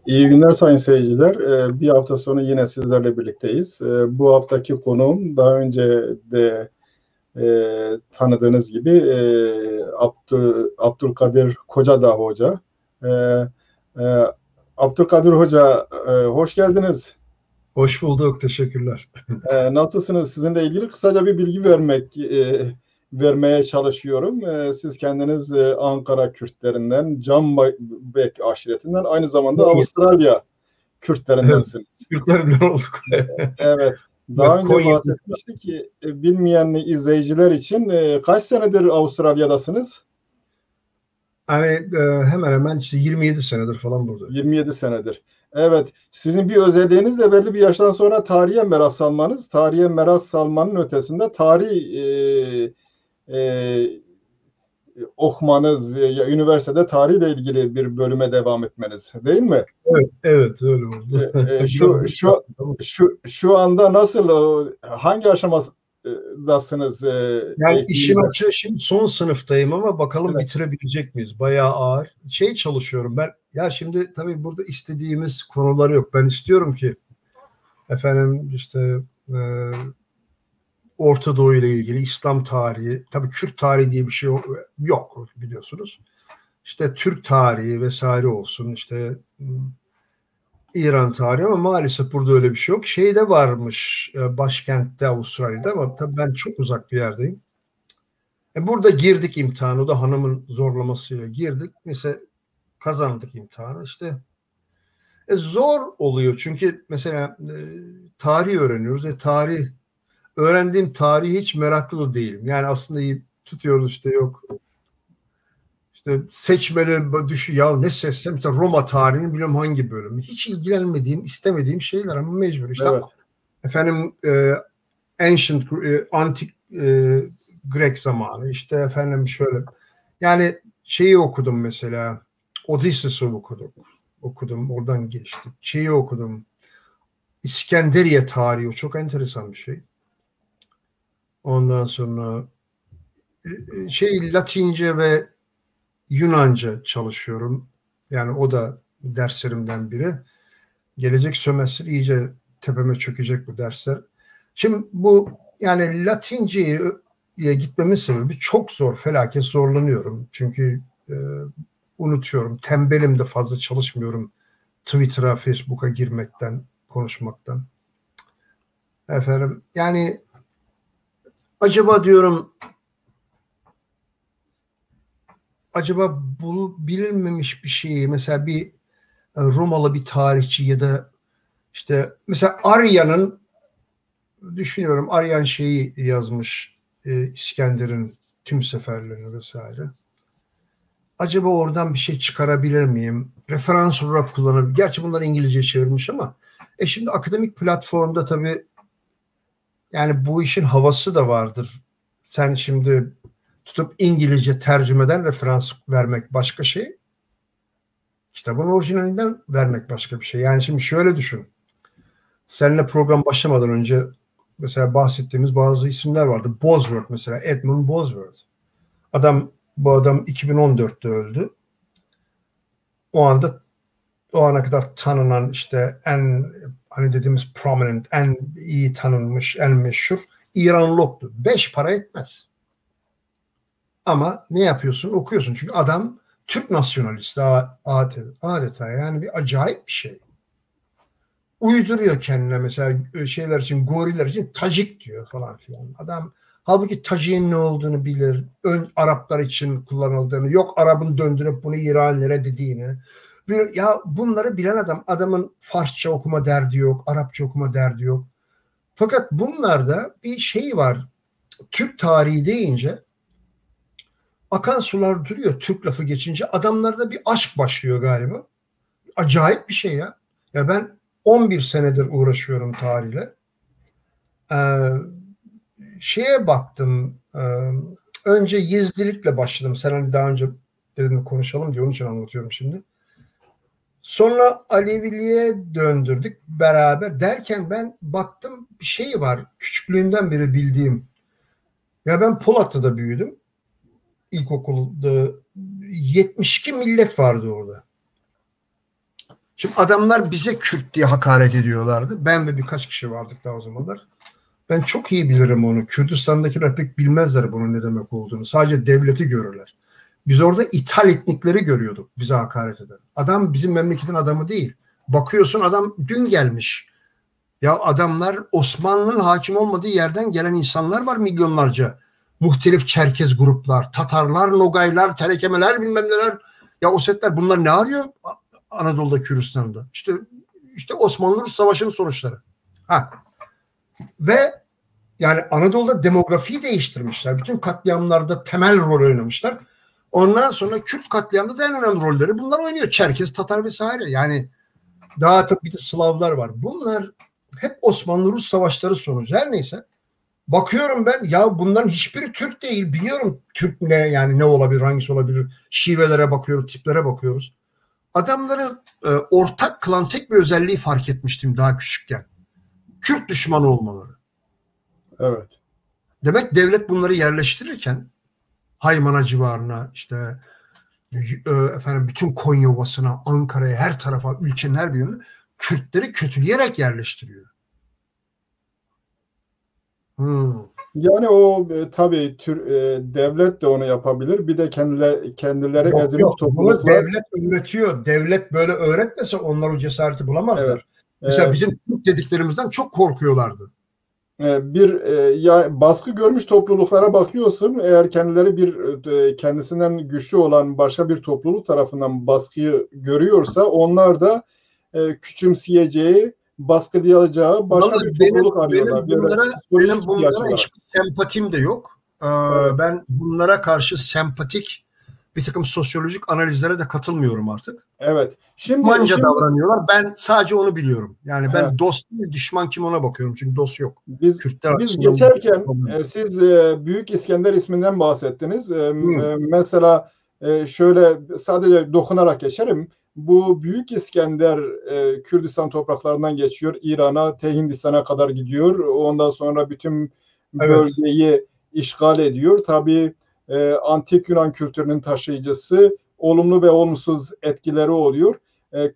İyi günler sayın seyirciler. Bir hafta sonra yine sizlerle birlikteyiz. Bu haftaki konuğum daha önce de tanıdığınız gibi Abdülkadir Kocadağ Hoca. E, e, Abdülkadir Hoca, hoş geldiniz. Hoş bulduk, teşekkürler. Nasılsınız? Sizinle ilgili kısaca bir bilgi vermeye çalışıyorum. Siz kendiniz Ankara Kürtlerinden, Canbek aşiretinden, aynı zamanda Avustralya Evet, Kürtlerindensiniz. Türklerle olduk. Evet. Evet, Daha önce Konya. bahsetmiştik ki bilmeyen izleyiciler için kaç senedir Avustralya'dasınız? Hani hemen hemen işte 27 senedir falan buradayım. 27 senedir. Evet. Sizin bir özelliğiniz de belli bir yaştan sonra tarihe merak salmanız. Tarihe merak salmanın ötesinde e, okumanız, ya üniversitede tarihle ilgili bir bölüme devam etmeniz, değil mi? Evet, evet öyle oldu. Biraz Şu geç şu yaptık ama. şu anda nasıl, hangi aşamadasınız Yani işin eğitiminizin? açığı şimdi son sınıftayım ama bakalım Evet, bitirebilecek miyiz? Bayağı ağır. Çalışıyorum ben. Ya şimdi tabii burada istediğimiz konular yok. Ben istiyorum ki efendim işte e, Orta Doğu ile ilgili İslam tarihi, tabii Kürt tarihi diye bir şey yok biliyorsunuz. İşte Türk tarihi vesaire olsun, işte İran tarihi, ama maalesef burada öyle bir şey yok. Şeyde varmış başkentte, Avustralya'da, ama tabii ben çok uzak bir yerdeyim. Burada girdik imtihanı, o da hanımın zorlamasıyla girdik. Neyse kazandık imtihanı işte. Zor oluyor çünkü mesela tarih öğreniyoruz. Tarih, öğrendiğim tarihi hiç meraklı değilim. Yani aslında iyi tutuyoruz işte, yok İşte seçmeli ya ne seçsem, işte Roma tarihini biliyorum hangi bölümü. Hiç ilgilenmediğim, istemediğim şeyler ama mecbur. İşte evet, efendim antik Grek zamanı, işte efendim şöyle. Yani şeyi okudum mesela, Odysseus'u okudum, oradan geçtik. Şeyi okudum, İskenderiye tarihi, o çok enteresan bir şey. Ondan sonra Latince ve Yunanca çalışıyorum. Yani o da derslerimden biri. Gelecek sömestr iyice tepeme çökecek bu dersler. Şimdi bu, yani Latince'ye gitmemin sebebi çok zor. Felaket zorlanıyorum. Çünkü unutuyorum. Tembelim de, fazla çalışmıyorum. Twitter'a, Facebook'a girmekten, konuşmaktan. Efendim yani acaba diyorum, bu bilinmemiş bir şeyi, mesela bir Romalı bir tarihçi ya da işte mesela Arya'nın, düşünüyorum, Aryan şeyi yazmış, İskender'in tüm seferlerini vesaire. Acaba oradan bir şey çıkarabilir miyim? Referans olarak kullanabilir. Gerçi bunlar İngilizce çevirmiş ama şimdi akademik platformda tabii, yani bu işin havası da vardır. Sen şimdi tutup İngilizce tercümeden referans vermek başka şey. Kitabın orijinalinden vermek başka bir şey. Yani şimdi şöyle düşün. Seninle program başlamadan önce mesela bahsettiğimiz bazı isimler vardı. Bosworth mesela, Edmund Bosworth. Bu adam 2014'te öldü. O ana kadar tanınan, işte en, hani dediğimiz prominent, en iyi tanınmış, en meşhur İranloktu. 5 para etmez. Ama ne yapıyorsun? Okuyorsun. Çünkü adam Türk nasyonalisti adeta, yani bir acayip bir şey. Uyduruyor kendine, mesela şeyler için, goriller için Tacik diyor falan filan. Adam halbuki Tacik'in ne olduğunu bilir. Araplar için kullanıldığını, yok Arap'ın döndürüp bunu İranlılara dediğini. Ya bunları bilen adam, adamın Farsça okuma derdi yok, Arapça okuma derdi yok. Fakat bunlarda bir şey var. Türk tarihi deyince akan sular duruyor, Türk lafı geçince adamlarda bir aşk başlıyor galiba. Acayip bir şey ya. Ya ben 11 senedir uğraşıyorum tarihle. Şeye baktım. Önce Yezdilikle başladım. Sen hani daha önce dedim konuşalım diye, onun için anlatıyorum şimdi. Sonra Aleviliğe döndürdük beraber derken ben baktım, bir şey var küçüklüğümden beri bildiğim. Ya ben Polatlı'da büyüdüm. İlkokulda 72 millet vardı orada. Şimdi adamlar bize Kürt diye hakaret ediyorlardı. Ben ve birkaç kişi vardık daha o zamanlar. Ben çok iyi bilirim onu. Kürdistan'dakiler pek bilmezler bunun ne demek olduğunu. Sadece devleti görürler. Biz orada ithal etnikleri görüyorduk bize hakaret eden. Adam bizim memleketin adamı değil. Bakıyorsun adam dün gelmiş. Ya adamlar Osmanlı'nın hakim olmadığı yerden gelen insanlar var milyonlarca. Muhtelif Çerkez gruplar, Tatarlar, Nogaylar, Terekemeler bilmem neler. Ya Osetler bunlar ne arıyor Anadolu'da, Kürdistan'da? İşte Osmanlı-Rus Savaşı'nın sonuçları. Ha. Ve yani Anadolu'da demografiyi değiştirmişler. Bütün katliamlarda temel rol oynamışlar. Ondan sonra Kürt katliamında da en önemli rolleri bunlar oynuyor. Çerkez, Tatar vesaire. Yani daha tabii bir de Slavlar var. Bunlar hep Osmanlı-Rus savaşları sonucu. Her neyse. Bakıyorum ben ya bunların hiçbiri Türk değil. Biliyorum Türk ne yani ne olabilir, hangisi olabilir. Şivelere bakıyoruz, tiplere bakıyoruz. Adamların ortak kılan tek bir özelliği fark etmiştim daha küçükken. Kürt düşmanı olmaları. Evet. Demek devlet bunları yerleştirirken Haymana civarına işte efendim bütün Konya Ovası'na, Ankara'ya, her tarafa, ülkenin her bir yönüne Kürtleri kötüleyerek yerleştiriyor. Yani o tabii devlet de onu yapabilir. Bir de kendileri ezilmiş topluluklar. Bunu devlet öğretiyor. Devlet böyle öğretmese onlar o cesareti bulamazlar. Evet. Mesela bizim Türk dediklerimizden çok korkuyorlardı. Baskı görmüş topluluklara bakıyorsun. Eğer kendisinden güçlü olan başka bir topluluk tarafından baskıyı görüyorsa onlar da küçümseyeceği, baskılayacağı başka bir topluluk arıyorlar. Benim bunlara hiçbir sempatim de yok. Evet. Ben bunlara karşı sempatik bir takım sosyolojik analizlere de katılmıyorum artık. Evet. Şimdi davranıyorlar. Ben sadece onu biliyorum. Yani ben dost değil, düşman kim ona bakıyorum. Çünkü dost yok. Biz geçerken siz Büyük İskender isminden bahsettiniz. Mesela şöyle sadece dokunarak geçerim. Bu Büyük İskender Kürdistan topraklarından geçiyor. İran'a, Hindistan'a kadar gidiyor. Ondan sonra bütün bölgeyi işgal ediyor. Tabii antik Yunan kültürünün taşıyıcısı, olumlu ve olumsuz etkileri oluyor.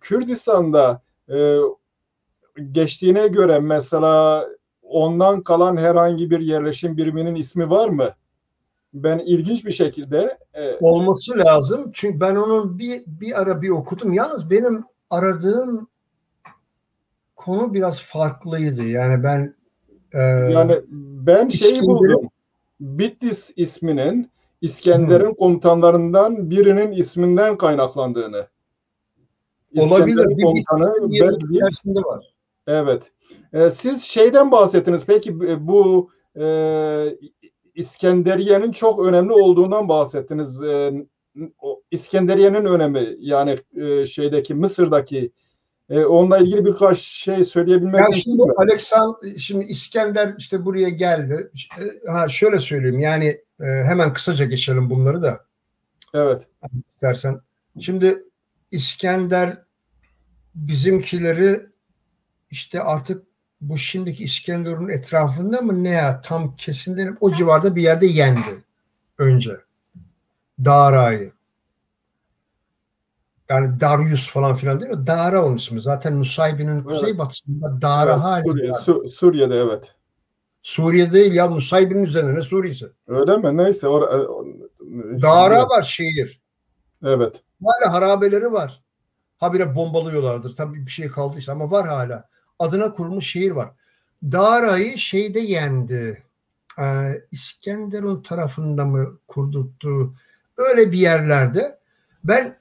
Kürdistan'da geçtiğine göre mesela ondan kalan herhangi bir yerleşim biriminin ismi var mı? Ben ilginç bir şekilde olması lazım. Çünkü ben onun bir ara bir okudum. Yalnız benim aradığım konu biraz farklıydı. Yani ben şeyi buldum. Bitlis isminin İskender'in komutanlarından birinin isminden kaynaklandığını. Olabilir. Bir içerisinde var. Evet. Siz şeyden bahsettiniz. Peki bu İskenderiye'nin çok önemli olduğundan bahsettiniz. İskenderiye'nin önemi yani şeydeki Mısır'daki onunla ilgili birkaç şey söyleyebilmek mümkün mü? Şimdi İskender işte buraya geldi. Şöyle söyleyeyim yani hemen kısaca geçelim bunları da. Evet. İstersen. Şimdi İskender bizimkileri işte artık bu şimdiki İskenderun etrafında mı ne ya tam kesin değil, o civarda bir yerde yendi önce. Dara'yı. Yani Darius falan filan değil mi? Dara onun ismi. Zaten Nusaybin'in kuzeybatısında Dara hali var. Suriye'de evet. Suriye değil ya, Nusaybin'in üzerine ne Suriye'si? Öyle mi? Neyse. Dara var şehir. Evet. Hala harabeleri var. Habire bombalıyorlardır. Tabii bir şey kaldıysa ama var hala. Adına kurulmuş şehir var. Dara'yı şeyde yendi. İskenderun tarafında mı kurdurttu? Öyle bir yerlerde. Ben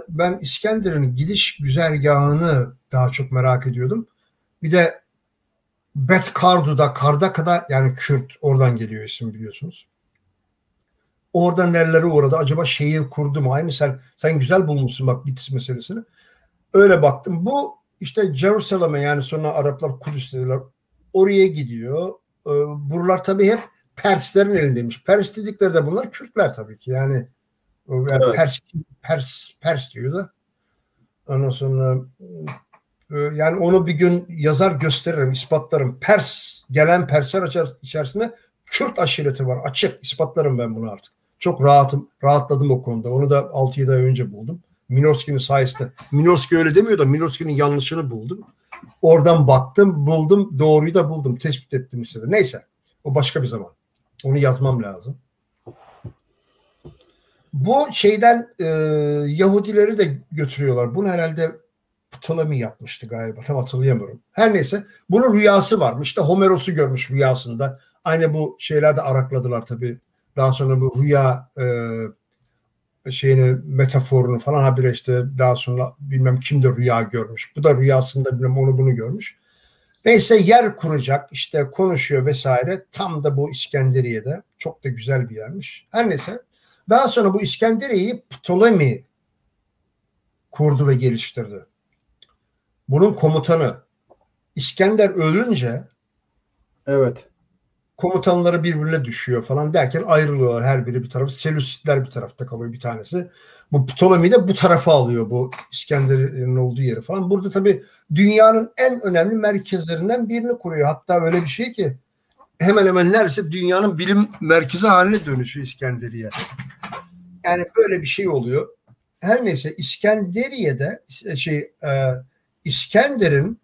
ben İskender'in gidiş güzergahını daha çok merak ediyordum. Bir de Betkardu'da, Kardaka'da yani Kürt oradan geliyor isim biliyorsunuz. Orada nerelere uğradı? Acaba şehir kurdu mu? Aynı sen güzel bulmuşsun bak Bitlis meselesini. Öyle baktım. Bu işte Jerusalem'e yani sonra Araplar Kudüs dediler. Oraya gidiyor. Buralar tabii hep Perslerin elindeymiş. Pers dedikleri de bunlar Kürtler tabii ki. Yani evet. Pers diyor da. Ondan sonra yani onu bir gün yazar gösteririm, ispatlarım. Gelen Persler içerisinde Kürt aşireti var. Açık ispatlarım ben bunu artık. Çok rahatladım o konuda. Onu da 6-7 ay önce buldum. Minovski'nin sayesinde. Minovski öyle demiyor da Minovski'nin yanlışını buldum. Oradan baktım, buldum. Doğruyu da buldum. Tespit ettim işte. Neyse. O başka bir zaman. Onu yazmam lazım. Bu şeyden Yahudileri de götürüyorlar. Bunu herhalde Ptolemy yapmıştı galiba. Tam hatırlayamıyorum. Her neyse. Bunun rüyası varmış. İşte Homeros'u görmüş rüyasında. Aynı bu şeyler de arakladılar tabii. Daha sonra bu rüya metaforunu falan habire işte daha sonra bilmem kim de rüya görmüş. Bu da rüyasında bilmem onu bunu görmüş. Neyse yer kuracak işte konuşuyor vesaire. Tam da bu İskenderiye'de. Çok da güzel bir yermiş. Her neyse. Daha sonra bu İskenderiye'yi Ptolemy kurdu ve geliştirdi. Bunun komutanı İskender ölünce Evet. komutanları birbirine düşüyor falan derken ayrılıyorlar her biri bir tarafı. Selüsitler bir tarafta kalıyor bir tanesi. Bu Ptolemy de bu tarafa alıyor bu İskender'in olduğu yeri falan. Burada tabii dünyanın en önemli merkezlerinden birini kuruyor. Hatta öyle bir şey ki hemen hemen neredeyse dünyanın bilim merkezi haline dönüşüyor İskenderiye. Yani böyle bir şey oluyor. Her neyse İskenderiye'de İskender'in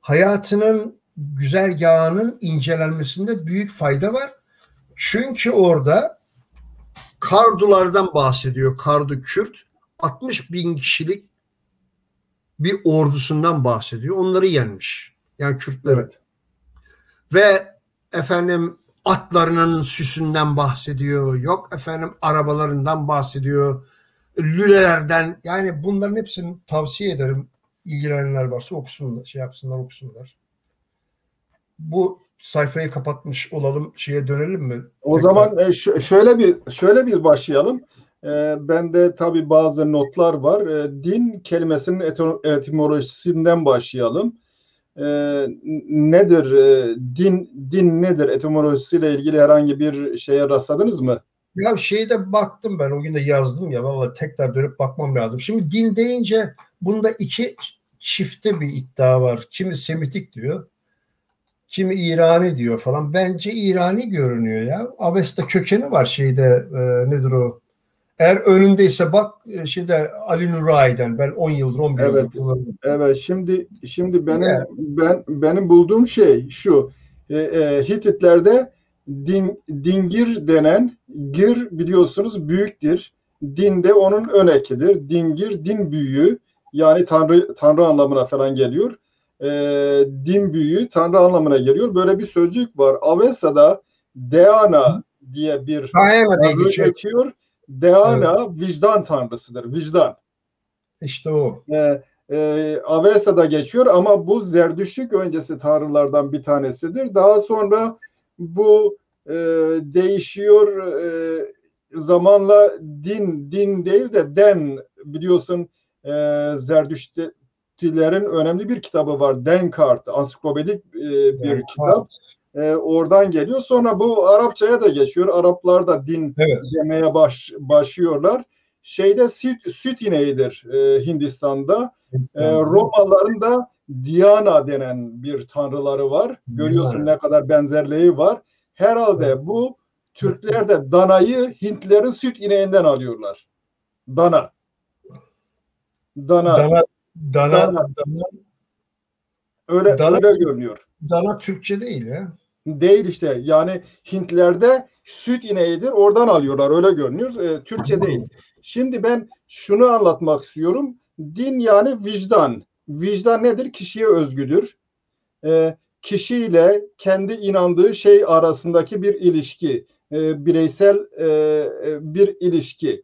hayatının güzergahının incelenmesinde büyük fayda var. Çünkü orada Kardulardan bahsediyor. Kardu Kürt 60 bin kişilik bir ordusundan bahsediyor. Onları yenmiş. Yani Kürtleri. Evet. Ve efendim atlarının süsünden bahsediyor. Yok efendim arabalarından bahsediyor. Lülelerden. Yani bunların hepsini tavsiye ederim. İlgilenenler varsa okusunlar, şey yapsınlar, okusunlar. Bu sayfayı kapatmış olalım, şeye dönelim mi? O zaman şöyle bir başlayalım. Bende tabii bazı notlar var. Din kelimesinin etimolojisinden başlayalım. Nedir din nedir? Etimolojisiyle ilgili herhangi bir şeye rastladınız mı? Ya şeyde baktım ben, o gün de yazdım ya, vallahi tekrar dönüp bakmam lazım. Şimdi din deyince bunda iki çifte bir iddia var. Kimi Semitik diyor, kimi İrani diyor falan. Bence İrani görünüyor ya. Avesta kökeni var şeyde, nedir o? Eğer önündeyse bak şeyde Ali Nuray'den, ben 10 yıldır 11 yıldır kullanıyorum. Evet, şimdi benim bulduğum şey şu. Hititlerde dingir denen, gir biliyorsunuz büyüktür. Din de onun ön ekidir. Dingir din büyüğü, yani tanrı anlamına falan geliyor. Din büyüğü tanrı anlamına geliyor. Böyle bir sözcük var. Avesta'da Deana diye bir tanrı geçiyor. Deana evet. Vicdan tanrısıdır. Vicdan. İşte o. Avesta'da geçiyor ama bu Zerdüştlük öncesi tanrılardan bir tanesidir. Daha sonra bu değişiyor. Zamanla din değil de den, biliyorsun, Zerdüştlilerin önemli bir kitabı var. Denkart, ansiklopedik bir kitap. Oradan geliyor. Sonra bu Arapçaya da geçiyor. Araplar da din demeye başlıyorlar. Şeyde süt ineğidir Hindistan'da. Romalıların da Diana denen bir tanrıları var. Görüyorsun ne kadar benzerliği var. Herhalde bu Türkler de danayı Hintlerin süt ineğinden alıyorlar. Dana. Öyle görünüyor. Dana Türkçe değil ya. Değil işte. Yani Hintlerde süt ineğidir. Oradan alıyorlar. Öyle görünüyor. Türkçe değil. Şimdi ben şunu anlatmak istiyorum. Din yani vicdan. Vicdan nedir? Kişiye özgüdür. Kişiyle kendi inandığı şey arasındaki bir ilişki. Bireysel bir ilişki.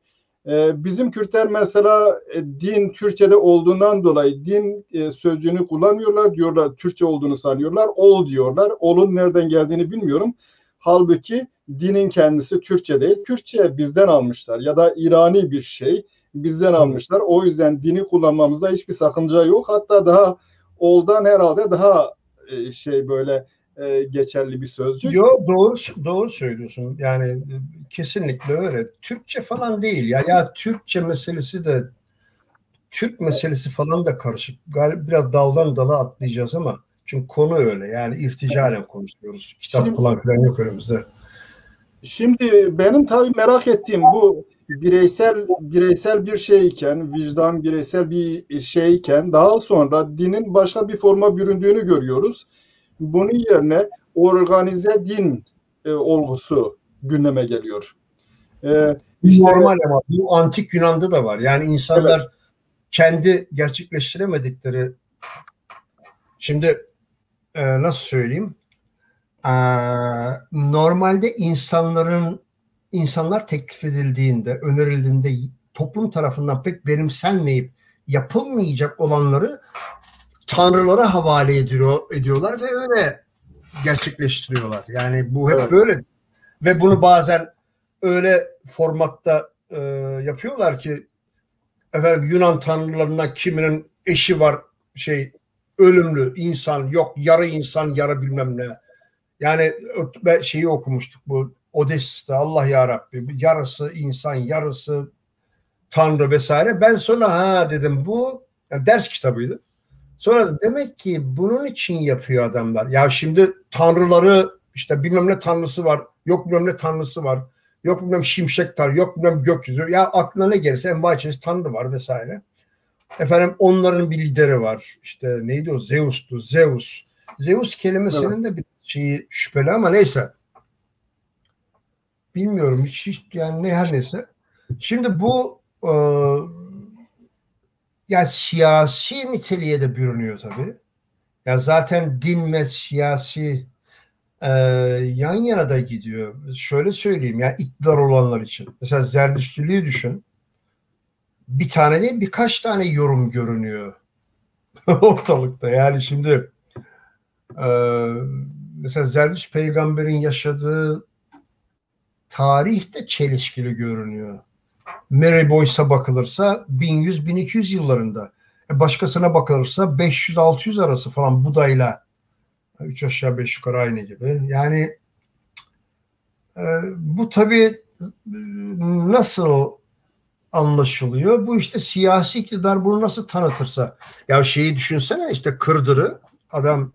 Bizim Kürtler mesela din Türkçe'de olduğundan dolayı din sözcüğünü kullanmıyorlar, diyorlar Türkçe olduğunu sanıyorlar, ol diyorlar. Ol'un nereden geldiğini bilmiyorum. Halbuki dinin kendisi Türkçe değil, Kürtçe bizden almışlar ya da İrani bir şey bizden almışlar. O yüzden dini kullanmamızda hiçbir sakınca yok. Hatta daha ol'dan herhalde daha böyle geçerli bir sözcük. Yok, doğru söylüyorsun. Yani kesinlikle öyle. Türkçe falan değil ya Türkçe meselesi de, Türk meselesi falan da karışık. Galiba biraz daldan dala atlayacağız ama, çünkü konu öyle. Yani irticalen konuşuyoruz. Kitap falan filan yok önümüzde. Şimdi, şöyle bir şey var. Şimdi, şöyle bir şey var. Şimdi, Kitap falan filan yok önümüzde. Şimdi benim tabii merak ettiğim bu bireysel bir şeyken, vicdan bireysel bir şeyken daha sonra dinin başka bir forma büründüğünü görüyoruz. Bunun yerine organize din olgusu gündeme geliyor. İşte Normal ama bu antik Yunan'da da var. Yani evet, insanlar kendi gerçekleştiremedikleri, şimdi nasıl söyleyeyim? Ee, Normalde insanlar teklif edildiğinde, önerildiğinde toplum tarafından pek benimsenmeyip yapılmayacak olanları tanrılara havale ediyorlar ve öyle gerçekleştiriyorlar. Yani bu hep evet, böyle ve bunu bazen öyle formatta yapıyorlar ki efendim Yunan tanrılarına kiminin eşi var ölümlü insan yok yarı insan yarı bilmem ne. Yani şeyi okumuştuk bu Odessa'da Allah yarabbi yarısı insan yarısı tanrı vesaire. Ben sonra ha dedim bu yani ders kitabıydı. Sonra demek ki bunun için yapıyor adamlar. Ya şimdi tanrıları işte bilmem ne tanrısı var. Yok bilmem ne tanrısı var. Yok bilmem şimşek tanrı. Yok bilmem gökyüzü. Ya aklına ne gelirse envai çeşit tanrı var vesaire. Efendim onların bir lideri var. İşte neydi o? Zeus'tu. Zeus. Zeus evet. kelimesinin de bir şeyi şüpheli ama neyse. Bilmiyorum hiç yani ne her neyse. Şimdi bu yani siyasi niteliğe de bürünüyor tabii. Ya zaten din ve siyasi yan yana da gidiyor. Şöyle söyleyeyim ya iktidar olanlar için. Mesela Zerdüştlülüğü düşün. Bir tane değil birkaç tane yorum görünüyor ortalıkta. Yani şimdi e, mesela Zerdüşt peygamberin yaşadığı tarihte çelişkili görünüyor. Mary Boyce'a bakılırsa 1100-1200 yıllarında. Başkasına bakılırsa 500-600 arası falan Buda'yla 3 aşağı 5 yukarı aynı gibi. Yani bu tabii nasıl anlaşılıyor? Bu işte siyasi iktidar bunu nasıl tanıtırsa. Ya şeyi düşünsene işte Kırdır'ı adam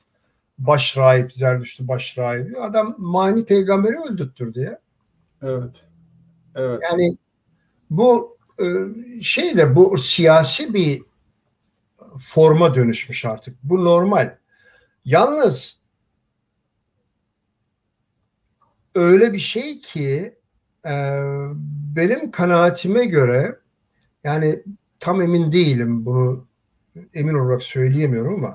baş rahip, Zerdüşt'ü baş rahibi. Adam mani peygamberi öldürttürdü ya. Evet. Evet. Yani bu bu siyasi bir forma dönüşmüş artık. Bu normal. Yalnız öyle bir şey ki benim kanaatime göre yani tam emin değilim bunu emin olarak söyleyemiyorum ama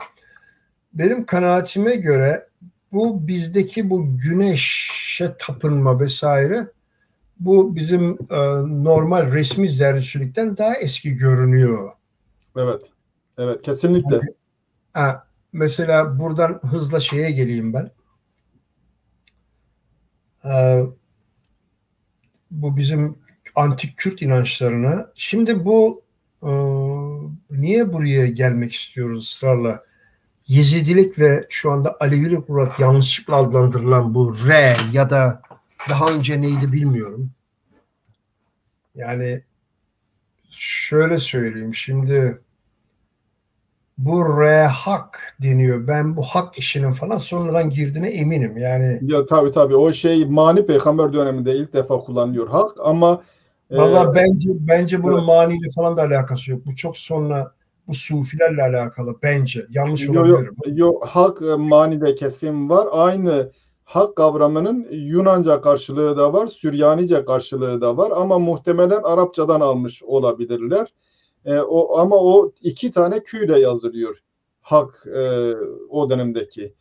benim kanaatime göre bu bizdeki bu güneşe tapınma vesaire bu bizim normal resmi zerdüştlükten daha eski görünüyor. Evet. Evet. Kesinlikle. Ha, mesela buradan hızla şeye geleyim ben. Bu bizim antik Kürt inançlarına. Şimdi bu niye buraya gelmek istiyoruz ısrarla? Yezidilik ve şu anda Alevilik olarak yanlışlıkla adlandırılan bu R ya da daha önce neydi bilmiyorum. Yani şöyle söyleyeyim şimdi bu R hak deniyor. Ben bu hak işinin falan sonradan girdiğine eminim. Yani Ya tabii o şey mani peygamber döneminde ilk defa kullanılıyor hak ama vallahi bence bunun evet. maniyle falan da alakası yok. Bu çok sonra bu sufilerle alakalı bence. Yanlış Yo, olabilirim. hak manide kesim var. Aynı hak kavramının Yunanca karşılığı da var, Süryanice karşılığı da var ama muhtemelen Arapçadan almış olabilirler. Ama o iki tane küyle yazılıyor. Hak o dönemdeki.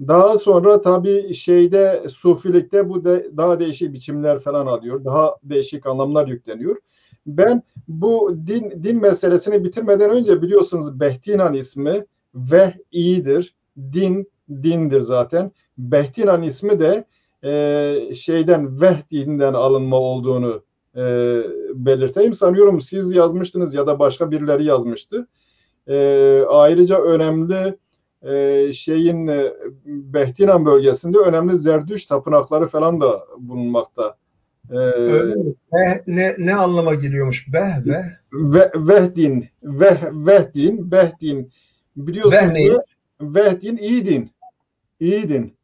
Daha sonra tabii şeyde Sufilikte bu daha değişik biçimler falan alıyor. Daha değişik anlamlar yükleniyor. Ben bu din meselesini bitirmeden önce biliyorsunuz Behtinan ismi Veh iyidir. Dindir zaten. Behtinan ismi de şeyden Veh dininden alınma olduğunu e, belirteyim. Sanıyorum siz yazmıştınız ya da başka birileri yazmıştı. Ayrıca önemli Behtinan bölgesinde önemli Zerdüşt tapınakları falan da bulunmakta. E, Öyle mi? Ne anlama geliyormuş be Vehdin ve biliyorsunuz ne? Vehdin iyi din. İyi din.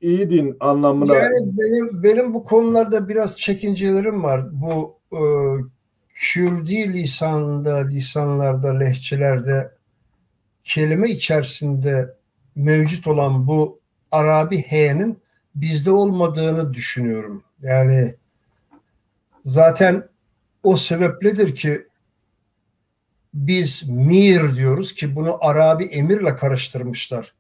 iyi din anlamına. Yani benim bu konularda biraz çekincelerim var. Bu Kürdi lisanlarda, lehçelerde kelime içerisinde mevcut olan bu Arabi H'nin bizde olmadığını düşünüyorum. Yani zaten o sebepledir ki biz mir diyoruz ki bunu Arabi emirle karıştırmışlar.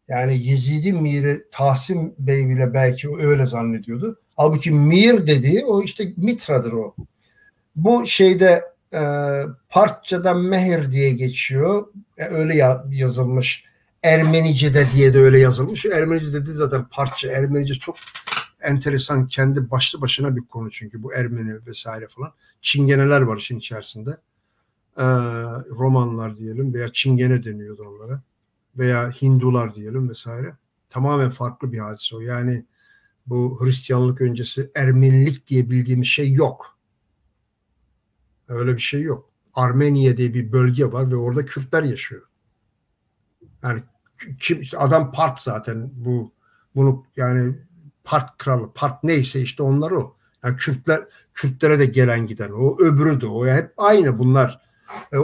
Yani Yezidi Mir'i Tahsin Bey bile belki öyle zannediyordu. Halbuki Mir dediği o işte Mitra'dır o. Bu şeyde Parça'da Mehir diye geçiyor. Öyle yazılmış. Ermenice'de diye de öyle yazılmış. Ermenice dedi zaten parça. Ermenice çok enteresan, kendi başlı başına bir konu çünkü bu Ermeni vesaire falan. Çingeneler var işin içerisinde. Romanlar diyelim veya Çingene deniyordu onlara. Veya Hindular diyelim vesaire. Tamamen farklı bir hadise o. Yani bu Hristiyanlık öncesi Ermenilik diye bildiğimiz şey yok. Öyle bir şey yok. Armeniye diye bir bölge var ve orada Kürtler yaşıyor. Yani işte adam Part zaten bunu yani Part kralı, Part neyse işte onlar o. Yani Kürtlere de gelen giden o, öbürü de o. Yani hep aynı bunlar.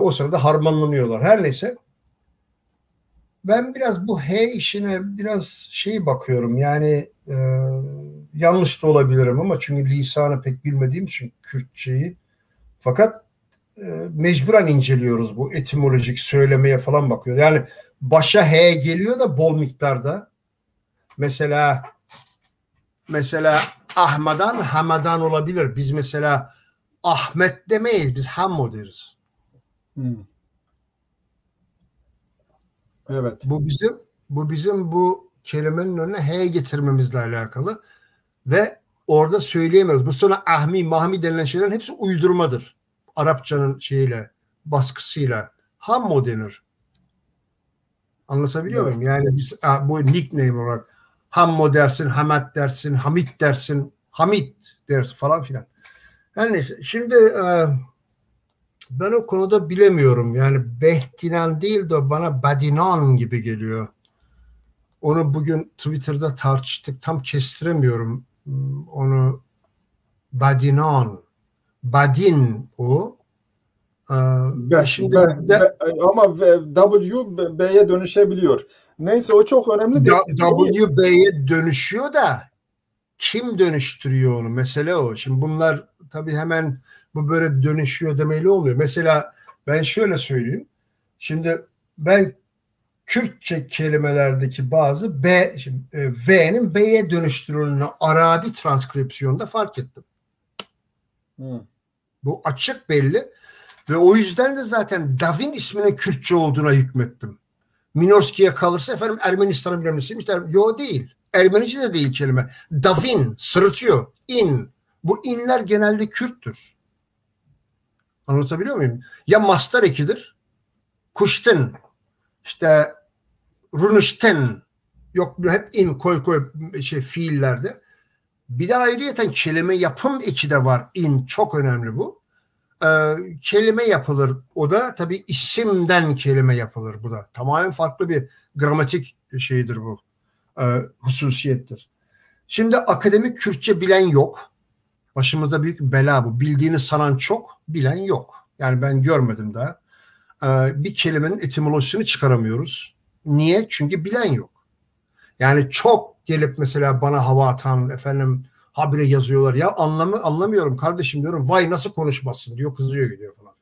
O sırada harmanlanıyorlar. Her neyse. Ben biraz bu H işine biraz bakıyorum. Yani yanlış da olabilirim ama çünkü lisanı pek bilmediğim için Kürtçeyi. Fakat mecburen inceliyoruz, bu etimolojik söylemeye falan bakıyoruz. Yani başa H geliyor da bol miktarda. Mesela Ahmadan Hamadan olabilir. Biz mesela Ahmet demeyiz. Biz Hammo deriz. Evet. Bu bizim bu kelimenin önüne H getirmemizle alakalı ve orada söyleyemiyoruz. Bu sonra Ahmi, Mahmi denilen şeylerin hepsi uydurmadır. Arapçanın baskısıyla. Hammo denir. Anlatabiliyor muyum? Yani biz bu nickname olarak Hammo dersin, Hamad dersin, Hamit dersin, Hamit dersin falan filan. Her neyse. Şimdi ben o konuda bilemiyorum. Yani Behtinan değil de bana Badinan gibi geliyor. Onu bugün Twitter'da tartıştık. Tam kestiremiyorum onu. Badinan. Badin o. Şimdi ama W B'ye dönüşebiliyor. Neyse o çok önemli değil. W B'ye dönüşüyor da kim dönüştürüyor onu? Mesele o. Şimdi bunlar tabii hemen bu böyle dönüşüyor demeyle olmuyor. Mesela ben şöyle söyleyeyim. Şimdi ben Kürtçe kelimelerdeki bazı V'nin B'ye dönüştürüldüğünü Arabi transkripsiyonda fark ettim. Bu açık belli. Ve o yüzden de zaten Davin isminin Kürtçe olduğuna hükmettim. Minorski'ye kalırsa efendim Ermenistan'ın bilmemesiymiş. Yok değil. Ermenice de değil kelime. Davin sırıtıyor. İn. Bu inler genelde Kürttür. Anlatabiliyor muyum? Ya mastar ekidir. Kuşten. İşte runuşten. Yok hep in koy fiillerde. Bir de ayrıyeten kelime yapım eki de var. İn çok önemli bu. Kelime yapılır. O da tabii isimden kelime yapılır. Bu da tamamen farklı bir gramatik şeydir bu. Hususiyettir. Şimdi akademik Kürtçe bilen yok. Başımızda büyük bir bela bu. Bildiğini sanan çok, bilen yok. Yani ben görmedim daha. Bir kelimenin etimolojisini çıkaramıyoruz. Niye? Çünkü bilen yok. Yani çok gelip mesela bana hava atan habire yazıyorlar. Ya anlamıyorum kardeşim diyorum. Vay nasıl konuşmazsın diyor. Kızıyor gidiyor falan.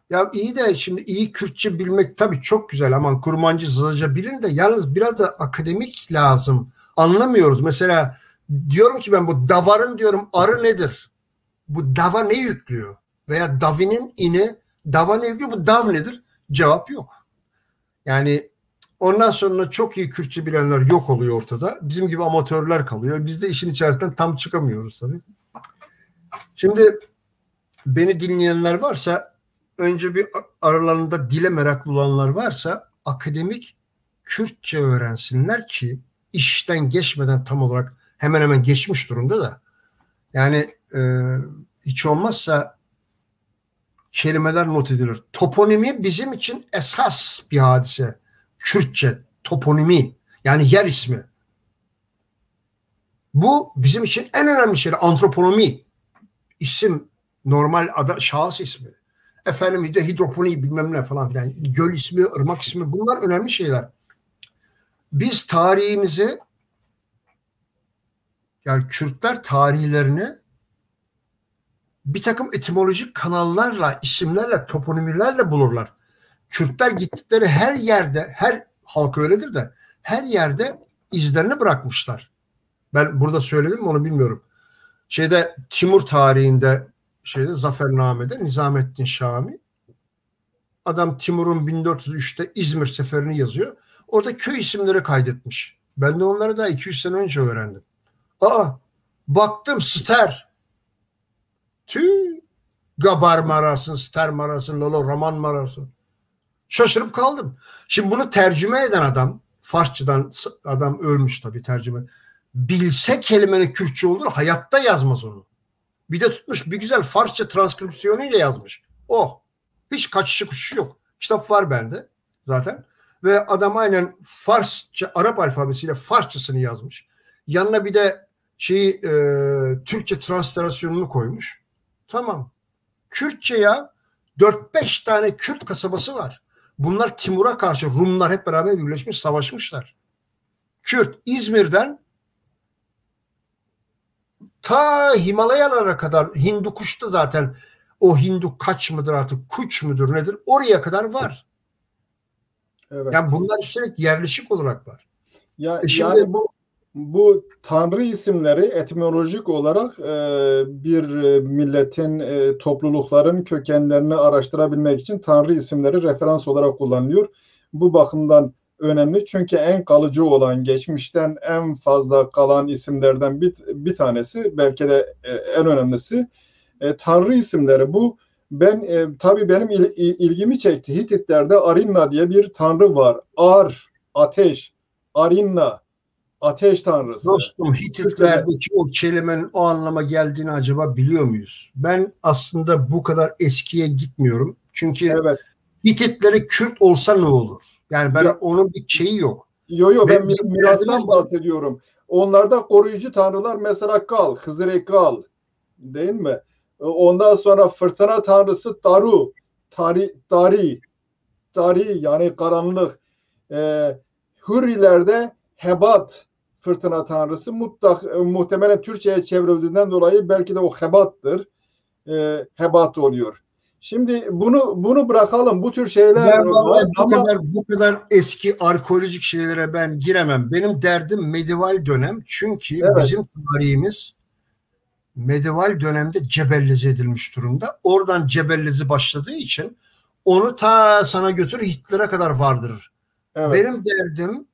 Ya iyi de şimdi iyi Kürtçe bilmek tabii çok güzel. Aman Kurmancı, Zazaca bilin de yalnız biraz da akademik lazım. Anlamıyoruz. Mesela diyorum ki ben bu davarın diyorum arı nedir? Bu dava ne yüklüyor? Veya davinin ini dava ne yüklüyor? Bu dav nedir? Cevap yok. Yani ondan sonra çok iyi Kürtçe bilenler yok oluyor ortada. Bizim gibi amatörler kalıyor. Biz de işin içerisinden tam çıkamıyoruz tabii. Şimdi beni dinleyenler varsa önce bir aralarında dile meraklı olanlar varsa akademik Kürtçe öğrensinler ki işten geçmeden tam olarak hemen hemen geçmiş durumda da yani hiç olmazsa kelimeler not edilir. Toponimi bizim için esas bir hadise. Kürtçe toponimi yani yer ismi. Bu bizim için en önemli şey. Antroponomi, isim, normal şahıs ismi. Efendim bir de hidroponi bilmem ne falan filan. Göl ismi, ırmak ismi, bunlar önemli şeyler. Biz tarihimizi, yani Kürtler tarihlerini bir takım etimolojik kanallarla, isimlerle, toponimilerle bulurlar. Kürtler gittikleri her yerde, her halk öyledir de, her yerde izlerini bırakmışlar. Ben burada söyledim mi onu bilmiyorum. Timur tarihinde, Zafername'de Nizamettin Şami, adam Timur'un 1403'te İzmir seferini yazıyor. Orada köy isimleri kaydetmiş. Ben de onları da 200 sene önce öğrendim. Baktım Ster. Gabar mı ararsın, Ster mi ararsın, Lolo Roman mı ararsın? Şaşırıp kaldım. Şimdi bunu tercüme eden adam, Farsçadan adam ölmüş tabii tercüme. Bilse kelimenin Kürtçe olduğunu hayatta yazmaz onu. Bir de tutmuş bir güzel Farsça transkripsiyonuyla yazmış. Hiç kaçışı kuşu yok. Kitap var bende zaten. Ve adam aynen Farsça, Arap alfabesiyle Farsçasını yazmış. Yanına bir de Türkçe translasyonunu koymuş. Tamam. Kürtçe ya 4-5 tane Kürt kasabası var. Bunlar Timur'a karşı Rumlar hep beraber birleşmiş, savaşmışlar. Kürt İzmir'den ta Himalayalara kadar, Hindu kuşta zaten, o Hindu kaç mıdır artık, kuç mudur nedir, oraya kadar var. Evet. Yani bunlar üstelik yerleşik olarak var. Yani bu tanrı isimleri etimolojik olarak bir milletin, toplulukların kökenlerini araştırabilmek için tanrı isimleri referans olarak kullanılıyor. Bu bakımdan önemli çünkü en kalıcı olan, geçmişten en fazla kalan isimlerden bir tanesi, belki de en önemlisi tanrı isimleri. Bu tabii benim ilgimi çekti. Hititler'de Arinna diye bir tanrı var. Ateş, Arinna, ateş tanrısı. Dostum, Hititlerdeki o kelimenin o anlama geldiğini acaba biliyor muyuz? Ben aslında bu kadar eskiye gitmiyorum. Çünkü Hititleri Kürt olsa ne olur? Yani onun bir şeyi yok. Ben mirastan bahsediyorum. Onlarda koruyucu tanrılar mesela Hızır-i-Kal, değil mi? Ondan sonra fırtına tanrısı Taru, Tari yani karanlık. Hurrilerde Hebat, fırtına tanrısı, muhtemelen Türkçe'ye çevrildiğinden dolayı belki de o Hebat'tır. Hebat oluyor. Şimdi bunu bırakalım. Bu tür şeyler var ama bu kadar eski arkeolojik şeylere ben giremem. Benim derdim medieval dönem. Çünkü bizim tarihimiz medieval dönemde cebellize edilmiş durumda. Oradan cebellizi başladığı için onu ta sana götürür Hitler'e kadar vardırır. Benim derdim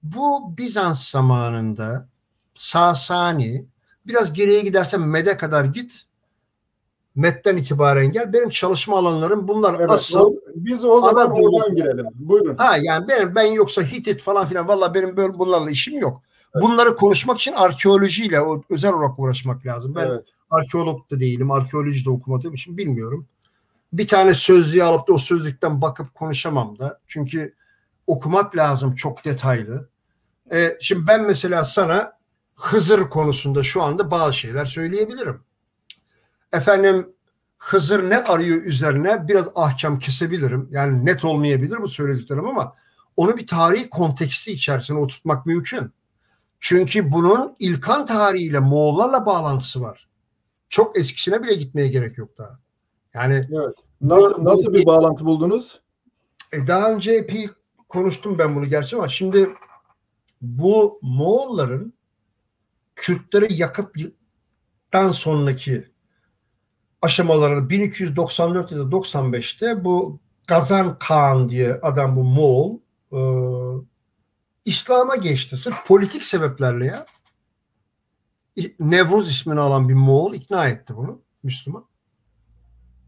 bu Bizans zamanında Sasani, biraz geriye gidersen Med'e kadar git. Med'den itibaren gel. Benim çalışma alanlarım bunlar. Asıl biz o zaman oradan girelim. Buyurun. Yani ben yoksa Hitit falan filan, vallahi benim böyle bunlarla işim yok. Bunları konuşmak için arkeolojiyle özel olarak uğraşmak lazım. Ben arkeolog da değilim. Arkeoloji de okumadığım için bilmiyorum. Bir tane sözlüğü alıp da o sözlükten bakıp konuşamam da. Çünkü okumak lazım çok detaylı. Şimdi ben mesela sana Hızır konusunda şu anda bazı şeyler söyleyebilirim. Hızır ne arıyor üzerine biraz ahkam kesebilirim. Yani net olmayabilir bu söylediklerim ama onu bir tarihi konteksti içerisine oturtmak mümkün. Çünkü bunun İlkan tarihiyle, Moğollarla bağlantısı var. Çok eskisine bile gitmeye gerek yok daha. Yani nasıl bir bağlantı buldunuz? Daha önce epey konuştum ben bunu gerçi ama şimdi bu Moğolların Kürtleri yakıptan sonraki aşamalarını 1294 ya da 95'te bu Gazan Kağan diye adam, bu Moğol İslam'a geçti. Sırf politik sebeplerle ya. Nevruz ismini alan bir Moğol ikna etti bunu, Müslüman.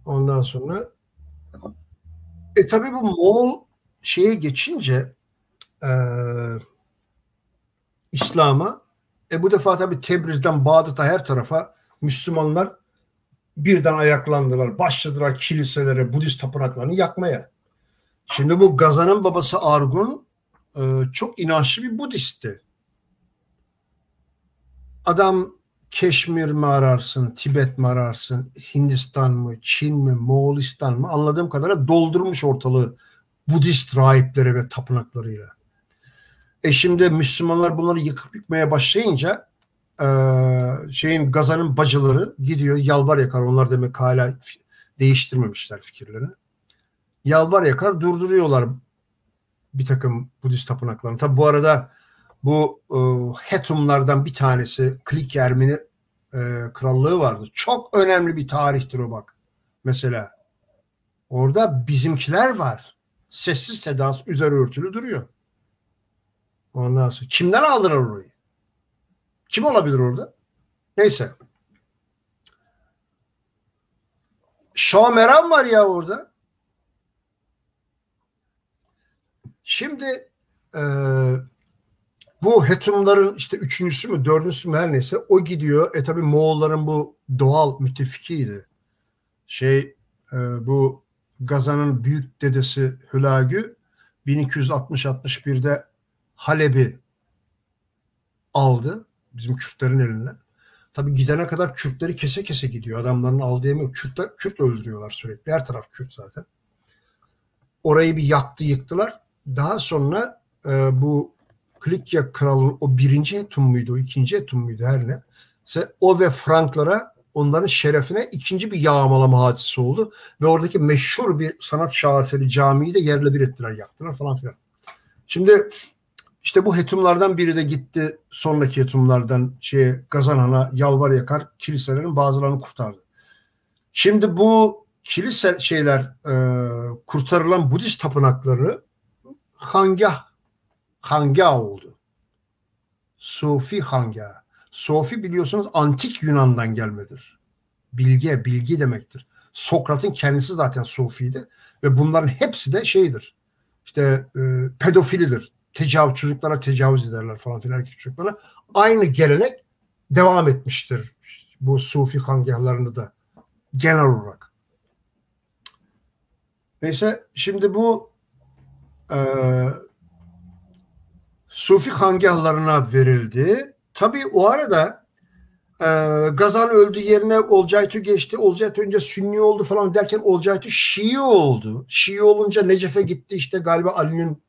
Ondan sonra tabii bu Moğol şeye geçince İslam'a bu defa tabii Tebriz'den Bağdat'a her tarafa Müslümanlar birden ayaklandılar. Başladılar kiliselere, Budist tapınaklarını yakmaya. Şimdi bu Gazan'ın babası Argun çok inançlı bir Budistti. Adam Keşmir mi ararsın, Tibet mi ararsın, Hindistan mı, Çin mi, Moğolistan mı, anladığım kadarıyla doldurmuş ortalığı Budist rahipleri ve tapınaklarıyla. Şimdi Müslümanlar bunları yıkıp yıkmaya başlayınca Gazan'ın bacıları gidiyor, yalvar yakar, onlar demek hala değiştirmemişler fikirlerini. Yalvar yakar durduruyorlar bir takım Budist tapınaklarını. Tabi bu arada bu Hetumlardan bir tanesi, Klik Ermeni krallığı vardı. Çok önemli bir tarihtir o bak. Mesela orada bizimkiler var. Sessiz sedasız üzeri örtülü duruyor. Ondan sonra kimden aldılar orayı? Kim olabilir orada? Neyse. Şameran var ya orada. Şimdi bu Hetumların işte üçüncüsü mü dördüncüsü mü her neyse o gidiyor. Tabi Moğolların bu doğal müttefikiydi. Bu Gazan'ın büyük dedesi Hülagü 1260-61'de Halep'i aldı bizim Kürtlerin elinden. Tabi gidene kadar Kürtleri kese kese gidiyor. Adamların aldığı yemeği Kürt öldürüyorlar sürekli. Her taraf Kürt zaten. Orayı bir yaktı yıktılar. Daha sonra bu Klikya kralının o birinci Hetum muydu, o ikinci Hetum muydu her ne? O ve Franklara onların şerefine ikinci bir yağmalama hadisesi oldu. Ve oradaki meşhur bir sanat şaheseri camiyi de yerle bir ettiler, yaktılar falan filan. Şimdi işte bu Hetumlardan biri de gitti sonraki Hetumlardan Gazan Han'a yalvar yakar kiliselerin bazılarını kurtardı. Şimdi bu kilise kurtarılan Budist tapınakları Hangah oldu. Sufi Hangah. Sufi biliyorsunuz antik Yunan'dan gelmedir. Bilgi demektir. Sokrat'ın kendisi zaten Sufiydi ve bunların hepsi de İşte pedofilidir. Çocuklara tecavüz ederler falan filan, erkek çocuklara. Aynı gelenek devam etmiştir bu Sufi Hangahlarında da genel olarak. Neyse şimdi bu Sufi Hangahlarına verildi. Tabii o arada Gazan öldü, yerine Olcaytu geçti. Olcaytu önce Sünni oldu falan derken Olcaytu Şii oldu. Şii olunca Necef'e gitti, işte galiba Ali'nin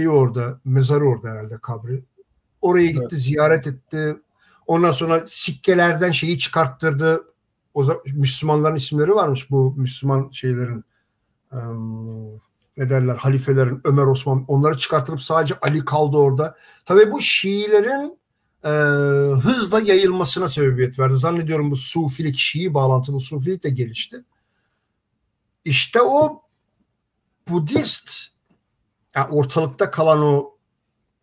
orada, mezarı orada herhalde, kabri. Oraya gitti, evet, ziyaret etti. Ondan sonra sikkelerden çıkarttırdı. Müslümanların isimleri varmış bu Müslüman ne derler, halifelerin, Ömer, Osman, onları çıkartılıp sadece Ali kaldı orada. Tabii bu Şiilerin hızla yayılmasına sebebiyet verdi. Zannediyorum bu Sufilik, Şii bağlantılı Sufilik de gelişti. İşte o Budist, yani ortalıkta kalan o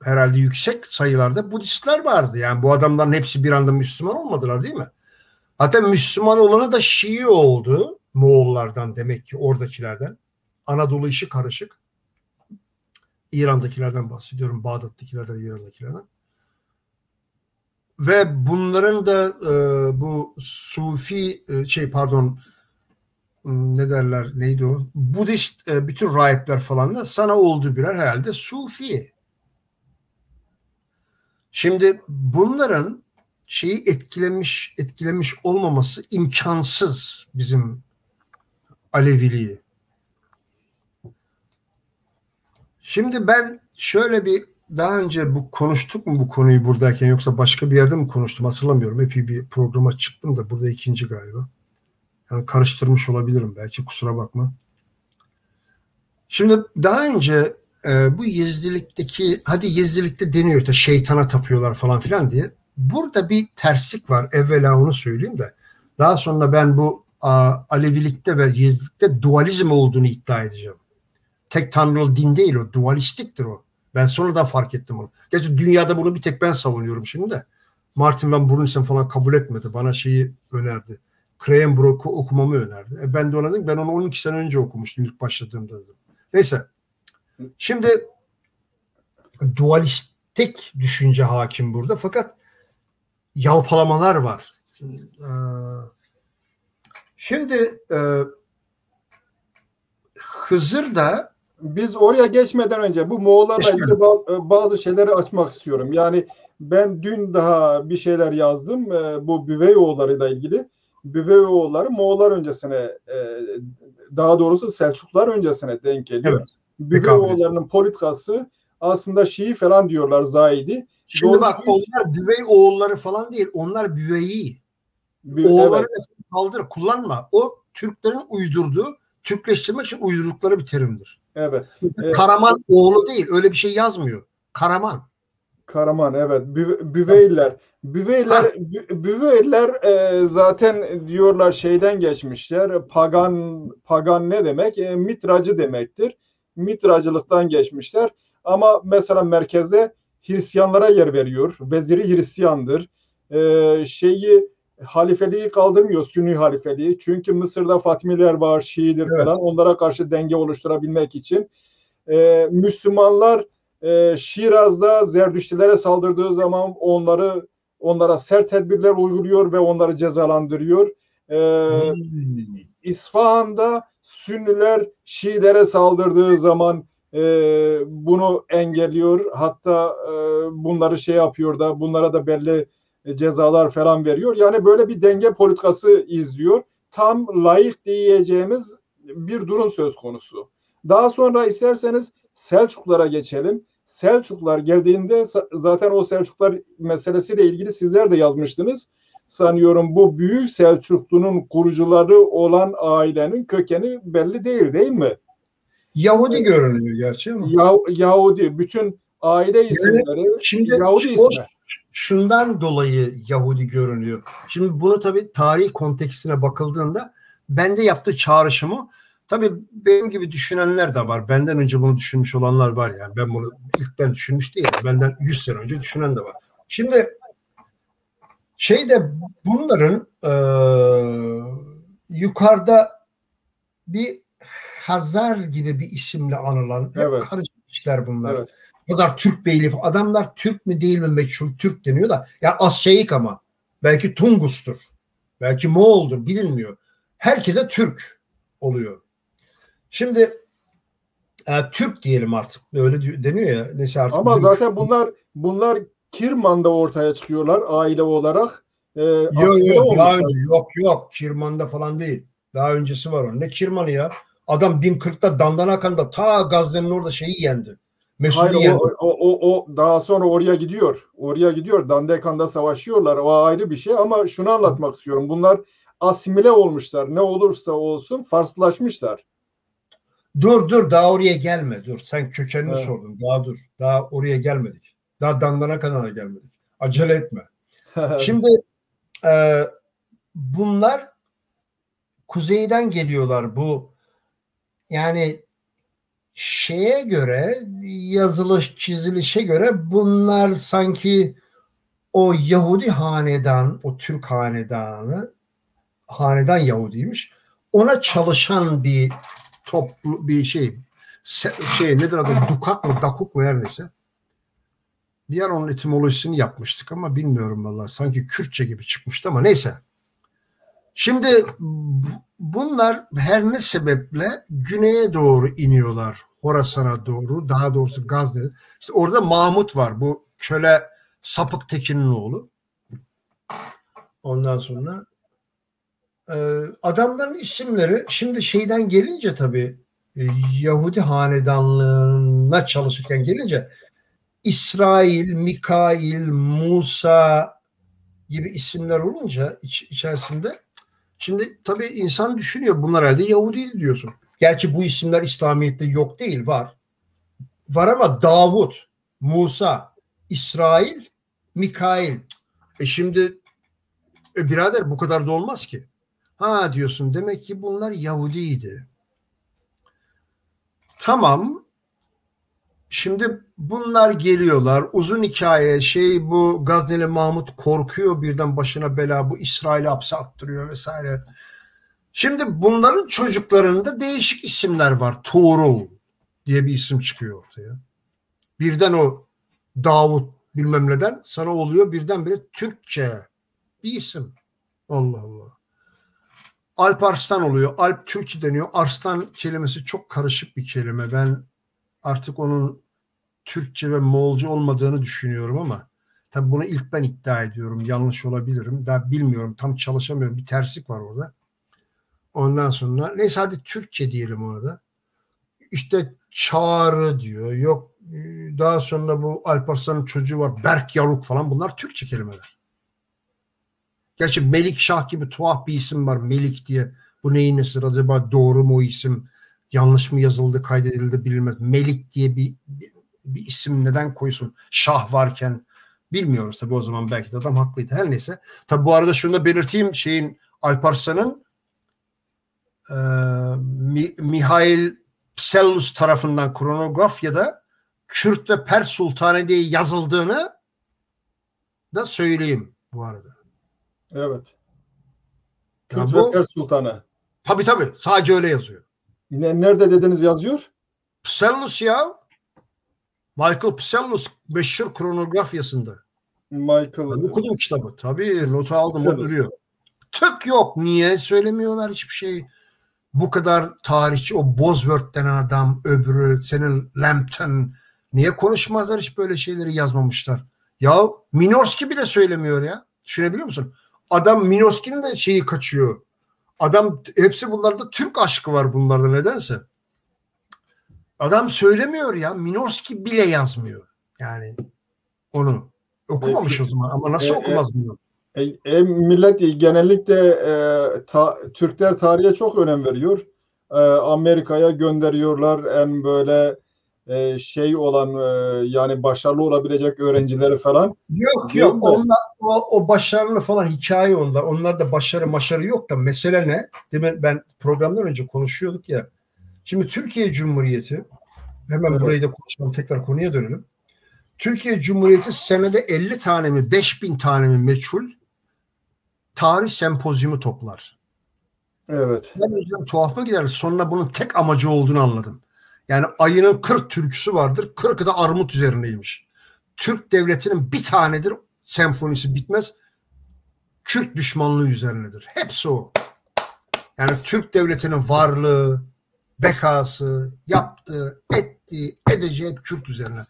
herhalde yüksek sayılarda Budistler vardı. Yani bu adamların hepsi bir anda Müslüman olmadılar değil mi? Hatta Müslüman olanı da Şii oldu. Moğollardan, demek ki oradakilerden. Anadolu işi karışık. İran'dakilerden bahsediyorum. Bağdat'takilerden, İran'dakilerden. Ve bunların da bu Sufi ne derler, neydi o? Budist bütün rahipler falan da sana oldu birer herhalde Sufi. Şimdi bunların etkilemiş olmaması imkansız bizim Aleviliği. Şimdi ben şöyle daha önce konuştuk mu bu konuyu buradayken, yoksa başka bir yerde mi konuştum hatırlamıyorum. Epey bir programa çıktım da burada ikinci galiba. Yani karıştırmış olabilirim belki, kusura bakma. Şimdi daha önce bu Yezdilik'teki, hadi Yezdilik'te deniyor işte şeytana tapıyorlar falan filan diye. Burada bir terslik var, evvela onu söyleyeyim de. Daha sonra ben bu Alevilikte ve Yezdilik'te dualizm olduğunu iddia edeceğim. Tek tanrılı din değil o, dualistiktir o. Ben sonradan fark ettim onu. Gerçi dünyada bunu bir tek ben savunuyorum şimdi de. Martin Van Buren falan kabul etmedi. Bana önerdi. Krahenbrock'u okumamı önerdi. Ben de ona dedim, ben onu 12 sene önce okumuştum ilk başladığımda dedim. Neyse. Şimdi dualistik düşünce hakim burada, fakat yalpalamalar var. Şimdi Hızır da, biz oraya geçmeden önce bu Moğollarla ilgili bazı şeyleri açmak istiyorum. Yani Ben dün daha bir şeyler yazdım bu Büveyoğulları'yla ilgili. Büveyoğulları Moğollar öncesine, daha doğrusu Selçuklar öncesine denk geliyor. Evet. Tekabül ediyor. Büveyoğulları'nın politikası aslında Şii falan diyorlar, Zahidi. Şimdi Doğru bak, düzgün, onlar büvey oğulları falan değil. Onlar büveyi. Oğulları evet, lafını kaldır, kullanma. O Türklerin uydurduğu, Türkleştirmek için uydurdukları bir terimdir. evet. Karaman oğlu değil. Öyle bir şey yazmıyor. Karaman. Karaman, evet. Büveyler. Ha, Büveyler zaten diyorlar şeyden geçmişler. Pagan ne demek? Mitracı demektir. Mitracılıktan geçmişler. Ama mesela merkezde Hristiyanlara yer veriyor. Veziri Hristiyandır. Şeyi halifeliği kaldırmıyor, Sünni halifeliği. Çünkü Mısır'da Fatimiler var, Şiidir evet. falan. Onlara karşı denge oluşturabilmek için. Müslümanlar Şiraz'da Zerdüştilere saldırdığı zaman onlara sert tedbirler uyguluyor ve onları cezalandırıyor. Hmm. İsfahan'da Sünniler Şiilere saldırdığı zaman bunu engelliyor. Hatta bunları şey yapıyor da bunlara da belli cezalar falan veriyor. Yani böyle bir denge politikası izliyor. Tam layık diyeceğimiz bir durum söz konusu. Daha sonra isterseniz Selçuklara geçelim. Selçuklar geldiğinde zaten o Selçuklar meselesiyle ilgili sizler de yazmıştınız. Sanıyorum bu Büyük Selçuklu'nun kurucuları olan ailenin kökeni belli değil, değil mi? Yahudi görünüyor gerçi ama. Yahudi, bütün aile Yani isimleri şimdi Yahudi o ismi. şundan dolayı Yahudi görünüyor. Şimdi bunu tabii tarih kontekstine bakıldığında bende yaptığı çağrışımı, tabii benim gibi düşünenler de var. Benden önce bunu düşünmüş olanlar var yani. Ben bunu ilk ben düşünmüş değilim. Benden 100 sene önce düşünen de var. Şimdi şeyde bunların yukarıda bir Hazar gibi bir isimle anılan, hep Evet, karışık işler bunlar. evet. Bu kadar Türk beyliği, adamlar Türk mü değil mi meçhul, Türk deniyor da ya Asya'yık ama belki Tungus'tur, belki Moğol'dur, bilinmiyor. Herkese Türk oluyor. Şimdi Türk diyelim artık, öyle deniyor ya, neyse artık Ama bizim zaten bunlar Kirman'da ortaya çıkıyorlar aile olarak. yok Asimile yok daha olmuşlar. önce, yok Kirman'da falan değil. Daha öncesi var onun. Ne Kirman'ı ya? Adam 1040'ta Dandanakan'da ta Gazze'nin orada şeyi yendi. Hayır, Mesud'u yendi. o daha sonra oraya gidiyor. Oraya gidiyor. Dandekan'da savaşıyorlar. O ayrı bir şey ama şunu anlatmak istiyorum. Bunlar asimile olmuşlar. Ne olursa olsun Farslaşmışlar. Dur daha oraya gelme. Dur, sen kökenini Ha. sordun. Daha dur. Daha oraya gelmedik. Daha Dandanakan'a gelmedik. Acele etme. Şimdi e, bunlar kuzeyden geliyorlar. Bu yani şeye göre, yazılış çizilişe göre bunlar sanki o Yahudi hanedan, o Türk hanedanı, hanedan Yahudiymiş. Ona çalışan bir toplu bir şey nedir adı? Dukak mı, dakuk mu, her neyse. Bir yer onun etimolojisini yapmıştık ama bilmiyorum vallahi. Sanki Kürtçe gibi çıkmıştı ama neyse. Şimdi bunlar her ne sebeple güneye doğru iniyorlar. Horasan'a doğru, daha doğrusu Gazze. İşte orada Mahmut var. Bu köle Sapık Tekin'in oğlu. Ondan sonra adamların isimleri şimdi şeyden gelince tabii Yahudi hanedanlığına çalışırken gelince İsrail, Mikail, Musa gibi isimler olunca içerisinde şimdi tabii insan düşünüyor, bunlar herhalde Yahudi diyorsun. Gerçi bu isimler İslamiyet'te yok değil, var. Var ama Davut, Musa, İsrail, Mikail. Şimdi birader bu kadar da olmaz ki. Ha diyorsun, demek ki bunlar Yahudiydi. Tamam. Şimdi bunlar geliyorlar. Uzun hikaye, bu Gazneli Mahmut korkuyor, birden başına bela, bu İsrail'i hapse attırıyor vesaire. Şimdi bunların çocuklarında değişik isimler var. Tuğrul diye bir isim çıkıyor ortaya. Birden o Davut bilmem neden sana oluyor birdenbire Türkçe bir isim. Allah Allah. Alp Arslan oluyor. Alp Türkçe deniyor. Arslan kelimesi çok karışık bir kelime. Ben artık onun Türkçe ve Moğolca olmadığını düşünüyorum ama Tabii bunu ilk ben iddia ediyorum. Yanlış olabilirim. Daha bilmiyorum. Tam çalışamıyorum. Bir terslik var orada. Ondan sonra neyse hadi Türkçe diyelim orada. İşte çağrı diyor. Yok daha sonra bu Alparslan'ın çocuğu var. Berk Yaruk falan. Bunlar Türkçe kelimeler. Gerçi Melik Şah gibi tuhaf bir isim var. Melik diye. Bu neyin nesidir? Acaba doğru mu o isim? Yanlış mı yazıldı, kaydedildi bilinmez. Melik diye bir isim neden koysun? Şah varken bilmiyoruz tabii, o zaman belki de adam haklıydı. Her neyse. Tabii bu arada şunu da belirteyim. Alparslan'ın Mihail Psellus tarafından Kronografya'da Kürt ve Pers Sultanı diye yazıldığını da söyleyeyim bu arada. Evet. Yani Kürt ve Pers Sultanı. Tabii sadece öyle yazıyor. Nerede dediniz yazıyor? Psellus ya. Michael Psellus meşhur Kronografyasında. Michael. Ben okudum kitabı. Tabii notu aldım, o Psellus. duruyor. Tık yok. Niye söylemiyorlar hiçbir şey? Bu kadar tarihçi, o Bosworth denen adam, öbürü, senin Lambton. Niye konuşmazlar, hiç böyle şeyleri yazmamışlar? Ya Minorski bile söylemiyor ya. Düşünebiliyor musun? Adam Minorski'nin de şeyi kaçıyor. Adam, hepsi bunlarda Türk aşkı var bunlarda nedense. Adam söylemiyor ya. Minorski bile yazmıyor. Yani onu okumamış o zaman, ama nasıl okumaz bunu? Millet genellikle Türkler tarihe çok önem veriyor. Amerika'ya gönderiyorlar en böyle şey olan yani başarılı olabilecek öğrencileri falan. Yok. Onlar o başarılı falan hikaye onlar. Onlarda başarı yok da mesele ne? Demin ben programdan önce konuşuyorduk ya. Şimdi Türkiye Cumhuriyeti, hemen Evet. burayı da konuşalım, tekrar konuya dönelim. Türkiye Cumhuriyeti senede 50 tane mi 5.000 tane mi meçhul tarih sempozyumu toplar. Evet. Ben o yüzden tuhafıma gider. Sonra bunun tek amacı olduğunu anladım. Yani ayının 40 türküsü vardır. 40'ı da armut üzerineymiş. Türk devletinin bir tanedir senfonisi bitmez. Kürt düşmanlığı üzerinedir. Hepsi o. Yani Türk devletinin varlığı, bekası, yaptığı, ettiği, edeceği hep Kürt üzerine.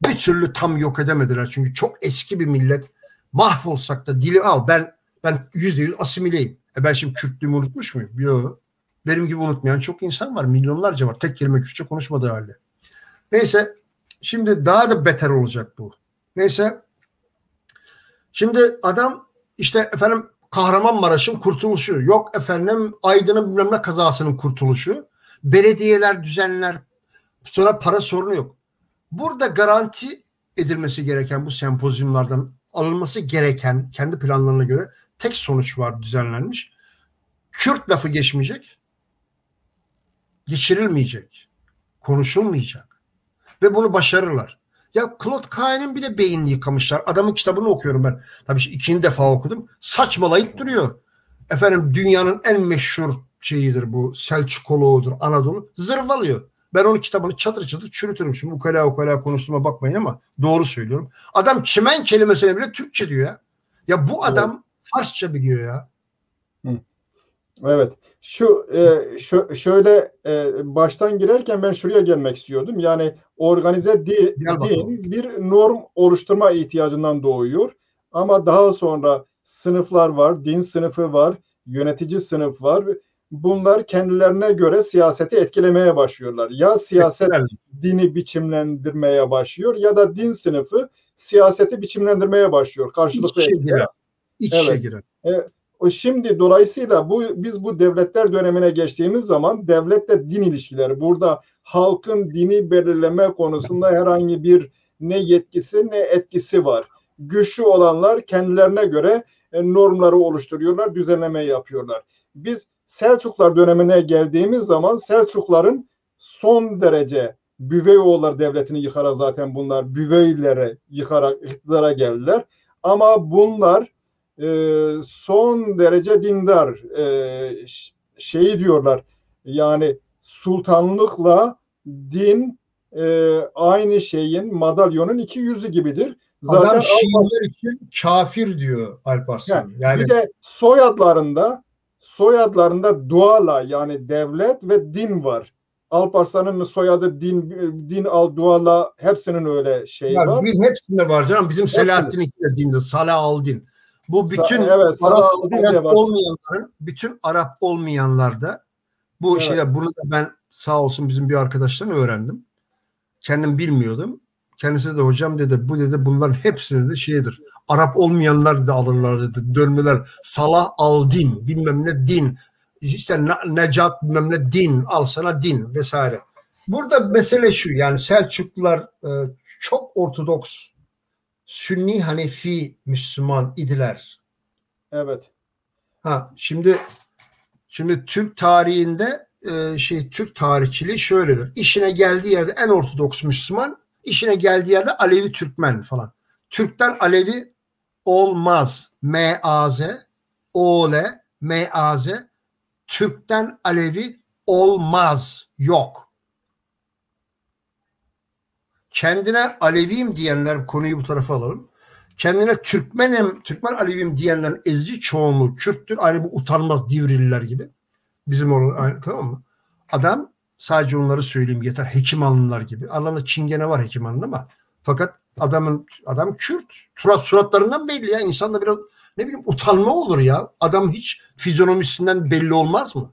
Bir türlü tam yok edemediler. Çünkü çok eski bir millet. Mahvolsak da dili al. Ben %100 asimileyim. Ben şimdi Kürtlüğümü unutmuş muyum? Yok. Benim gibi unutmayan çok insan var. Milyonlarca var. Tek kelime Kürtçe konuşmadığı halde. Neyse. Şimdi daha da beter olacak bu. Neyse. Şimdi adam işte efendim Kahramanmaraş'ın kurtuluşu. Yok efendim Aydın'ın bilmem ne kazasının kurtuluşu. Belediyeler düzenler. Sonra para sorunu yok. Burada garanti edilmesi gereken, bu sempozyumlardan alınması gereken kendi planlarına göre tek sonuç var düzenlenmiş. Kürt lafı geçmeyecek. Geçirilmeyecek. Konuşulmayacak. Ve bunu başarırlar. Ya Claude Kahn'ın bile beynini yıkamışlar. Adamın kitabını okuyorum ben. Tabii ikinci defa okudum. Saçmalayıp duruyor. Efendim dünyanın en meşhur şeyidir bu. Selçukoluğudur, Anadolu. Zırvalıyor. Ben onun kitabını çatır çatır çürütürüm. Şimdi ukala konuştuğuma bakmayın ama doğru söylüyorum. Adam çimen kelimesine bile Türkçe diyor ya. Ya bu adam evet. Farsça biliyor ya. Evet. Şöyle baştan girerken ben şuraya gelmek istiyordum. Yani organize din bir norm oluşturma ihtiyacından doğuyor. Ama daha sonra sınıflar var, din sınıfı var, yönetici sınıf var. Bunlar kendilerine göre siyaseti etkilemeye başlıyorlar. Ya siyaset dini biçimlendirmeye başlıyor ya da din sınıfı siyaseti biçimlendirmeye başlıyor. Karşılıklı İçe girer. Şimdi dolayısıyla biz bu devletler dönemine geçtiğimiz zaman devletle din ilişkileri, burada halkın dini belirleme konusunda herhangi bir ne yetkisi ne etkisi var. Güçlü olanlar kendilerine göre normları oluşturuyorlar, düzenleme yapıyorlar. Biz Selçuklar dönemine geldiğimiz zaman Selçukların son derece Büveyoğulları devletini yıkarak zaten bunlar Büveylere yıkarak iktidara geldiler. Ama bunlar son derece dindar şeyi diyorlar. Yani sultanlıkla din aynı şeyin, madalyonun iki yüzü gibidir. Zaten adam Şiiler için kafir diyor Alparslan. Yani bir de soyadlarında duala yani devlet ve din var. Alparslan'ın soyadı din al duala hepsinin öyle şeyi Ya, var. din hepsinde var canım. Bizim Selahattin iki de dinde. Salah al-Din. Bu bütün Evet, Salah Arap, al-Din Arap de var. olmayanların, bütün Arap olmayanlarda bu Evet. şeyler, bunu da ben sağ olsun bizim bir arkadaştan öğrendim. Kendim bilmiyordum. Kendisi de hocam dedi, bu dedi bunların hepsi de şeydir. Arap olmayanlar da alırlar dedi. Dönmeler. Salah al-Din, bilmem ne din. İşte Necat bilmem ne din, al sana din vesaire. Burada mesele şu, yani Selçuklular çok Ortodoks, Sünni Hanefi Müslüman idiler. Evet. Şimdi Türk tarihinde Türk tarihçiliği şöyledir. İşine geldiği yerde en Ortodoks Müslüman, işine geldiği yerde Alevi Türkmen falan. Türk'ten Alevi olmaz. M-A-Z, O-L, M-A-Z. Türk'ten Alevi olmaz. Yok. Kendine Aleviyim diyenler, konuyu bu tarafa alalım. Kendine Türkmen Aleviyim diyenlerin ezici çoğunluğu Kürttür. Aynı bu utanmaz Divrililer gibi. Bizim orada, tamam mı? Adam, sadece onları söyleyeyim yeter, Hekimanlılar gibi. Aralarında Çingene var Hekimanlı ama fakat adam Kürt. Suratlarından belli ya. İnsanda biraz ne bileyim utanma olur ya. Adam hiç fizyonomisinden belli olmaz mı?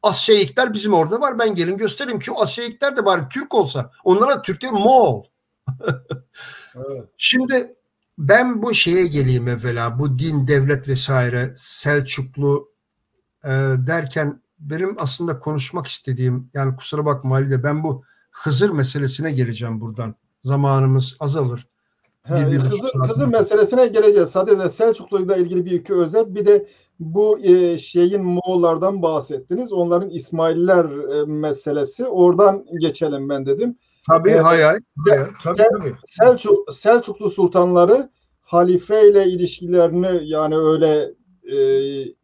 Asya'yıklar bizim orada var. Ben gelin göstereyim ki o Asya'yıklar de bari Türk olsa. Onlara Türkiye Moğol. Evet. Şimdi ben bu şeye geleyim evvela. Bu din, devlet vesaire, Selçuklu derken benim aslında konuşmak istediğim, yani kusura bakma Halide, ben bu Hızır meselesine geleceğim buradan. Zamanımız azalır. Hızır meselesine geleceğiz. Sadece Selçuklu'yla ilgili bir iki özet. Bir de bu Moğollardan bahsettiniz. Onların İsmaililer meselesi. Oradan geçelim ben dedim. Tabii tabii. Selçuklu sultanları halife ile ilişkilerini yani öyle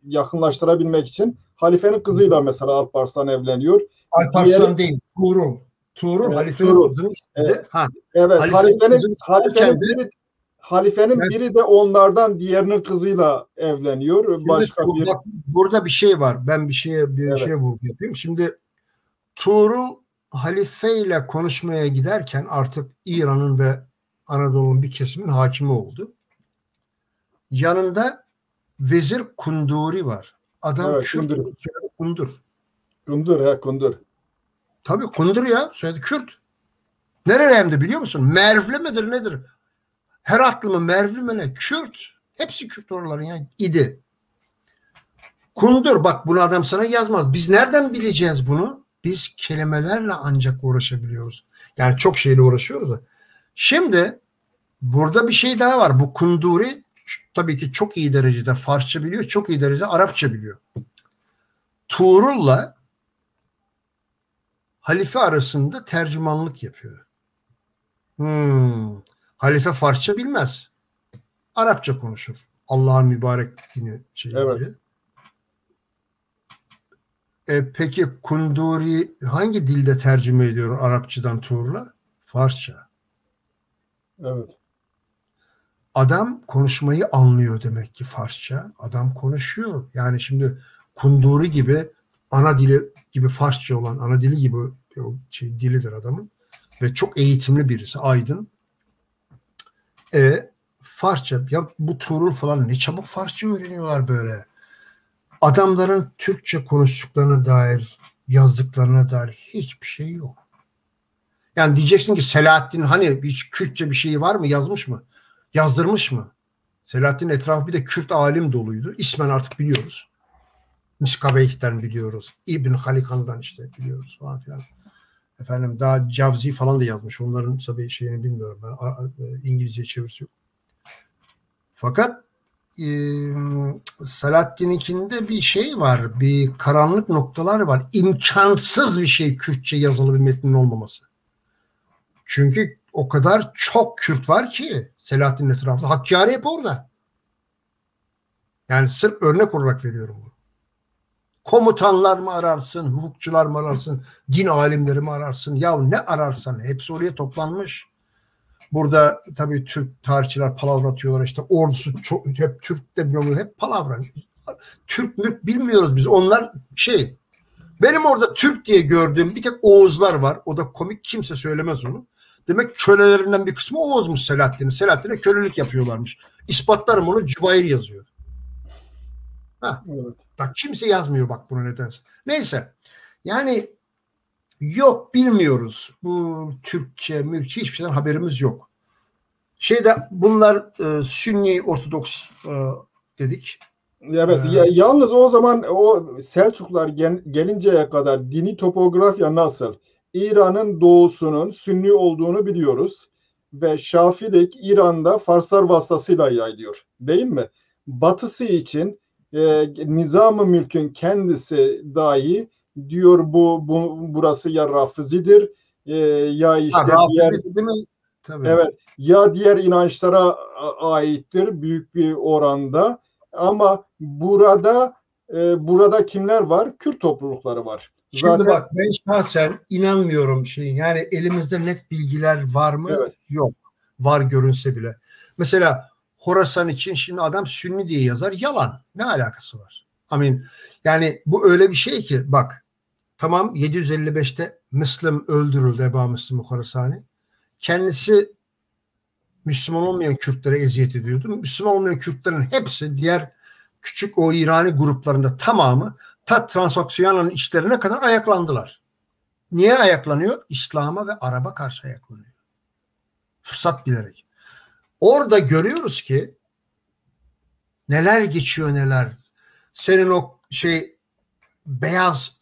yakınlaştırabilmek için halifenin kızıyla mesela Alparslan evleniyor. Alparslan değil, Tuğrul. Tuğrul halifenin kızını istedi. Evet, halifenin biri de onlardan diğerinin kızıyla evleniyor. Burada bir şey var. Ben bir şeye vurgu yapayım. Şimdi Tuğrul halifeyle konuşmaya giderken artık İran'ın ve Anadolu'nun bir kesiminin hakimi oldu. Yanında Vezir Kunduri var. Adam Kürt. Kundur. Kundur. Tabii Kundur ya. Soyadı Kürt. Nereye hem de biliyor musun? Mervli midir nedir? Heratlı mı, Mervli mi ne? Kürt. Hepsi Kürt oraların ya. İdi. Kundur, bak bunu adam sana yazmaz. Biz nereden bileceğiz bunu? Biz kelimelerle ancak uğraşabiliyoruz. Yani çok şeyle uğraşıyoruz da. Şimdi burada bir şey daha var. Bu Kunduri tabii ki çok iyi derecede Farsça biliyor, çok iyi derecede Arapça biliyor. Tuğrul'la halife arasında tercümanlık yapıyor. Halife Farsça bilmez. Arapça konuşur. Allah'ın mübarek dini Evet. Peki Kunduri hangi dilde tercüme ediyor Arapçadan Tuğrul'a? Farsça. Evet. Adam konuşmayı anlıyor demek ki Farsça. Adam konuşuyor. Yani şimdi Kunduri gibi ana dili gibi Farsça olan ana dili gibi dilidir adamın. Ve çok eğitimli birisi. Aydın. Farsça. Ya bu Tuğrul falan ne çabuk Farsça öğreniyorlar böyle. Adamların Türkçe konuştuklarına dair, yazdıklarına dair hiçbir şey yok. Yani diyeceksin ki Selahattin hani hiç Kürtçe bir şey var mı? Yazmış mı? Yazdırmış mı? Selahattin'in etrafı bir de Kürt alim doluydu. İsmen artık biliyoruz. Miskaveyh'ten biliyoruz. İbn Halikan'dan işte biliyoruz falan filan. Efendim daha Cavzi falan da yazmış. Onların tabii şeyini bilmiyorum ben. İngilizce çevirisi yok. Fakat Selahattin'inkinde bir şey var. Bir karanlık noktalar var. İmkansız bir şey Kürtçe yazılı bir metnin olmaması. Çünkü o kadar çok Kürt var ki Selahattin'in etrafında. Hakkari hep orada. Yani sırf örnek olarak veriyorum bunu. Komutanlar mı ararsın, hukukçular mı ararsın, din alimleri mi ararsın, ya ne ararsan hepsi oraya toplanmış. Burada tabii Türk tarihçiler palavra atıyorlar, işte ordusu çok, hep Türk de bilmiyorum, hep palavra. Türk mülk bilmiyoruz biz. Onlar Benim orada Türk diye gördüğüm bir tek Oğuzlar var. O da komik, kimse söylemez onu. Demek kölelerinden bir kısmı Oğuz'muş Selahattin'in. Selahattin'e kölelik yapıyorlarmış. İspatlarım onu, Cüvahir yazıyor. Ha. Evet. Bak kimse yazmıyor bak bunu nedense. Neyse. Yani yok, bilmiyoruz. Bu Türkçe, Mürkçe hiçbir şeyden haberimiz yok. Bunlar Sünni Ortodoks dedik. Evet. Yalnız o zaman o Selçuklular gelinceye kadar dini topografya nasıl? İran'ın doğusunun Sünni olduğunu biliyoruz. Ve Şafilik İran'da Farslar vasıtasıyla yayılıyor. Değil mi? Batısı için Nizam-ı Mülk'ün kendisi dahi diyor burası ya Rafizidir ya işte diğer, değil mi? Tabii. Evet, ya diğer inançlara aittir büyük bir oranda, ama burada kimler var? Kürt toplulukları var. Şimdi zaten, bak ben şahsen inanmıyorum yani elimizde net bilgiler var mı? Evet. Yok. Var görünse bile. Mesela Horasan için şimdi adam Sünni diye yazar. Yalan. Ne alakası var? Yani bu öyle bir şey ki bak, tamam 755'te Müslüm öldürüldü, Eba Müslüm Horasani. Kendisi Müslüman olmayan Kürtlere eziyet ediyordu. Müslüman olmayan Kürtlerin hepsi diğer küçük o İrani gruplarında tamamı ta Transaksiyana'nın içlerine kadar ayaklandılar. Niye ayaklanıyor? İslam'a ve Arap'a karşı ayaklanıyor. Fırsat bilerek. Orada görüyoruz ki neler geçiyor neler. Senin o beyaz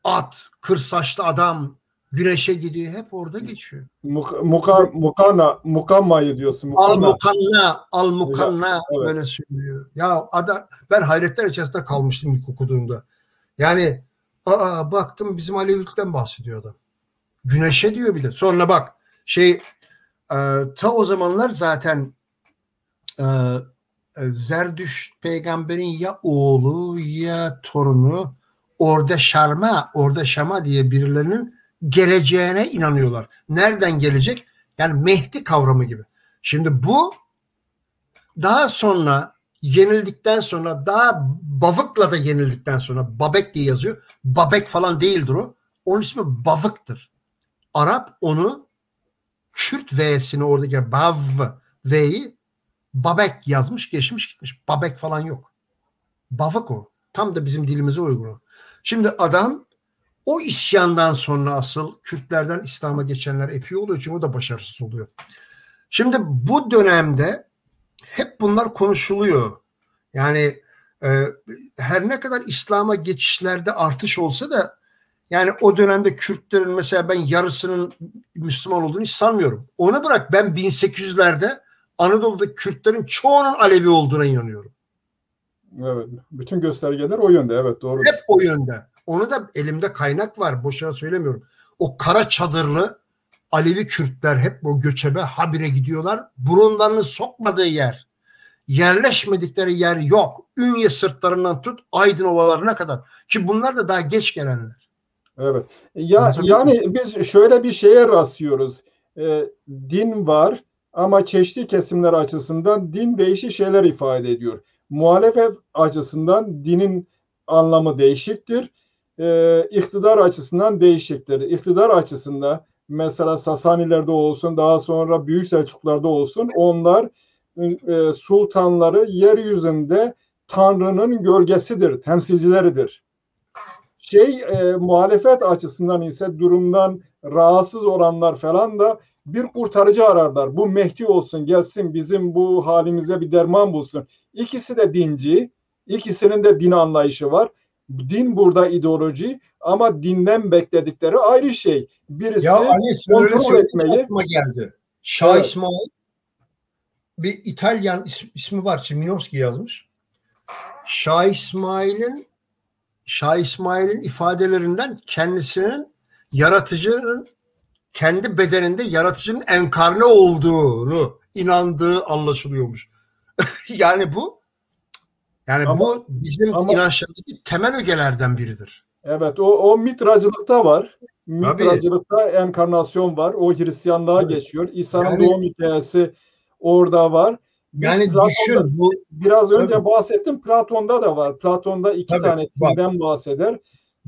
at, kır saçlı adam güneşe gidiyor. Hep orada geçiyor. Mukammayı diyorsun. Al mukanna evet. Böyle söylüyor. Ya ben hayretler içerisinde kalmıştım ilk okuduğumda. Yani baktım bizim Alevilikten bahsediyor adam. Güneşe diyor bir de. Sonra bak ta o zamanlar zaten Zerdüşt peygamberin ya oğlu ya torunu orada Şam'a diye birilerinin geleceğine inanıyorlar. Nereden gelecek? Yani Mehdi kavramı gibi. Şimdi bu daha sonra yenildikten sonra, daha Bavık'la da yenildikten sonra, Babek diye yazıyor. Babek falan değildir o. Onun ismi Bavık'tır. Arap onu Kürt V'sini, oradaki Bav V'yi Babek yazmış, geçmiş gitmiş. Babek falan yok. Bavık o. Tam da bizim dilimize uygun o. Şimdi adam o isyandan sonra asıl Kürtlerden İslam'a geçenler epey oluyor, çünkü o da başarısız oluyor. Şimdi bu dönemde hep bunlar konuşuluyor. Yani her ne kadar İslam'a geçişlerde artış olsa da yani o dönemde Kürtlerin mesela ben yarısının Müslüman olduğunu hiç sanmıyorum. Ona bırak, ben 1800'lerde Anadolu'daki Kürtlerin çoğunun Alevi olduğuna inanıyorum. Evet. Bütün göstergeler o yönde. Evet, doğru. Hep o yönde. Onu da elimde kaynak var. Boşuna söylemiyorum. O kara çadırlı Alevi Kürtler hep o göçebe habire gidiyorlar. Burunlarını sokmadığı yer, yerleşmedikleri yer yok. Ünye sırtlarından tut Aydın ovalarına kadar. Ki bunlar da daha geç gelenler. Evet. Yani biz şöyle bir şeye rastlıyoruz. Din var ama çeşitli kesimler açısından din değişik şeyler ifade ediyor. Muhalefet açısından dinin anlamı değişiktir. İktidar açısından değişiktir. İktidar açısından mesela Sasanilerde olsun, daha sonra Büyük Selçuklularda olsun, onlar sultanları yeryüzünde Tanrı'nın gölgesidir, temsilcileridir. Muhalefet açısından ise durumdan rahatsız olanlar falan da bir kurtarıcı ararlar. Bu Mehdi olsun, gelsin bizim bu halimize bir derman bulsun. İkisi de dinci, ikisinin de din anlayışı var. Din burada ideoloji, ama dinden bekledikleri ayrı şey. Birisi kontrol etmeyi. Geldi. Şah İsmail, bir İtalyan ismi var, Çiminovski yazmış. Şah İsmail'in ifadelerinden kendisinin yaratıcının kendi bedeninde yaratıcının enkarne olduğunu inandığı anlaşılıyormuş. Yani bu bizim inançlarımızdaki temel ögelerden biridir. Evet, o mitracılıkta var. Mitracılıkta enkarnasyon var. O Hristiyanlığa geçiyor. İsa'nın doğum hikayesi orada var. Yani düşün bu. Biraz önce bahsettim, Platon'da da var. Platon'da iki tane tinden bahseder.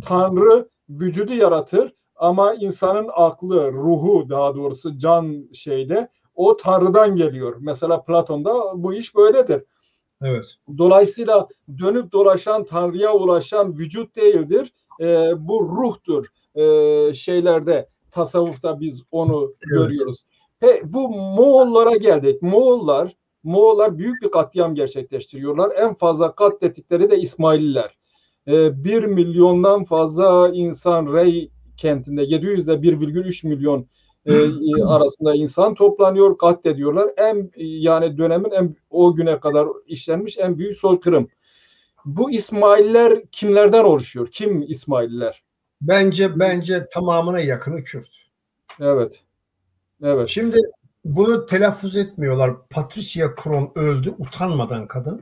Tanrı vücudu yaratır ama insanın aklı, ruhu daha doğrusu can şeyde o Tanrı'dan geliyor. Mesela Platon'da bu iş böyledir. Evet. Dolayısıyla dönüp dolaşan Tanrı'ya ulaşan vücut değildir. Bu ruhtur. Şeylerde tasavvufta biz onu Evet. görüyoruz. Bu Moğollara geldik. Moğollar büyük bir katliam gerçekleştiriyorlar. En fazla katlettikleri de İsmaililer. 1 milyondan fazla insan Rey kentinde 700 ile 1,3 milyon arasında insan toplanıyor, katlediyorlar. Yani dönemin o güne kadar işlenmiş en büyük soykırım. Bu İsmailler kimlerden oluşuyor? Kim İsmailler? Bence tamamına yakını Kürt. Evet. Evet. Şimdi bunu telaffuz etmiyorlar. Patricia Kron öldü utanmadan kadın.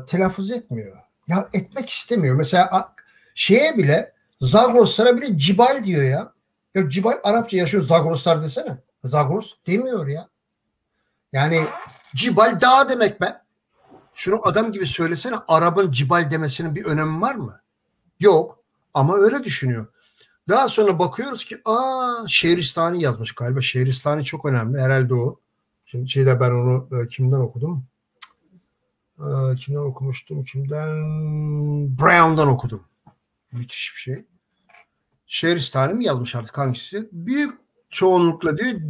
Telaffuz etmiyor. Ya etmek istemiyor. Mesela şeye bile Zagroslara bile Cibal diyor ya. Ya Cibal Arapça yaşıyor Zagroslar desene. Zagros demiyor ya. Yani Cibal dağ demek be. Şunu adam gibi söylesene, Arap'ın Cibal demesinin bir önemi var mı? Yok. Ama öyle düşünüyor. Daha sonra bakıyoruz ki Şehristani yazmış galiba. Şehristani çok önemli. Herhalde o. Şimdi ben onu kimden okudum? Kimden okumuştum? Brown'dan okudum. Müthiş bir şey. Şehristani mi yazmış artık hangisi? Büyük çoğunlukla diyor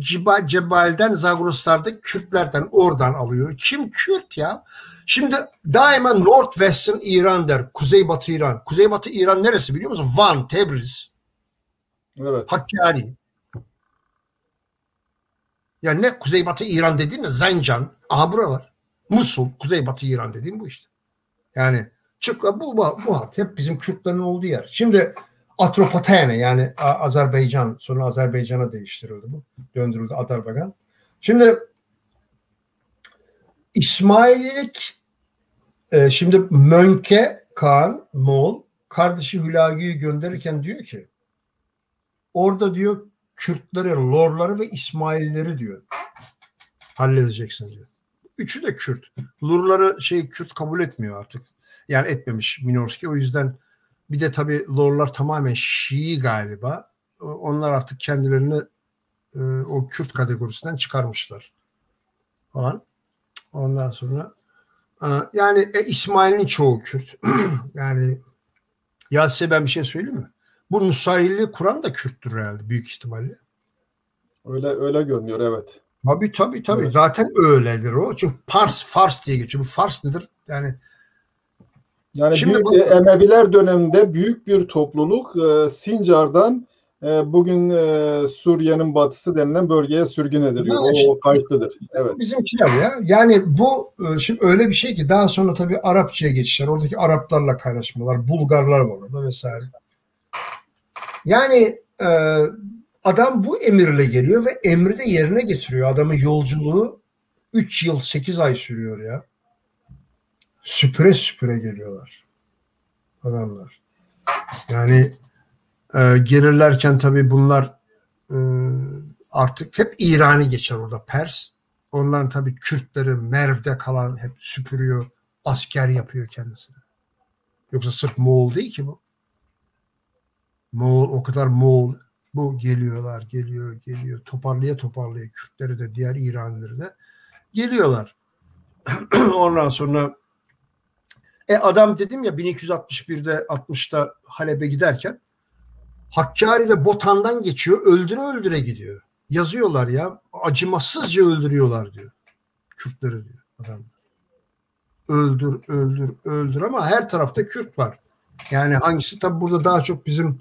Cebal'den, Zagroslar'da Kürtlerden oradan alıyor. Kim Kürt ya? Şimdi daima Northwestern İran der. Kuzeybatı İran. Kuzeybatı İran neresi biliyor musun? Van, Tebriz. Evet. Hakkari. Yani ne Kuzeybatı İran dediğin mi? Zencan. Aha buralar. Musul. Kuzeybatı İran dediğim bu işte. Yani bu hat hep bizim Kürtlerin olduğu yer. Şimdi Atropatene yani Azerbaycan, sonra Azerbaycan'a değiştirildi bu. Döndürüldü Azerbaycan. Şimdi İsmaililik şimdi Mönke Kağan Moğol kardeşi Hülagu'yu gönderirken diyor ki orada diyor Kürtleri, Lorları ve İsmailleri diyor halledeceksin diyor. Üçü de Kürt. Lurları Kürt kabul etmiyor artık. Yani etmemiş Minorski. O yüzden bir de tabii Lorlar tamamen Şii galiba. Onlar artık kendilerini o Kürt kategorisinden çıkarmışlar falan. Ondan sonra yani İsmail'in çoğu Kürt. Yani ya size ben bir şey söyleyeyim mi? Bu Nusayri'yi kuran da Kürttür herhalde büyük ihtimalle. Öyle görünüyor, evet. Tabii. Evet. Zaten öyledir o. Çünkü Fars diye geçiyor. Bu Fars nedir? Yani Emeviler döneminde büyük bir topluluk Sincar'dan bugün Suriye'nin batısı denilen bölgeye sürgün ediliyor. O kayıtlıdır. Evet. Bizimkiler ya. Yani bu şimdi öyle bir şey ki daha sonra tabii Arapçaya geçişler. Oradaki Araplarla kaynaşmalar. Bulgarlar var orada vesaire. Yani adam bu emirle geliyor ve emri de yerine getiriyor. Adamın yolculuğu 3 yıl 8 ay sürüyor ya. Süpüre geliyorlar adamlar. Yani gelirlerken tabii bunlar artık hep İrani geçer orada, Pers. Onların tabii Kürtleri Merv'de kalan hep süpürüyor, asker yapıyor kendisine. Yoksa sırf Moğol değil ki bu. Moğol, o kadar Moğol. Bu geliyor. Toparlaya Kürtleri de diğer İranlıları da geliyorlar. Ondan sonra adam dedim ya 1261'de 60'ta Halep'e giderken Hakkari ve Botan'dan geçiyor. Öldüre gidiyor. Yazıyorlar ya. Acımasızca öldürüyorlar diyor. Kürtleri diyor adamlar. Öldür ama her tarafta Kürt var. Yani hangisi tabi burada daha çok bizim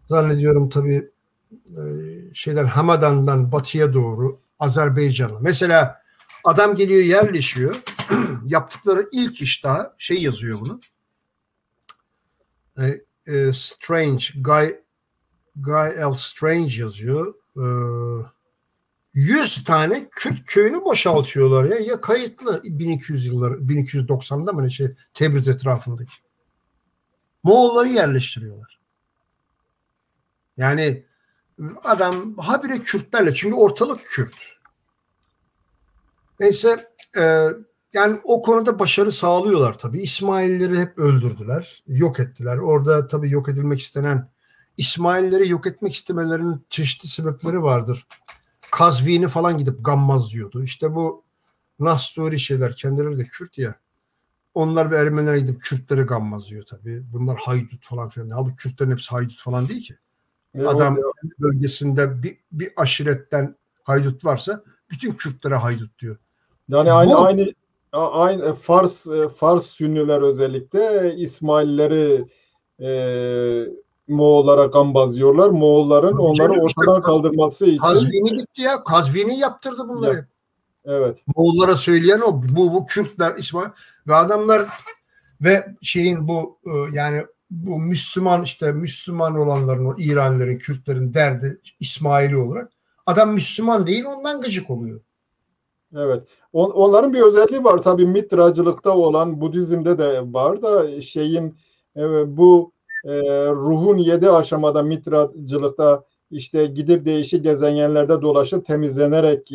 zannediyorum tabi Hamadan'dan batıya doğru Azerbaycan'a. Mesela adam geliyor yerleşiyor. Yaptıkları ilk iş daha yazıyor bunu. Strange Guy L. Strange yazıyor. 100 tane Kürt köyünü boşaltıyorlar ya. Ya kayıtlı 1200 yılları 1290'da mı Tebriz etrafındaki. Moğolları yerleştiriyorlar. Yani adam habire Kürtlerle çünkü ortalık Kürt. Neyse yani o konuda başarı sağlıyorlar tabii. İsmailleri hep öldürdüler, yok ettiler. Orada tabii yok edilmek istenen, İsmailleri yok etmek istemelerinin çeşitli sebepleri vardır. Kazvini falan gidip gammazlıyordu. İşte bu Nasturi şeyler, kendileri de Kürt ya. Onlar ve Ermeniler gidip Kürtleri gammazlıyor tabii. Bunlar haydut falan filan. Halbuki Kürtlerin hepsi haydut falan değil ki. Adam bölgesinde bir aşiretten haydut varsa bütün Kürtlere haydut diyor. Yani aynı Fars Sünniler özellikle İsmailleri Moğollara gambazlıyorlar. Moğolların onları ortadan kaldırması için Kazvini gitti ya. Kazvini yaptırdı bunları. Evet. Moğollara söyleyen o. Bu Kürtler İsmail ve adamlar ve şeyin bu yani bu Müslüman olanların, o İranlıların, Kürtlerin derdi İsmaili olarak. Adam Müslüman değil, ondan gıcık oluyor. Evet. Onların bir özelliği var tabii, Mitracılıkta olan, Budizm'de de var da bu ruhun 7 aşamada Mitracılıkta işte gidip değişik gezegenlerde dolaşıp temizlenerek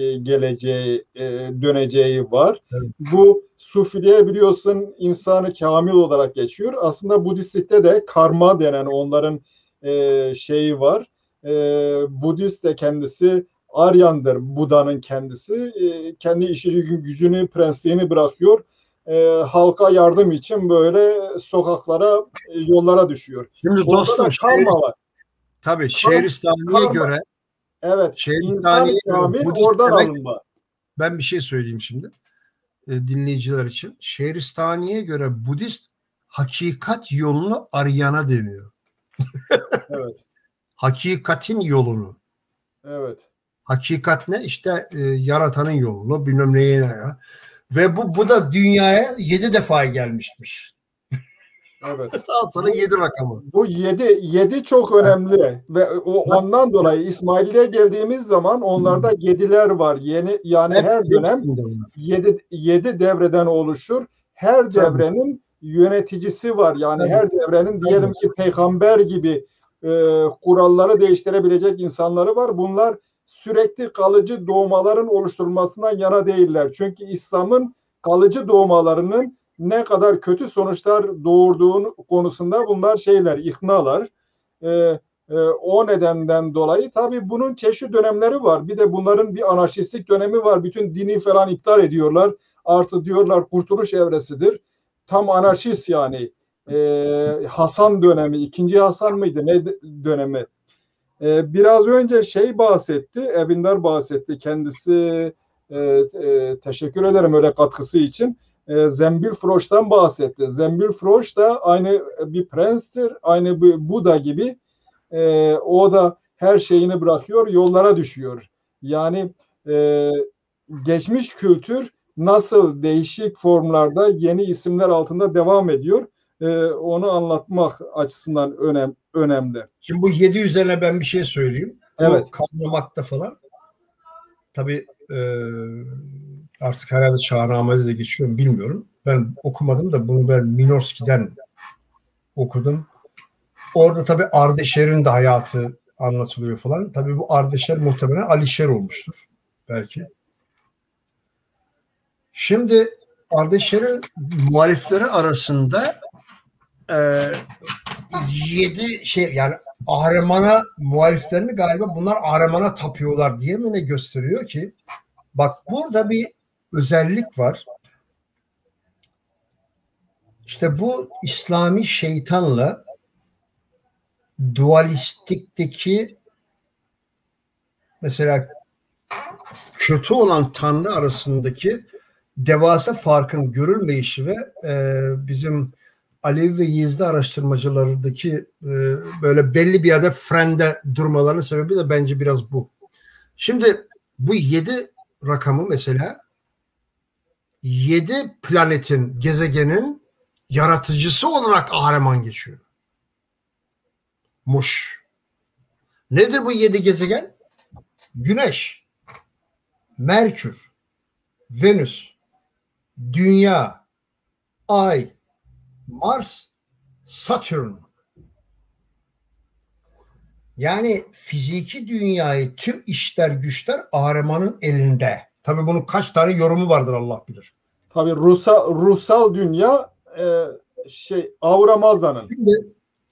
döneceği var. Evet. Bu Sufiliğe biliyorsun insanı kamil olarak geçiyor. Aslında Budistlikte de karma denen onların şeyi var. Budist de kendisi Aryan'dır, Buda'nın kendisi. Kendi işi gücünü, prensliğini bırakıyor. Halka yardım için böyle sokaklara, yollara düşüyor. Şimdi orada dostum, karma var. Tabii Şehristani'ye göre, evet, insan kamil oradan alınma. Ben bir şey söyleyeyim şimdi dinleyiciler için. Şehristani'ye göre Budist hakikat yolunu arayana deniyor. Evet. Hakikatin yolunu. Evet. Hakikat ne? İşte yaratanın yolunu, bilmem neye ya. Ve bu da dünyaya 7 defa gelmişmiş. Evet. Al sana 7 rakamı. Bu 7 çok önemli ve ondan dolayı İsmail'e geldiğimiz zaman onlarda 7'ler var. Yani her dönem 7 devreden oluşur. Her devrenin yöneticisi var. Yani her devrenin diyelim ki peygamber gibi kuralları değiştirebilecek insanları var. Bunlar sürekli kalıcı doğmaların oluşturulmasından yana değiller. Çünkü İslam'ın kalıcı doğmalarının ne kadar kötü sonuçlar doğurduğu konusunda bunlar iknalar. O nedenden dolayı tabii bunun çeşitli dönemleri var. Bir de bunların bir anarşistlik dönemi var. Bütün dini falan iptal ediyorlar. Artı diyorlar kurtuluş evresidir. Tam anarşist yani. Hasan dönemi, 2. Hasan mıydı? Ne dönemi? Biraz önce bahsetti, Evindar bahsetti. Kendisi teşekkür ederim öyle katkısı için. Zembil Froş'tan bahsetti. Zembil Froş da aynı bir prenstir, aynı bir Buda gibi. O da her şeyini bırakıyor, yollara düşüyor. Yani geçmiş kültür nasıl değişik formlarda yeni isimler altında devam ediyor, onu anlatmak açısından önemli. Şimdi bu 7 üzerine ben bir şey söyleyeyim. Evet. Bu Karnamak'ta falan tabii artık herhalde Şahname'de de geçiyor bilmiyorum. Ben okumadım da bunu ben Minorski'den okudum. Orada tabii Ardeşer'in de hayatı anlatılıyor falan. Tabii bu Ardeşer muhtemelen Alişer olmuştur belki. Şimdi Ardeşer'in muhalifleri arasında 7 yani Ahriman'a muhaliflerini galiba bunlar Ahriman'a tapıyorlar diye mi ne gösteriyor ki? Bak burada bir özellik var. İşte bu İslami şeytanla dualistikteki mesela kötü olan Tanrı arasındaki devasa farkın görülmeyişi ve bizim Alevi ve Yezdi araştırmacılarındaki böyle belli bir yerde frende durmalarının sebebi de bence biraz bu. Şimdi bu 7 rakamı mesela 7 planetin, gezegenin yaratıcısı olarak Ahriman geçiyor. Muş. Nedir bu 7 gezegen? Güneş, Merkür, Venüs, Dünya, Ay, Mars, Satürn. Yani fiziki dünyayı tüm işler güçler Ahriman'ın elinde. Tabii bunun kaç tane yorumu vardır Allah bilir. Tabii ruhsal dünya Ahura Mazda'nın.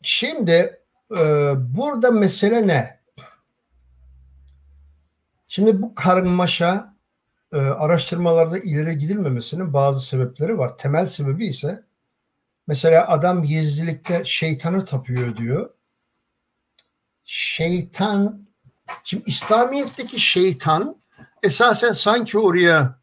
Şimdi burada mesele ne? Şimdi bu karmaşa araştırmalarda ileri gidilmemesinin bazı sebepleri var. Temel sebebi ise mesela adam gizlilikte şeytanı tapıyor diyor. Şeytan, şimdi İslamiyet'teki şeytan esasen sanki oraya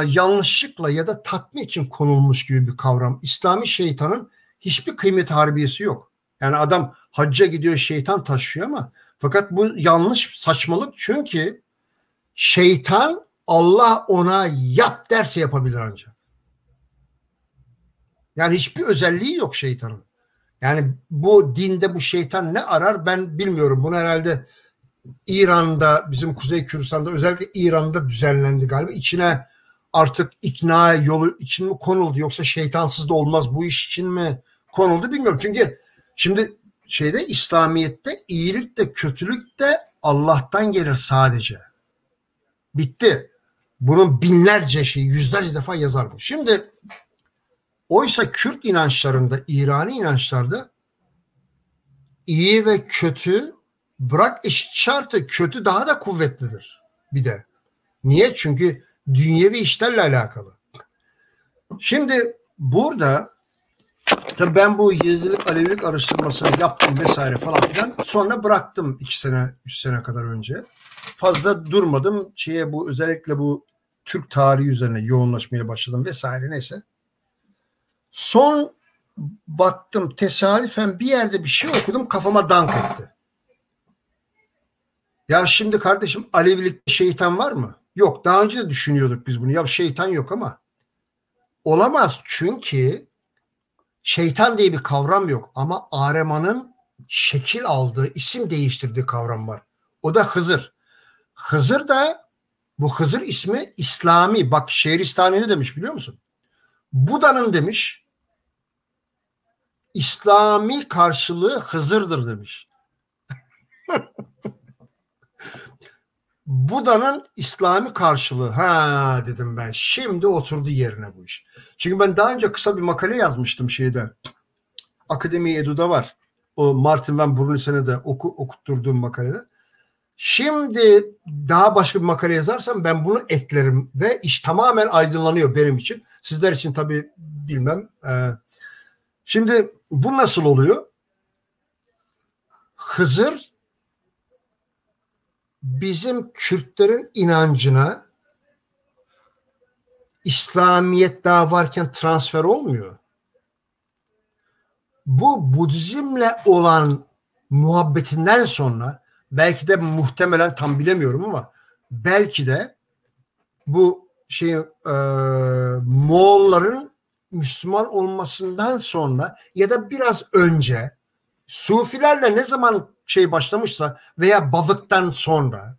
yanlışlıkla ya da tatmin için konulmuş gibi bir kavram. İslami şeytanın hiçbir kıymet harbiyesi yok. Yani adam hacca gidiyor, şeytan taşıyor ama fakat bu yanlış, saçmalık, çünkü şeytan Allah ona yap derse yapabilir ancak. Yani hiçbir özelliği yok şeytanın. Yani bu dinde bu şeytan ne arar ben bilmiyorum. Bunu herhalde İran'da, bizim Kuzey Kürdistan'da, özellikle İran'da düzenlendi galiba. İçine artık ikna yolu için mi konuldu, yoksa şeytansız da olmaz bu iş için mi konuldu bilmiyorum. Çünkü şimdi İslamiyet'te iyilik de kötülük de Allah'tan gelir sadece. Bitti. Bunun binlerce yüzlerce defa yazar bu. Şimdi oysa Kürt inançlarında, İrani inançlarda iyi ve kötü, bırak eşit şartı, kötü daha da kuvvetlidir bir de. Niye? Çünkü dünyevi işlerle alakalı. Şimdi burada tabii ben bu Yezidilik, Alevilik araştırmasını yaptım vesaire falan filan. Sonra bıraktım 2 sene, 3 sene kadar önce. Fazla durmadım. Bu özellikle bu Türk tarihi üzerine yoğunlaşmaya başladım vesaire, neyse. Son baktım, tesadüfen bir yerde bir şey okudum, kafama dank etti. Ya şimdi kardeşim, Alevilikte şeytan var mı? Yok. Daha önce de düşünüyorduk biz bunu. Ya şeytan yok ama olamaz, çünkü şeytan diye bir kavram yok ama Areman'ın şekil aldığı, isim değiştirdiği kavram var. O da Hızır. Hızır da, bu Hızır ismi İslami. Bak Şehristani ne demiş biliyor musun? Buda'nın demiş, İslami karşılığı Hızır'dır demiş. Buda'nın İslami karşılığı. Ha dedim ben. Şimdi oturdu yerine bu iş. Çünkü ben daha önce kısa bir makale yazmıştım Akademi Edu'da var. O Martin van Brunisen'e de okutturduğum makalede. Şimdi daha başka bir makale yazarsam ben bunu eklerim ve iş tamamen aydınlanıyor benim için. Sizler için tabii bilmem. Şimdi bu nasıl oluyor? Hızır bizim Kürtlerin inancına İslamiyet daha varken transfer olmuyor. Bu Budizmle olan muhabbetinden sonra, belki de muhtemelen, tam bilemiyorum ama belki de bu Moğolların Müslüman olmasından sonra ya da biraz önce, Sufilerle ne zaman başlamışsa veya Balık'tan sonra,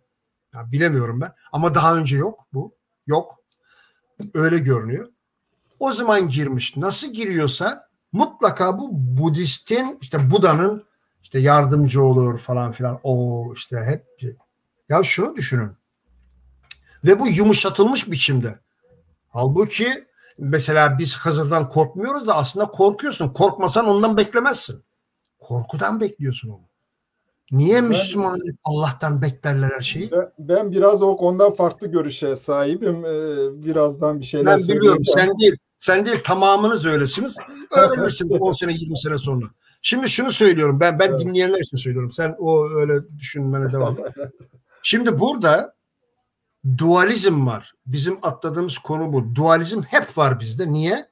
ya bilemiyorum ben, ama daha önce yok bu. Yok. Öyle görünüyor. O zaman girmiş. Nasıl giriyorsa mutlaka bu Budist'in, Buda'nın yardımcı olur falan filan. O hep. Ya şunu düşünün. Ve bu yumuşatılmış biçimde. Halbuki mesela biz Hızır'dan korkmuyoruz da aslında korkuyorsun. Korkmasan ondan beklemezsin. Korkudan bekliyorsun onu. Niye Müslümanlar Allah'tan beklerler her şeyi? Ben biraz o konuda farklı görüşe sahibim. Birazdan bir şeyler söyleyeceğim. Ben biliyorum, sen değil tamamınız öylesiniz. Öğrenirsin 10 sene 20 sene sonra. Şimdi şunu söylüyorum, ben evet, dinleyenler için söylüyorum. Sen o öyle düşünmene devam et. Şimdi burada dualizm var. Bizim atladığımız konu bu. Dualizm hep var bizde. Niye?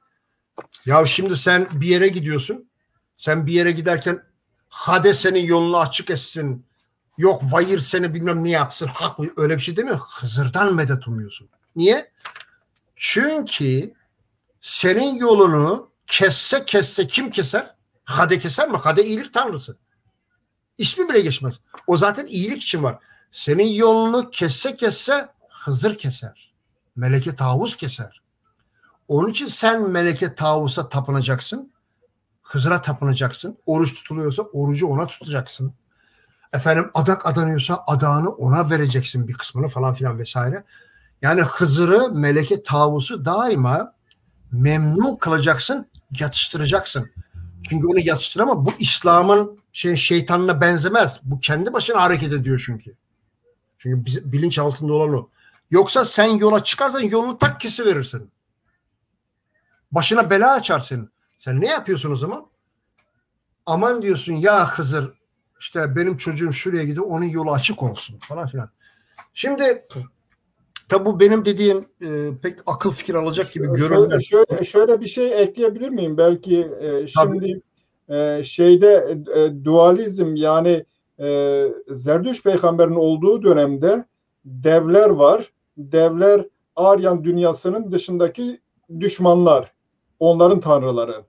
Ya şimdi sen bir yere gidiyorsun. Sen bir yere giderken Hades senin yolunu açık etsin. Yok Vayır seni bilmem ne yapsın. Öyle bir şey demiyor. Hızır'dan medet umuyorsun. Niye? Çünkü senin yolunu kesse kim keser? Hade keser mi? Hade iyilik tanrısı. İsmi bile geçmez. O zaten iyilik için var. Senin yolunu kesse Hızır keser. Meleke tavus keser. Onun için sen meleke tavusa tapınacaksın. Hızır'a tapınacaksın. Oruç tutuluyorsa orucu ona tutacaksın. Adak adanıyorsa adağını ona vereceksin, bir kısmını falan filan vesaire. Yani Hızır'ı, meleke tavusu daima memnun kılacaksın, yatıştıracaksın. Çünkü onu yatıştıramaz. Bu İslam'ın şeytanına benzemez. Bu kendi başına hareket ediyor çünkü. Çünkü bilinç altında olan o. Yoksa sen yola çıkarsan yolunu tak kesiverirsin. Başına bela açar senin. Sen ne yapıyorsun o zaman? Aman diyorsun ya Hızır, işte benim çocuğum şuraya gidiyor, onun yolu açık olsun falan filan. Şimdi tabi bu benim dediğim pek akıl fikir alacak gibi görünmez. Şöyle bir şey ekleyebilir miyim? Belki şimdi şeyde dualizm, yani Zerdüşt peygamberin olduğu dönemde devler var. Devler Aryan dünyasının dışındaki düşmanlar. Onların tanrıları.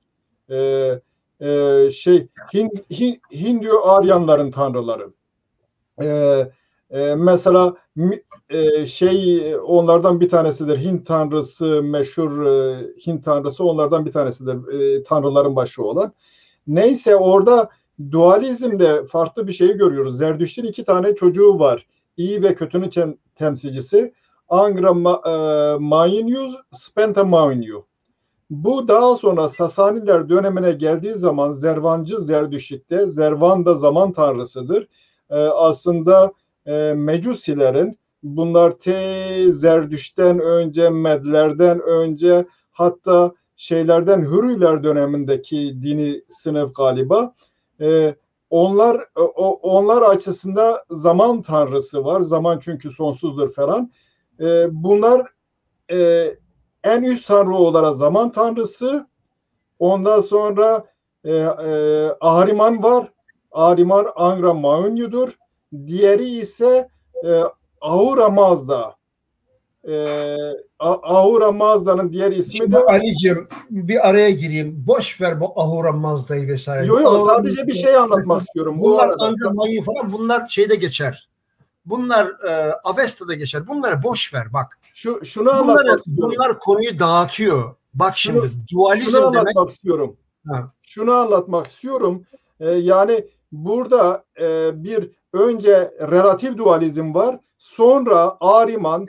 Hindu Aryanların tanrıları. Mesela onlardan bir tanesidir. Hint tanrısı, meşhur Hint tanrısı onlardan bir tanesidir. Tanrıların başı olan. Neyse, orada dualizmde farklı bir şeyi görüyoruz. Zerdüşt'ün 2 tane çocuğu var. İyi ve kötünün temsilcisi. Angra Mainyu, Spenta Mainyu. Bu daha sonra Sasaniler dönemine geldiği zaman Zervancı Zerdüşt'te, Zervan da zaman tanrısıdır. Aslında Mecusilerin, bunlar Zerdüşt'ten önce, Medlerden önce, hatta Hürriler dönemindeki dini sınıf galiba. Onlar açısında zaman tanrısı var. Zaman çünkü sonsuzdur falan. Bunlar en üst tanrı olarak zaman tanrısı. Ondan sonra Ahriman var. Ahriman Angra Mainyu'dur. Diğeri ise Ahura Mazda. Ahura Mazda'nın diğer ismi şimdi de... Ali'cim bir araya gireyim. Boş ver bu Ahura Mazda'yı vesaire. Yok, sadece bir şey anlatmak istiyorum. Bunlar Angra Mainyu falan, bunlar şeyde geçer. Bunlar Avesta'da geçer. Bunları boş ver bak. Şunu anlatmak istiyorum. Bunlar konuyu dağıtıyor. Bak şimdi dualizm şunu demek. Istiyorum. Şunu anlatmak istiyorum. Yani burada bir önce relatif dualizm var. Sonra Ahriman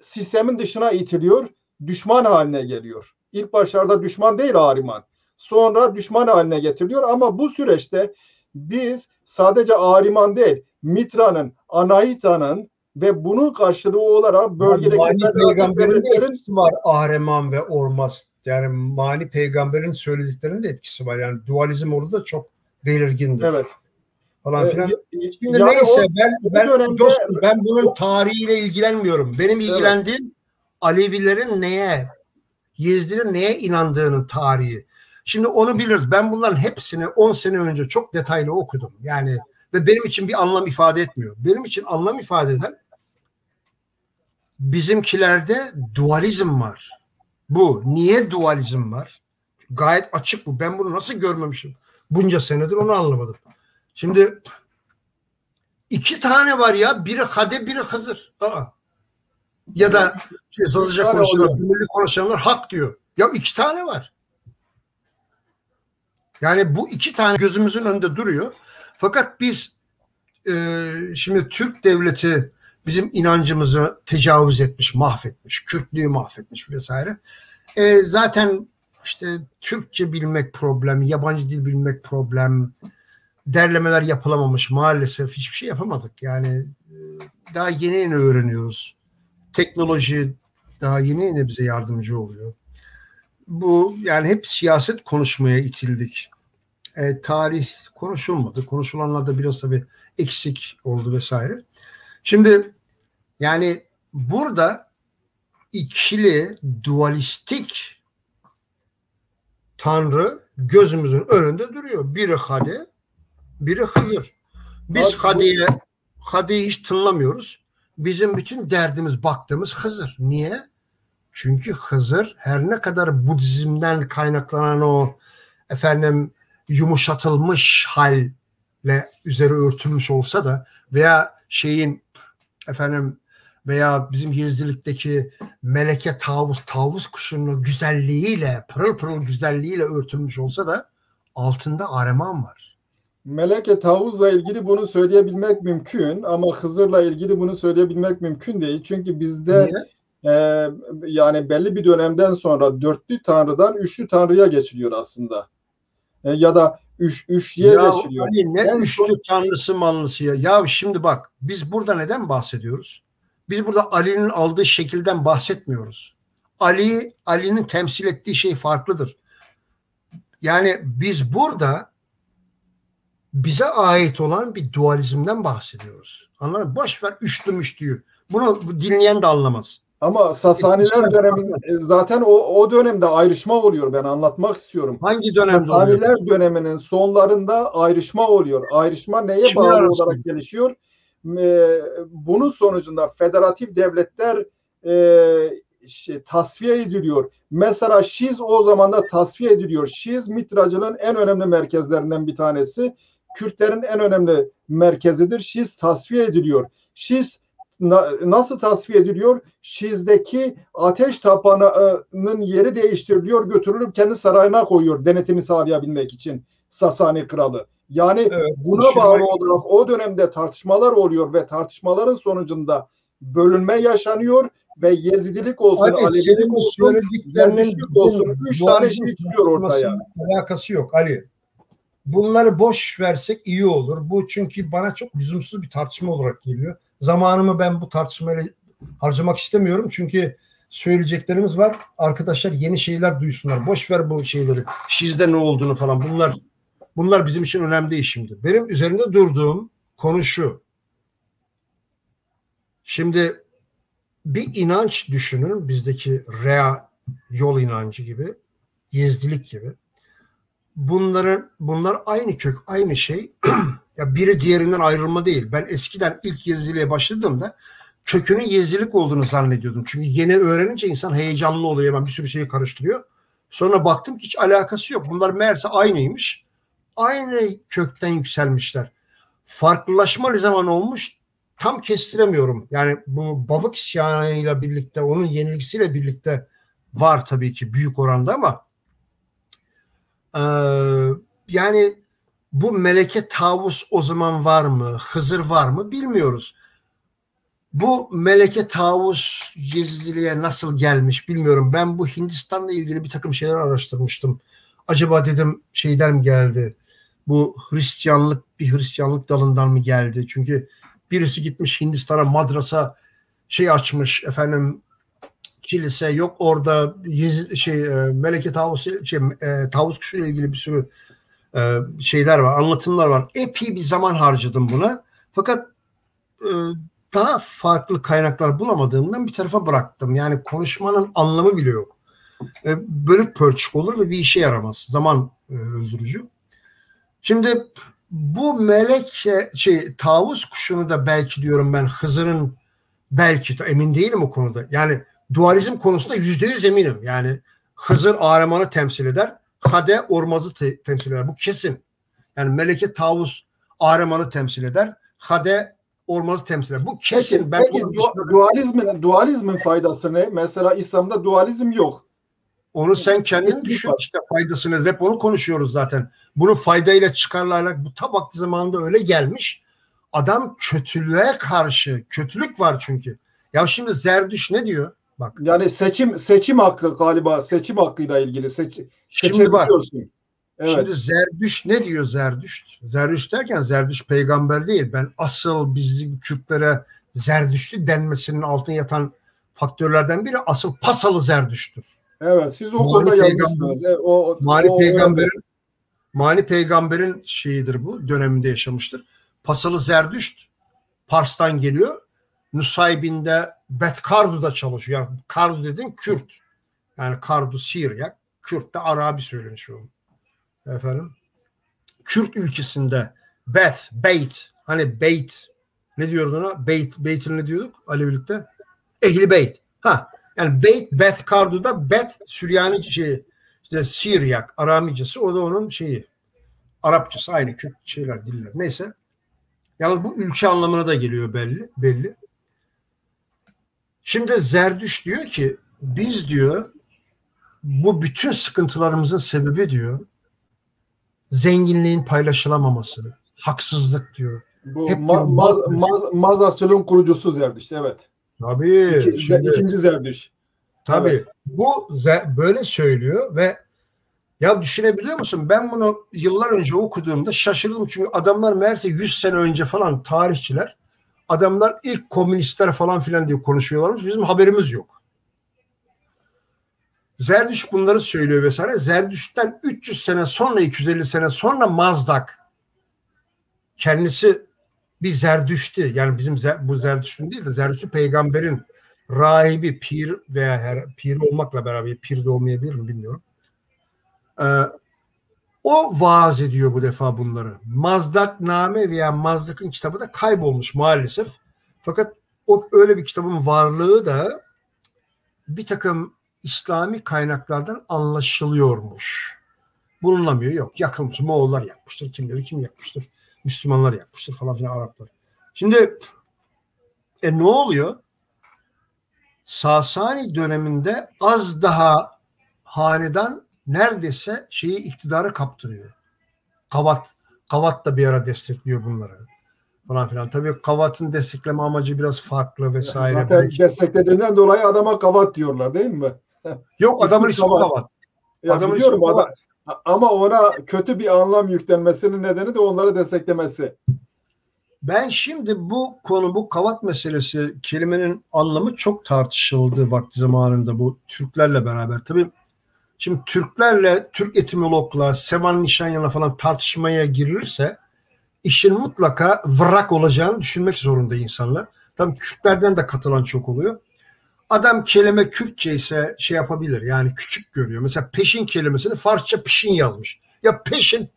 sistemin dışına itiliyor. Düşman haline geliyor. İlk başlarda düşman değil Ahriman. Sonra düşman haline getiriliyor. Ama bu süreçte biz sadece Ahriman değil, Mitra'nın, Anahita'nın ve bunun karşılığı olarak bölgedeki Mani peygamberin de etkisi var, Ahriman ve Ormaz. Yani Mani peygamberin söylediklerinin de etkisi var. Yani dualizm orada çok belirgindir. Evet. Falan filan. Şimdi yani neyse ben bunun tarihiyle ilgilenmiyorum. Benim ilgilendiğim Alevilerin neye, Yezdilerin neye inandığının tarihi. Şimdi onu biliriz. Ben bunların hepsini 10 sene önce çok detaylı okudum. Yani ve benim için bir anlam ifade etmiyor. Benim için anlam ifade eden bizimkilerde dualizm var. Bu. Niye dualizm var? Gayet açık bu. Ben bunu nasıl görmemişim? Bunca senedir onu anlamadım. Şimdi 2 tane var ya. Biri Hade, biri Hızır. Ya da Hızırca konuşanlar, Gümrülü konuşanlar hak diyor. Ya 2 tane var. Yani bu 2 tane gözümüzün önünde duruyor. Fakat biz şimdi Türk devleti bizim inancımızı tecavüz etmiş, mahvetmiş, Kürtlüğü mahvetmiş vesaire. Zaten işte Türkçe bilmek problem, yabancı dil bilmek problem, derlemeler yapılamamış, maalesef hiçbir şey yapamadık. Yani daha yeni öğreniyoruz. Teknoloji daha yeni bize yardımcı oluyor. Bu yani hep siyaset konuşmaya itildik. Tarih konuşulmadı. Konuşulanlar da biraz tabii eksik oldu vesaire. Şimdi yani burada ikili dualistik tanrı gözümüzün önünde duruyor. Biri Hade, biri Hızır. Biz Hade'yi hiç tınlamıyoruz. Bizim bütün derdimiz, baktığımız Hızır. Niye? Çünkü Hızır her ne kadar Budizm'den kaynaklanan o yumuşatılmış halle üzeri örtülmüş olsa da veya veya bizim Yezdilikteki meleke tavus kuşunun güzelliğiyle, pırıl pırıl güzelliğiyle örtülmüş olsa da altında Ahriman var. Meleke tavuzla ilgili bunu söyleyebilmek mümkün ama Hızır'la ilgili bunu söyleyebilmek mümkün değil. Çünkü bizde Yani belli bir dönemden sonra dörtlü tanrıdan üçlü tanrıya geçiliyor aslında. Ya da üçlüye Ya geçiliyor. Ali ne En üçlü son tanrısı manlısı ya. Ya şimdi bak biz burada neden bahsediyoruz? Biz burada Ali'nin aldığı şekilden bahsetmiyoruz. Ali'nin temsil ettiği şey farklıdır. Yani biz burada bize ait olan bir dualizmden bahsediyoruz. Anladın mı? Boş ver üçlü müştüyü. Bunu dinleyen de anlamaz. ama Sasaniler dönemin zaten o dönemde ayrışma oluyor. Ben anlatmak istiyorum. Hangi dönemde Sasaniler oluyor? döneminin sonlarında ayrışma oluyor. Ayrışma neye Kimi bağlı arasında? olarak gelişiyor? Bunun sonucunda federatif devletler tasfiye ediliyor. Mesela Şiz o zaman da tasfiye ediliyor. Şiz Mitracılığın en önemli merkezlerinden bir tanesi. Kürtlerin en önemli merkezidir. Şiz tasfiye ediliyor. Şiz nasıl tasfiye ediliyor? Şiz'deki ateş tapınağının yeri değiştiriliyor, götürülüp kendi sarayına koyuyor denetimi sağlayabilmek için Sasani kralı. Yani Evet, buna bağlı olarak o dönemde tartışmalar oluyor ve tartışmaların sonucunda bölünme yaşanıyor ve Yezidilik olsun, Alevilik olsun, Zerdüştlük olsun, 3 tane şey çıkıyor ortaya. Alakası yok Ali. Bunları boş versek iyi olur. Bu çünkü bana çok lüzumsuz bir tartışma olarak geliyor. Zamanımı ben bu tartışmayla harcamak istemiyorum. Çünkü söyleyeceklerimiz var. Arkadaşlar yeni şeyler duysunlar. Boş ver bu şeyleri. Şizde ne olduğunu falan. Bunlar bizim için önemli değil şimdi. Benim üzerinde durduğum konu şu. Şimdi bir inanç düşünün. Bizdeki Rea yol inancı gibi. Yezdilik gibi. Bunlar aynı kök, aynı şey. Ya biri diğerinden ayrılma değil. Ben eskiden ilk Yezidiliğe başladığımda kökünün Yezidilik olduğunu zannediyordum. Çünkü yeni öğrenince insan heyecanlı oluyor. Hemen bir sürü şeyi karıştırıyor. Sonra baktım ki hiç alakası yok. Bunlar meğerse aynıymış. Aynı kökten yükselmişler. Farklılaşma ne zaman olmuş tam kestiremiyorum. Yani bu Bavuk isyanıyla birlikte, onun yenilgisiyle birlikte var tabii ki büyük oranda ama yani bu meleke tavus o zaman var mı? Hızır var mı? Bilmiyoruz. Bu meleke tavus Yezidiliğe nasıl gelmiş bilmiyorum. Ben bu Hindistan'la ilgili bir takım şeyler araştırmıştım. Acaba dedim şeyden mi geldi? Bu bir Hristiyanlık dalından mı geldi? Çünkü birisi gitmiş Hindistan'a madrasa açmış efendim kilise yok orada meleke tavus tavus kuşu ile ilgili bir sürü şeyler var, anlatımlar var. Epey bir zaman harcadım buna. Fakat daha farklı kaynaklar bulamadığımdan bir tarafa bıraktım. Yani konuşmanın anlamı bile yok. Bölük pörçük olur ve bir işe yaramaz. Zaman öldürücü. Şimdi bu tavus kuşunu da belki diyorum ben Hızır'ın belki emin değilim o konuda. Yani dualizm konusunda %100 eminim. Yani Hızır Ahriman'ı temsil eder. Hade Ormaz'ı temsil eder. Bu kesin. Yani Meleke Tavus Ahriman'ı temsil eder. Hade Ormaz'ı temsil eder. Bu kesin. Peki dualizmin faydası ne? Mesela İslam'da dualizm yok. Onu sen kendin düşün işte faydasını. Hep onu konuşuyoruz zaten. Bunun faydayla çıkarlarla bu ta vakti zamanında öyle gelmiş. Adam kötülüğe karşı, kötülük var çünkü. Ya şimdi Zerdüş ne diyor? Bak. Yani seçim hakkı galiba, seçim hakkıyla ilgili Şimdi bak. Evet. Şimdi Zerdüş ne diyor Zerdüşt? Zerdüşt derken Zerdüşt peygamber değil. Ben asıl bizim Kürtlere Zerdüştü denmesinin altına yatan faktörlerden biri asıl Pasalı Zerdüşt'tür. Evet, siz o konuda yazmışsınız. Mani peygamberin şeyidir bu, döneminde yaşamıştır. Pasalı Zerdüşt Pars'tan geliyor. Nusaybin'de Betkardu'da çalışıyor. Yani Kardu dediğin Kürt. Yani Kardu Sirya, Kürt de Arabi söylemiş oğlum. Efendim. Kürt ülkesinde Beyt, hani Beyt ne diyoruz ona? Beyt'in ne diyorduk Alevilikte? Ehli Beyt. Yani Betkardu'da Süryani işte Siryak Aramicesi, o da onun Arapçası, aynı Kürt diller. Neyse. Yalnız bu ülke anlamına da geliyor belli. Şimdi Zerdüş diyor ki biz diyor bu bütün sıkıntılarımızın sebebi diyor zenginliğin paylaşılamaması, haksızlık diyor. Bu Mazakçılığın kurucusu Zerdüş, evet. Tabii. Şimdi, İkinci Zerdüş. tabii. Evet. Bu böyle söylüyor ve ya düşünebiliyor musun? Ben bunu yıllar önce okuduğumda şaşırdım. Çünkü adamlar meğerse 100 sene önce falan tarihçiler, adamlar ilk komünistler falan filan diye konuşuyorlarmış. Bizim haberimiz yok. Zerdüşt bunları söylüyor vesaire. Zerdüşt'ten 300 sene sonra, 250 sene sonra Mazdak kendisi bir Zerdüşt'ti. Yani bizim bu Zerdüşt'ün değil de Zerdüşt'ü peygamberin rahibi, pir veya pir olmakla beraber, pir de olmayabilir mi bilmiyorum. O vaaz ediyor bu defa bunları. Mazdakname veya Mazdak'ın kitabı da kaybolmuş maalesef. Fakat öyle bir kitabın varlığı da bir takım İslami kaynaklardan anlaşılıyormuş. Bulunamıyor, yok. Yakılmış. Moğollar yakmıştır. Kim bilir kim yakmıştır. Müslümanlar yakmıştır falan filan, Araplar. Şimdi ne oluyor? Sasani döneminde az daha hanedan neredeyse iktidarı kaptırıyor. Kavat da bir ara destekliyor bunları falan filan. Tabii Kavat'ın destekleme amacı biraz farklı vesaire. Zaten desteklediğinden dolayı adama Kavat diyorlar değil mi? Yok, adamın ismi Kavat. Ya biliyorum adam, ama ona kötü bir anlam yüklenmesinin nedeni de onları desteklemesi. Ben şimdi bu Kavat meselesi, kelimenin anlamı çok tartışıldı vakti zamanında bu Türklerle beraber. Tabii şimdi Türklerle, Türk etimologlar, Sevan Nişanyan'la falan tartışmaya girilirse işin mutlaka vrak olacağını düşünmek zorunda insanlar. Tabii Kürtlerden de katılan çok oluyor. Adam kelime Kürtçe ise yapabilir, yani küçük görüyor. Mesela peşin kelimesini Farsça pişin yazmış. Ya peşin,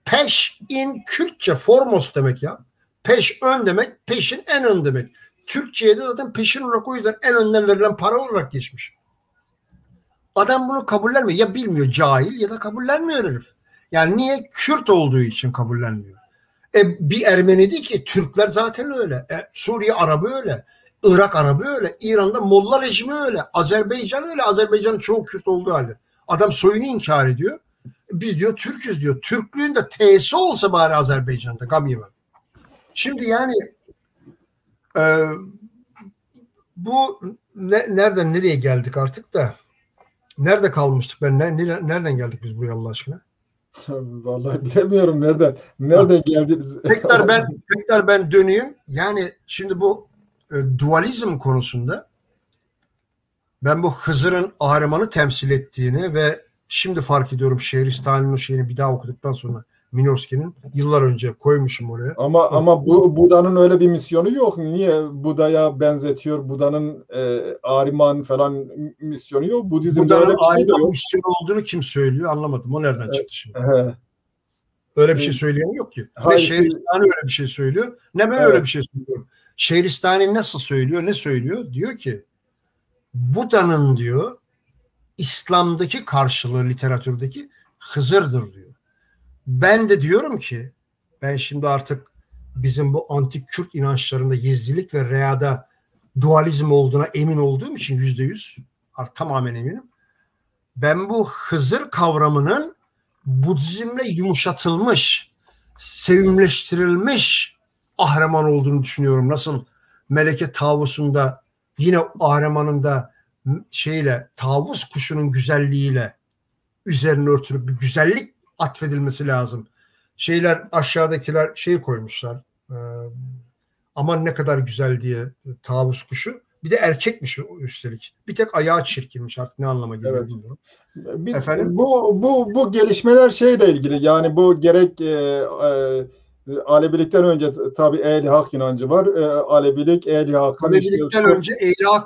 peş in Kürtçe formos demek ya. Peş ön demek, peşin en ön demek. Türkçe'ye de zaten peşin olarak o yüzden en önden verilen para olarak geçmiş. Adam bunu kabullenmiyor. Ya bilmiyor, cahil, ya da kabullenmiyor herif. Yani niye? Kürt olduğu için kabullenmiyor. Bir Ermeni değil ki. Türkler zaten öyle. Suriye Arabı öyle. Irak Arabı öyle. İran'da Molla rejimi öyle. Azerbaycan öyle. Azerbaycan'ın çoğu Kürt olduğu halde. Adam soyunu inkar ediyor. Biz diyor Türk'üz diyor. Türklüğün de T'si olsa bari Azerbaycan'da. Gam yemem. Şimdi yani bu nereden nereye geldik artık da? Nerede kalmıştık ben? Nereden geldik biz buraya Allah aşkına? Vallahi bilemiyorum nereden geldiniz. Tekrar ben döneyim. Yani şimdi bu dualizm konusunda ben bu Hızır'ın Ahriman'ı temsil ettiğini ve şimdi fark ediyorum Şehristani'nin o şeyini bir daha okuduktan sonra Minorski'nin yıllar önce koymuşum oraya. Ama Buda'nın öyle bir misyonu yok. Niye Buda'ya benzetiyor? Buda'nın Ahriman falan misyonu yok. Budizm'de öyle bir şey de yok. Misyonu olduğunu kim söylüyor? Anlamadım. O nereden çıktı şimdi? Öyle bir şey söyleyen yok ki. Ne Şehristani öyle bir şey söylüyor, ne ben öyle bir şey söylüyorum. Şehristani nasıl söylüyor, ne söylüyor? Diyor ki Buda'nın diyor İslam'daki karşılığı literatürdeki Hızır'dır diyor. Ben de diyorum ki ben şimdi artık bizim bu antik Kürt inançlarında Yezdilik ve Rea'da dualizm olduğuna emin olduğum için %100 tamamen eminim. Ben bu Hızır kavramının Budizmle yumuşatılmış, sevimleştirilmiş Ahriman olduğunu düşünüyorum. Nasıl Meleke Tavus'unda yine Ahriman'ın da tavus kuşunun güzelliğiyle üzerine örtülüp bir güzellik atfedilmesi lazım. Aşağıdakiler koymuşlar. Aman ne kadar güzel diye tavus kuşu. Bir de erkekmiş üstelik. Bir tek ayağı çirkinmiş, artık ne anlama geliyor bilmiyorum. Efendim? Bu gelişmeler şeyle ilgili, yani bu gerek Alevilikten önce tabii Ehl-i Hak inancı var. Alevilik, Ehl-i Hak'ın Alevilikten önce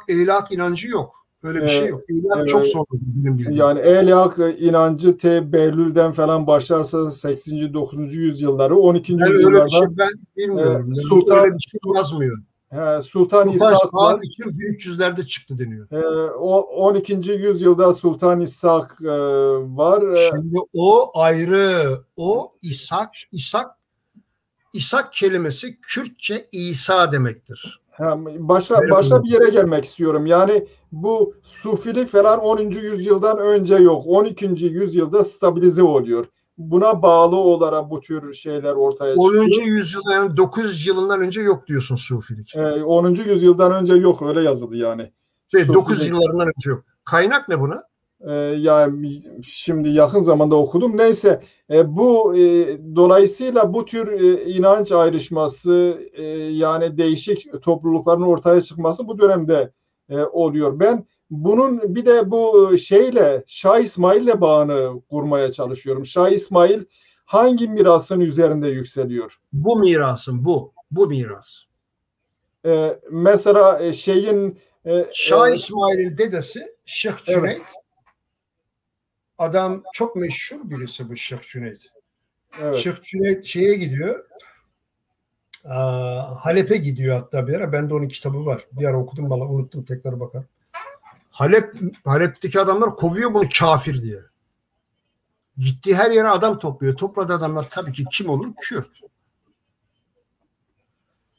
Ehl-i Hak inancı yok. Öyle bir şey yok. Ehl-i Hak çok sonra benim bildiğim. Yani Ehl-i Hak inancı Behlül'den falan başlarsa 8. 9. yüzyılları, 12. yüzyıllarda öyle bir şey ben bilmiyorum. Öyle bir şey yazmıyor. Sultan İshak var. 1300'lerde çıktı deniyor. 12. yüzyılda Sultan İshak var. Şimdi o ayrı. O İshak kelimesi Kürtçe İsa demektir. Başka bir yere gelmek istiyorum. Yani bu Sufilik falan 10. yüzyıldan önce yok. 12. yüzyılda stabilize oluyor. buna bağlı olarak bu tür şeyler ortaya 10. çıkıyor. yüzyılda yani 900 yılından önce yok diyorsun Sufilik. 10. yüzyıldan önce yok, öyle yazıldı yani. 9 yıllarından önce yok. Kaynak ne buna? Yani şimdi yakın zamanda okudum. Neyse, dolayısıyla bu tür inanç ayrışması, yani değişik toplulukların ortaya çıkması bu dönemde oluyor. Ben bunun bir de bu Şah İsmail'le bağını kurmaya çalışıyorum. Şah İsmail hangi mirasın üzerinde yükseliyor? Bu mirasın bu miras. Mesela Şah İsmail'in dedesi Şeyh Cüneyt. Evet. Adam çok meşhur birisi bu Şeyh Cüneyt. Evet. Şeyh Cüneyt şeye gidiyor. Halep'e gidiyor hatta bir ara. Bende onun kitabı var. Bir ara okudum, vallahi unuttum, tekrar bakarım. Halep'teki adamlar kovuyor bunu kafir diye. Gittiği her yere adam topluyor. Topladığı adamlar tabii ki kim olur? Kürt.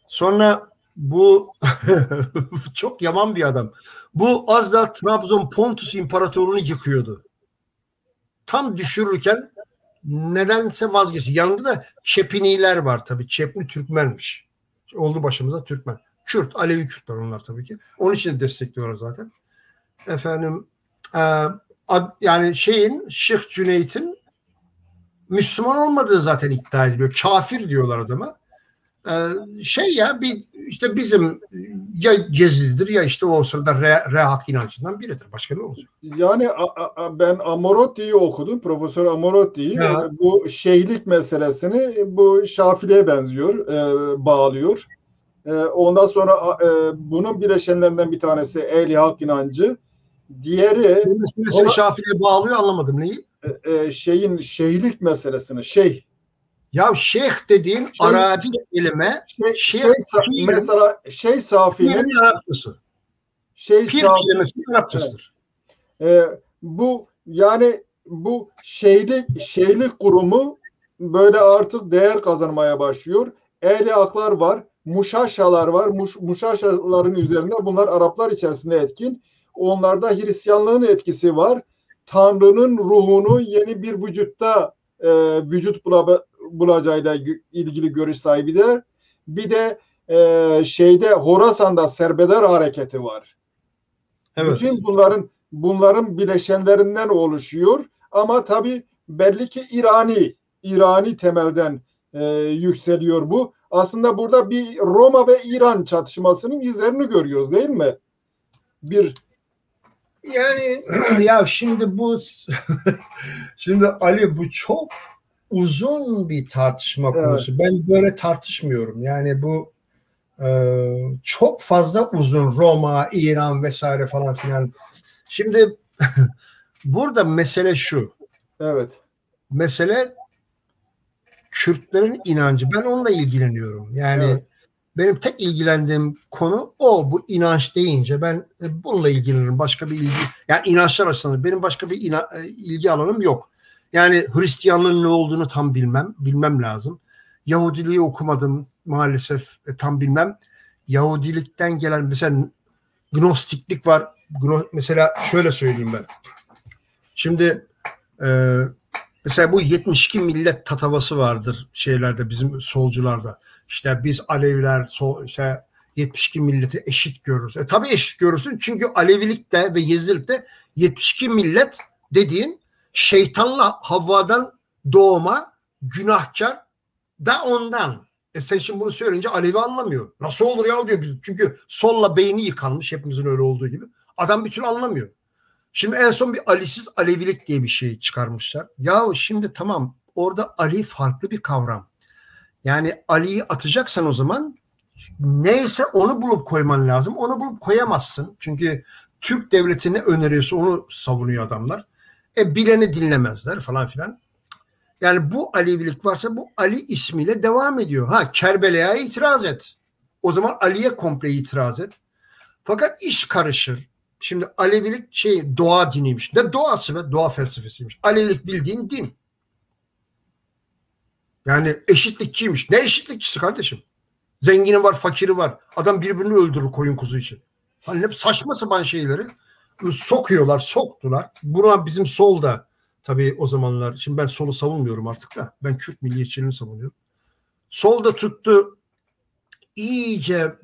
Sonra bu çok yaman bir adam. Bu az da Trabzon Pontus İmparatorluğunu yıkıyordu. Tam düşürürken nedense vazgeçti. Yanında da Çepiniler var tabii. Çepni Türkmenmiş. Oldu başımıza Türkmen. Kürt, Alevi Kürtler onlar tabii ki. Onun için de destekliyorlar zaten. Efendim yani Şeyh Cüneyt'in Müslüman olmadığı zaten iddia ediliyor. Kafir diyorlar adama. İşte bizim ya Cezididir ya işte o sırada Rehak inancından biridir. Başka ne olacak? Yani ben Amorotti'yi okudum. Profesör Amorotti'yi. Bu şeyhlik meselesini bu Şafili'ye benziyor. Bağlıyor. Ondan sonra bunun bileşenlerinden bir tanesi Ehli Hak inancı. Diğeri Şafili'ye bağlıyor, anlamadım neyi? Şeyhlik meselesini. Ya şeyh dediğin Arabi kelime mesela Safi'nin Arapçası. Pir kelimesinin Arapçasıdır. Bu yani bu şeyhlik kurumu böyle artık değer kazanmaya başlıyor. Ehli haklar var, muşaşalar var. Muşaşaların üzerinde bunlar Araplar içerisinde etkin. Onlarda Hristiyanlığın etkisi var. Tanrı'nın ruhunu yeni bir vücutta vücut bulacağıyla ilgili görüş sahibidir. Bir de Horasan'da Serbeder hareketi var. Evet. Bütün bunların bileşenlerinden oluşuyor. Ama tabii belli ki İrani temelden yükseliyor bu. Aslında burada bir Roma ve İran çatışmasının izlerini görüyoruz, değil mi? Yani ya şimdi Ali, bu çok uzun bir tartışma konusu. Evet. Ben böyle tartışmıyorum. Yani bu çok fazla uzun, Roma, İran vesaire falan filan. Şimdi burada mesele şu. Evet. Mesele Kürtlerin inancı. Ben onunla ilgileniyorum. Yani evet. Benim tek ilgilendiğim konu o. Bu inanç deyince ben bununla ilgilenirim. Başka bir ilgi, yani inançlar açısından benim başka bir ilgi alanım yok. Yani Hristiyanlığın ne olduğunu tam bilmem lazım. Yahudiliği okumadım maalesef, tam bilmem. Yahudilikten gelen mesela Gnostiklik var. Mesela şöyle söyleyeyim ben. Şimdi mesela bu 72 millet tatavası vardır şeylerde, bizim solcularda. İşte biz Aleviler işte 72 milleti eşit görürüz. Tabii eşit görürsün, çünkü Alevilikte ve Yezidilikte 72 millet dediğin şeytanla Havva'dan doğma günahkar da ondan. Sen şimdi bunu söyleyince Alevi anlamıyor. Nasıl olur ya diyor biz. Çünkü solla beyni yıkanmış, hepimizin öyle olduğu gibi. Adam bir türlü anlamıyor. Şimdi en son bir Ali'siz Alevilik diye bir şey çıkarmışlar. Ya şimdi tamam, orada Ali farklı bir kavram. Yani Ali'yi atacaksan o zaman neyse onu bulup koyman lazım. Onu bulup koyamazsın. Çünkü Türk devleti ne öneriyorsa onu savunuyor adamlar. Bileni dinlemezler falan filan. Yani bu Alevilik varsa bu Ali ismiyle devam ediyor. Kerbela'ya itiraz et. O zaman Ali'ye komple itiraz et. Fakat iş karışır. Şimdi Alevilik doğa diniymiş. Ne doğası be? Doğa felsefesiymiş. Alevilik bildiğin din. Yani eşitlikçiymiş. Ne eşitlikçisi kardeşim? Zengini var, fakiri var. Adam birbirini öldürür koyun kuzu için. Hani hep saçma sapan şeyleri soktular. Buna bizim solda Tabii o zamanlar, şimdi ben solu savunmuyorum artık da, ben Kürt milliyetçiliğini savunuyorum. Sol da tuttu, iyice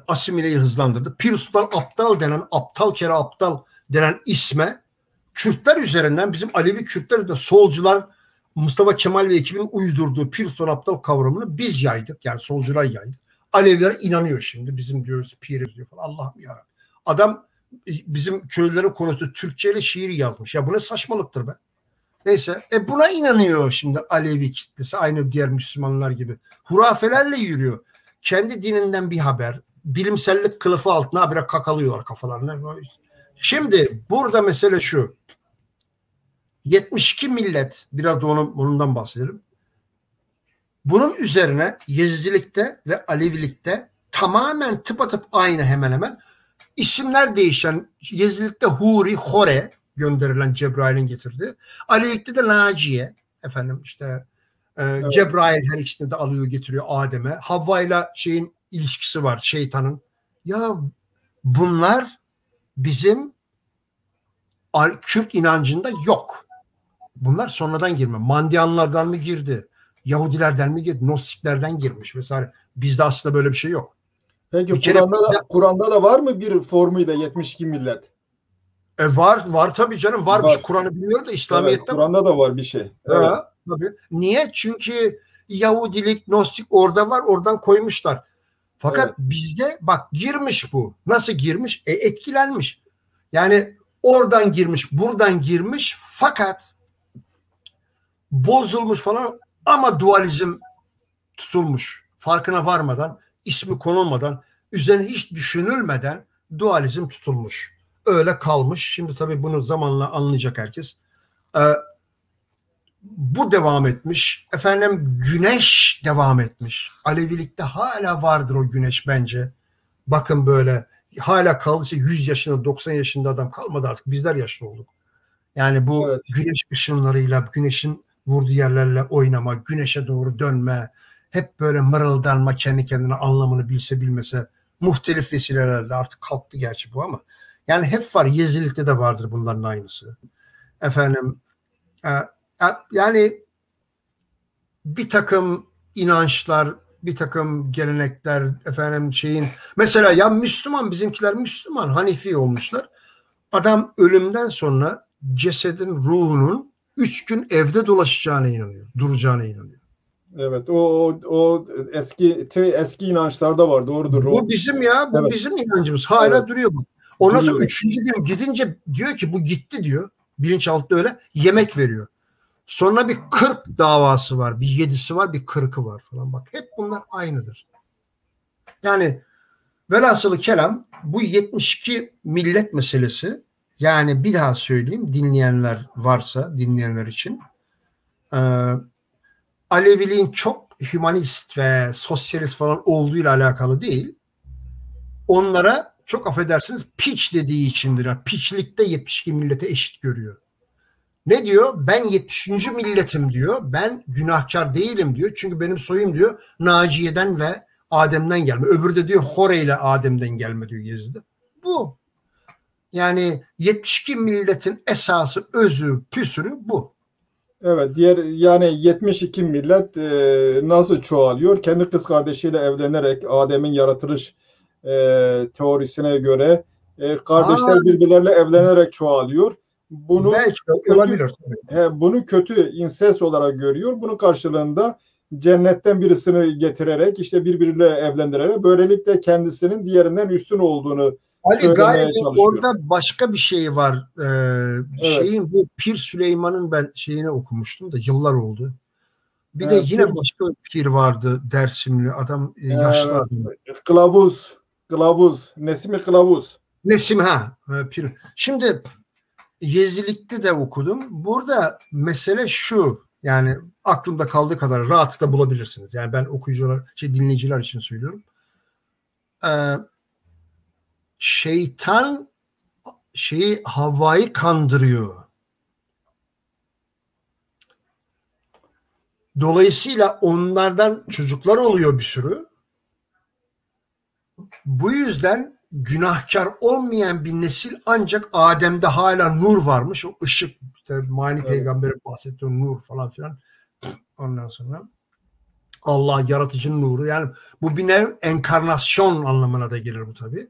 asimileyi hızlandırdı. Pir Sultan Abdal denen, aptal kere aptal denen isme Kürtler üzerinden, bizim Alevi Kürtler üzerinden solcular, Mustafa Kemal ve ekibinin uydurduğu Pir Sultan Abdal kavramını biz yaydık. Yani solcular yaydı. Aleviler inanıyor şimdi. Bizim diyoruz pir diyor falan. Allah'ım yarabbim. Adam bizim köylülerin konuştuğu Türkçe ile şiir yazmış. Ya bu ne saçmalıktır be. Neyse. Buna inanıyor şimdi Alevi kitlesi. Aynı diğer Müslümanlar gibi. Hurafelerle yürüyor. Kendi dininden bir haber. Bilimsellik kılıfı altına habire kakalıyorlar kafalarına. Şimdi burada mesele şu. 72 millet, biraz da ondan bahsedelim. Bunun üzerine Yezidilikte ve Alevilikte tamamen tıpatıp aynı, hemen hemen isimler değişen, Yezidilikte Huri, Hore gönderilen, Cebrail'in getirdiği. Alevilikte de Naciye, efendim işte evet. Cebrail her ikisini de alıyor getiriyor Adem'e. Havva'yla şeyin ilişkisi var, şeytanın. Ya bunlar bizim Kürt inancında yok. Bunlar sonradan girme. Mandiyanlardan mı girdi? Yahudilerden mi girdi? Gnostiklerden girmiş vesaire. Bizde aslında böyle bir şey yok. Peki Kur'an'da da var mı bir formuyla 72 millet? Var tabii canım. Varmış. Kur'an'ı bilmiyorum da İslamiyet'te. Evet, Kur'an'da da var bir şey. Evet. Tabii. Niye? Çünkü Yahudilik, Gnostik orada var. Oradan koymuşlar. Fakat evet. Bizde bak girmiş bu. Nasıl girmiş? Etkilenmiş. Yani oradan girmiş, buradan girmiş, fakat bozulmuş falan, ama dualizm tutulmuş. Farkına varmadan, ismi konulmadan, üzerine hiç düşünülmeden dualizm tutulmuş. Öyle kalmış. Şimdi tabii bunu zamanla anlayacak herkes. Bu devam etmiş. Efendim güneş devam etmiş. Alevilikte hala vardır o güneş bence. Bakın böyle hala kaldıysa 100 yaşında 90 yaşında adam kalmadı artık. Bizler yaşlı olduk. Yani bu evet. Güneş ışınlarıyla, güneşin vurduğu yerlerle oynama, güneşe doğru dönme, hep böyle mırıldanma, kendi kendine anlamını bilse bilmese, muhtelif vesilelerle, artık kalktı gerçi bu ama. Yani hep var. Yezilikte de vardır bunların aynısı. Efendim yani bir takım inançlar, bir takım gelenekler, efendim şeyin, mesela ya Müslüman, bizimkiler Müslüman, Hanefi olmuşlar. Adam ölümden sonra cesedin ruhunun 3 gün evde dolaşacağına inanıyor, duracağına inanıyor. Evet, o eski inançlarda var, doğrudur. Bu bizim ya, bu evet. Bizim inancımız. Hala evet. Duruyor bu. Ondan sonra 3. gün gidince diyor ki bu gitti diyor. Bilinçaltı öyle. Yemek veriyor. Sonra bir 40 davası var, bir 7'si var, bir 40'ı var falan. Bak hep bunlar aynıdır. Yani velhasılı kelam bu 72 millet meselesi, yani bir daha söyleyeyim dinleyenler varsa, dinleyenler için Aleviliğin çok hümanist ve sosyalist falan olduğuyla alakalı değil. Onlara çok affedersiniz piç dediği içindir. Yani piçlikte 72 millete eşit görüyor. Ne diyor? Ben 70. milletim diyor. Ben günahkar değilim diyor. Çünkü benim soyum diyor Naciye'den ve Adem'den gelme. Öbürü de diyor Hore ile Adem'den gelme diyor Yezid'de. Bu. Yani 72 milletin esası, özü, püsürü bu. Evet, yani 72 millet nasıl çoğalıyor? Kendi kız kardeşiyle evlenerek Adem'in yaratılış teorisine göre kardeşler birbirleriyle evlenerek çoğalıyor. Bunu bunu kötü insest olarak görüyor. Bunun karşılığında cennetten birisini getirerek işte birbiriyle evlendirerek böylelikle kendisinin diğerinden üstün olduğunu söylemeye çalışıyor. Orada başka bir şey var. Evet. Bu Pir Süleyman'ın ben şeyini okumuştum da yıllar oldu. Bir de yine başka bir pir vardı, Dersimli adam, yaşlı adam. Kılavuz, Nesimi Kılavuz. Nesim pir. Şimdi Yezilik'te de okudum. Burada mesele şu, yani aklımda kaldığı kadar rahatlıkla bulabilirsiniz. Yani ben okuyucular, dinleyiciler için söylüyorum. Şeytan Havva'yı kandırıyor. Dolayısıyla onlardan çocuklar oluyor bir sürü. Bu yüzden günahkar olmayan bir nesil ancak Adem'de hala nur varmış. O ışık, işte Mani Evet. Peygamber'in bahsettiği nur falan filan. Ondan sonra Allah yaratıcının nuru. Yani bu bir nev enkarnasyon anlamına da gelir bu tabii.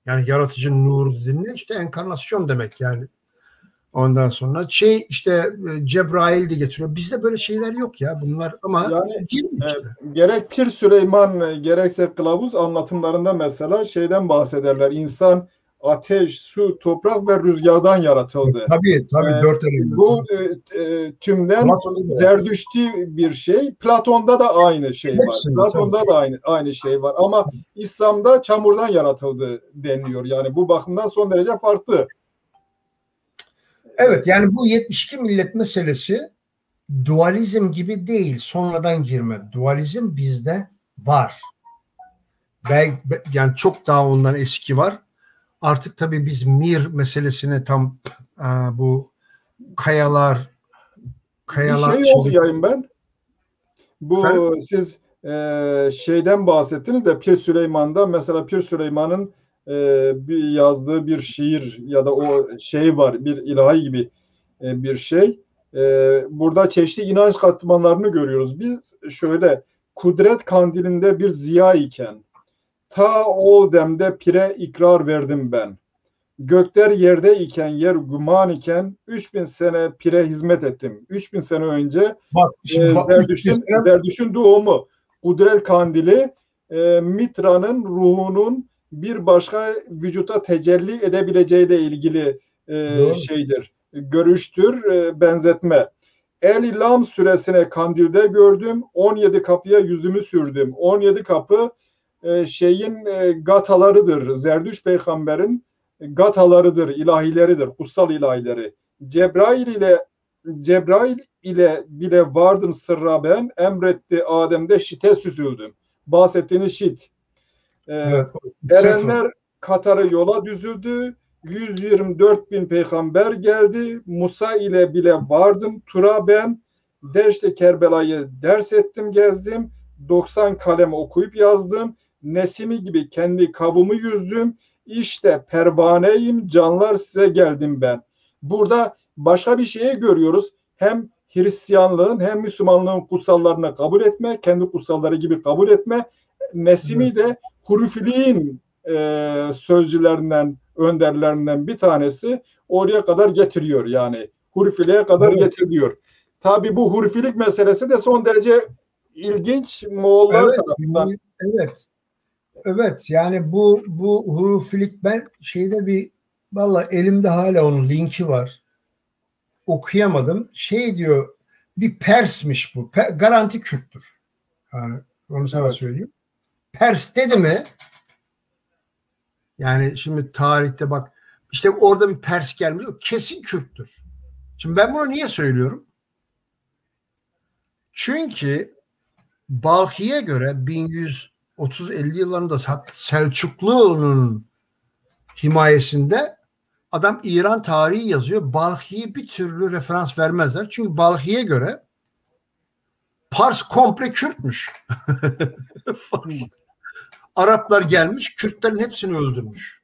Yani yaratıcının nuru dediğinde işte enkarnasyon demek yani. Ondan sonra işte Cebrail de getiriyor. Bizde böyle şeyler yok ya bunlar ama Yani işte. gerek Pir Süleyman gerekse kılavuz anlatımlarında mesela şeyden bahsederler. İnsan ateş, su, toprak ve rüzgardan yaratıldı. Tabii 4 element. Bu tümden Zerdüşti bir şey. Platon'da da aynı şey var. Platon'da da aynı şey var. Ama İslam'da çamurdan yaratıldı deniliyor. Yani bu bakımdan son derece farklı. Evet, yani bu 72 millet meselesi dualizm gibi değil, sonradan girme. Dualizm bizde var. Yani çok daha ondan eski var. Artık tabii biz Mir meselesine tam bu kayalar bir şey okuyayım ben. Bu efendim? siz şeyden bahsettiniz de Pir Süleyman'da mesela Pir Süleyman'ın bir yazdığı bir şiir ya da o şey var, bir ilahi gibi bir şey. Burada çeşitli inanç katmanlarını görüyoruz. Biz şöyle kudret kandilinde bir ziya iken ta o demde pire ikrar verdim ben. Gökler yerde iken yer guman iken 3000 sene pire hizmet ettim. 3000 sene önce Bak, Zerdüşt'ün doğumu Kudret Kandili Mitra'nın ruhunun bir başka vücuta tecelli edebileceğiyle ilgili şeydir. Görüştür, benzetme. El-İlam süresine kandilde gördüm. 17 kapıya yüzümü sürdüm. 17 kapı şeyin gatalarıdır. Zerdüş peygamberin gatalarıdır, ilahileridir, kutsal ilahileri. Cebrail ile bile vardım sırra ben, emretti Adem'de şite süzüldüm. Bahsettiğiniz şit. Evet. Erenler Katar'ı yola düzüldü. 124 bin peygamber geldi. Musa ile bile vardım tura ben. Deşte Kerbela'yı ders ettim, gezdim. 90 kalem okuyup yazdım. Nesimi gibi kendi kavumu yüzdüm. İşte pervaneyim, canlar size geldim ben. Burada başka bir şeyi görüyoruz. Hem Hristiyanlığın hem Müslümanlığın kutsallarını kabul etme, kendi kutsalları gibi kabul etme. Nesimi de hurufiliğin sözcülerinden, önderlerinden bir tanesi oraya kadar getiriyor yani. Hurufiliğe kadar getiriyor. Tabii bu hurufilik meselesi de son derece ilginç Moğollar tarafından. Evet, yani bu hurufilik ben valla elimde hala onun linki var. Okuyamadım. Diyor, bir Pers'miş bu. Garanti Kürttür. Yani onu sana söyleyeyim. Pers dedi mi? Yani şimdi tarihte bak işte orada bir Pers gelmiyor. Kesin Kürttür. Şimdi ben bunu niye söylüyorum? Çünkü Balhi'ye göre 1130-50 yıllarında Selçuklu'nun himayesinde adam İran tarihi yazıyor. Balhi'ye bir türlü referans vermezler. Çünkü Balhi'ye göre Pars komple Kürtmüş. Araplar gelmiş, Kürtlerin hepsini öldürmüş.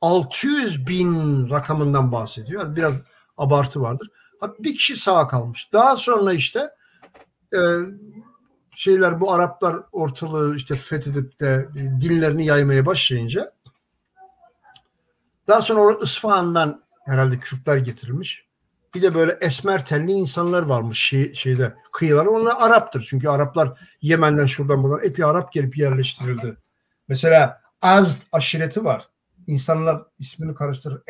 600 bin rakamından bahsediyor. Biraz abartı vardır. Bir kişi sağ kalmış. Daha sonra işte bu Araplar ortalığı işte fethedip de dinlerini yaymaya başlayınca daha sonra orada İsfahan'dan herhalde Kürtler getirilmiş. Bir de böyle esmer tenli insanlar varmış kıyılar. Onlar Arap'tır. Çünkü Araplar Yemen'den şuradan buradan epey Arap gelip yerleştirildi. Mesela Azd aşireti var. İnsanlar ismini karıştırır.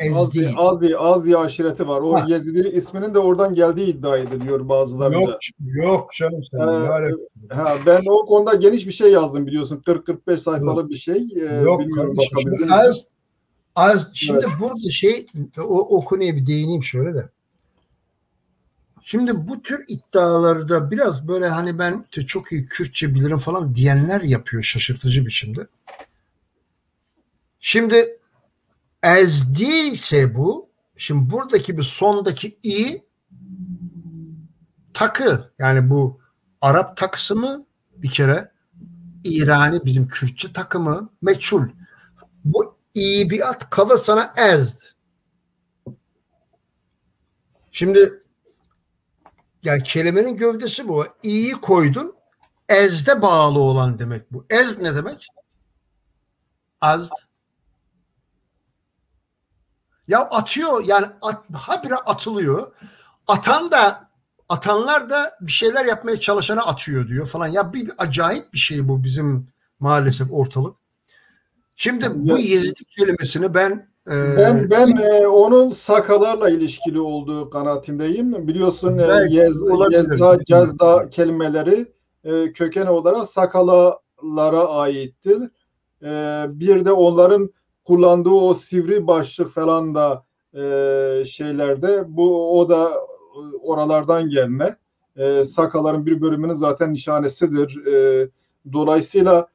Azdi aşireti var. O Yezidili isminin de oradan geldiği iddia ediliyor bazılarınca. Yok canım ben o konuda geniş bir şey yazdım biliyorsun. 40-45 sayfalı bir şey. Yok kardeşim. Şimdi burada o konuya bir değineyim şöyle de. Şimdi bu tür iddialarda biraz böyle hani ben çok iyi Kürtçe bilirim falan diyenler yapıyor şaşırtıcı biçimde. Şimdi ezdi ise bu, şimdi buradaki bir sondaki i takı, yani bu Arap takısı mı bir kere, İrani bizim Kürtçe takımı meçhul. Bu iyi bir at kafa sana ezd. Şimdi yani kelimenin gövdesi bu. İyi koydun, ezde bağlı olan demek bu. Ez ne demek? Azd. Ya atıyor yani habire atılıyor. Atanlar da bir şeyler yapmaya çalışana atıyor diyor falan. Ya bir acayip bir şey bu bizim maalesef ortalık. Şimdi bu Yezdi kelimesini ben onun Sakalarla ilişkili olduğu kanaatindeyim. Biliyorsun olabilir. Yezda, Cezda kelimeleri köken olarak Sakalara aittir. Bir de onların kullandığı o sivri başlık falan da şeylerde o da oralardan gelme. Sakaların bir bölümünün zaten nişanesidir. Dolayısıyla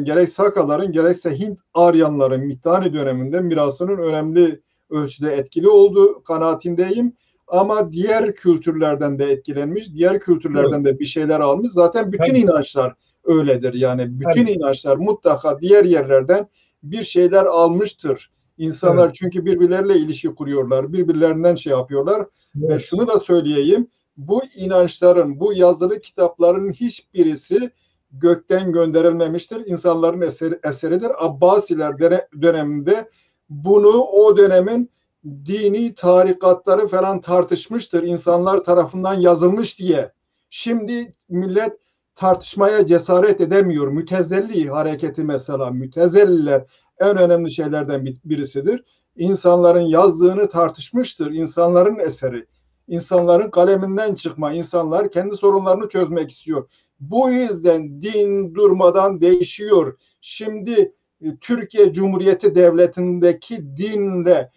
gerek Sakaların gerekse Hint Aryanların Mitanni döneminde mirasının önemli ölçüde etkili olduğu kanaatindeyim. Ama diğer kültürlerden de etkilenmiş, diğer kültürlerden de bir şeyler almış. Zaten bütün inançlar öyledir. Yani bütün inançlar mutlaka diğer yerlerden bir şeyler almıştır. İnsanlar çünkü birbirleriyle ilişki kuruyorlar, birbirlerinden şey yapıyorlar. Ve şunu da söyleyeyim, bu inançların, bu yazılı kitapların hiçbirisi gökten gönderilmemiştir. İnsanların eseridir. Abbasiler döneminde bunu o dönemin dini tarikatları falan tartışmıştır. İnsanlar tarafından yazılmış diye. Şimdi millet tartışmaya cesaret edemiyor. Mütezelli hareketi mesela. Mütezelliler en önemli şeylerden birisidir. İnsanların yazdığını tartışmıştır. İnsanların eseri. İnsanların kaleminden çıkma. İnsanlar kendi sorunlarını çözmek istiyor. Bu yüzden din durmadan değişiyor. Şimdi Türkiye Cumhuriyeti Devleti'ndeki dinle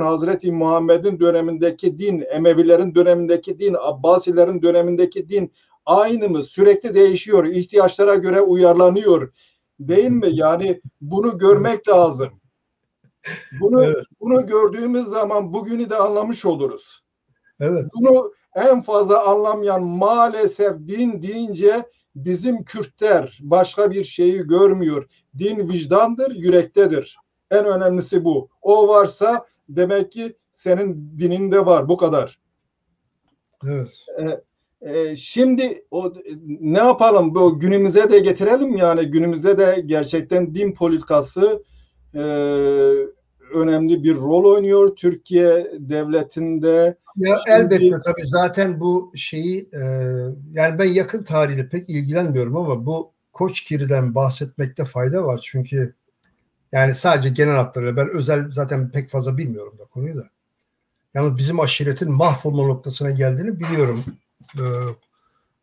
Hazreti Muhammed'in dönemindeki din, Emevilerin dönemindeki din, Abbasilerin dönemindeki din aynı mı? Sürekli değişiyor. İhtiyaçlara göre uyarlanıyor. Değil mi? Yani bunu görmek lazım. Bunu gördüğümüz zaman bugünü de anlamış oluruz. Evet. Bunu en fazla anlamayan maalesef din deyince bizim Kürtler başka bir şeyi görmüyor. Din vicdandır, yürektedir. En önemlisi bu. O varsa demek ki senin dininde var. Bu kadar. Evet. Şimdi ne yapalım? Bu günümüze de getirelim yani günümüzde de gerçekten din politikası önemli bir rol oynuyor Türkiye devletinde. Ya elbette tabii zaten bu şeyi yani ben yakın tarihle pek ilgilenmiyorum ama bu Koçgiri'den bahsetmekte fayda var. Çünkü yani sadece genel hatlarıyla ben özel zaten pek fazla bilmiyorum da konuyu da. Yalnız bizim aşiretin mahvolma noktasına geldiğini biliyorum.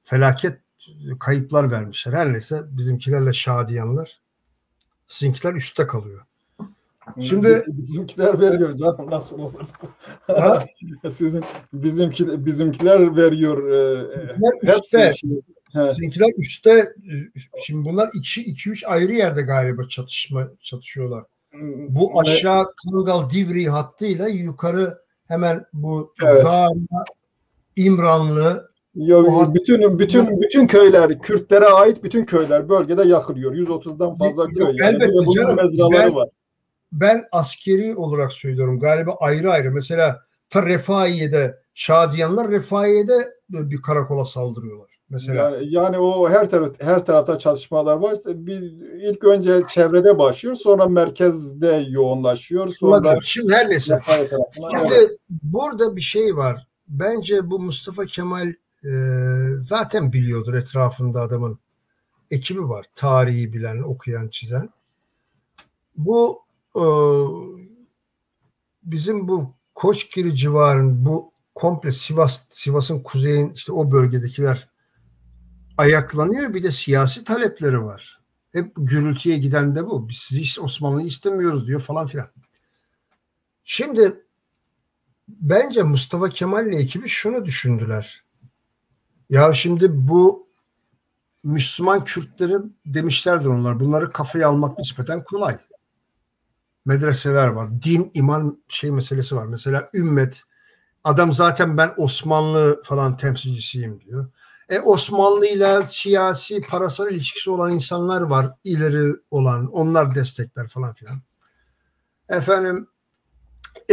Felaket kayıplar vermişler. Her neyse bizimkilerle Şadiyanlar. Sizinkiler üstte kalıyor. Şimdi bizimkiler veriyor canım nasıl olur? Bizimkiler veriyor. Üstte. Sizinkiler üstte. Şimdi bunlar 2-3 ayrı yerde galiba çatışıyorlar. Bu aşağı Kangal Divri hattıyla yukarı hemen bu Zara, İmranlı. Bütün köyler, Kürtlere ait bütün köyler bölgede yakılıyor. 130'dan fazla köy. Elbette bunun mezraları var. Ben askeri olarak söylüyorum. Galiba ayrı ayrı. Mesela Refaiye'de Şadiyanlar Refaiye'de bir karakola saldırıyorlar. Mesela. Yani o her tarafta çalışmalar var. İlk önce çevrede başlıyor, sonra merkezde yoğunlaşıyor. Sonra şimdi her neyse. Şimdi burada bir şey var. Bence bu Mustafa Kemal zaten biliyordur etrafında adamın ekibi var. Tarihi bilen, okuyan, çizen. Bu bizim bu Koçgiri civarın bu komple Sivas'ın kuzeyin işte o bölgedekiler ayaklanıyor. Bir de siyasi talepleri var. Hep gürültüye giden de bu. Biz sizi Osmanlı'yı istemiyoruz diyor falan filan. Şimdi bence Mustafa Kemal'le ekibi şunu düşündüler. Ya şimdi bu Müslüman Kürtleri demişlerdir onlar. Bunları kafaya almak nispeten kolay. Medreseler var. Din, iman meselesi var. Mesela ümmet. Adam zaten ben Osmanlı falan temsilcisiyim diyor. Osmanlı ile siyasi, parasal ilişkisi olan insanlar var. İleri olan, onlar destekler falan filan. Efendim,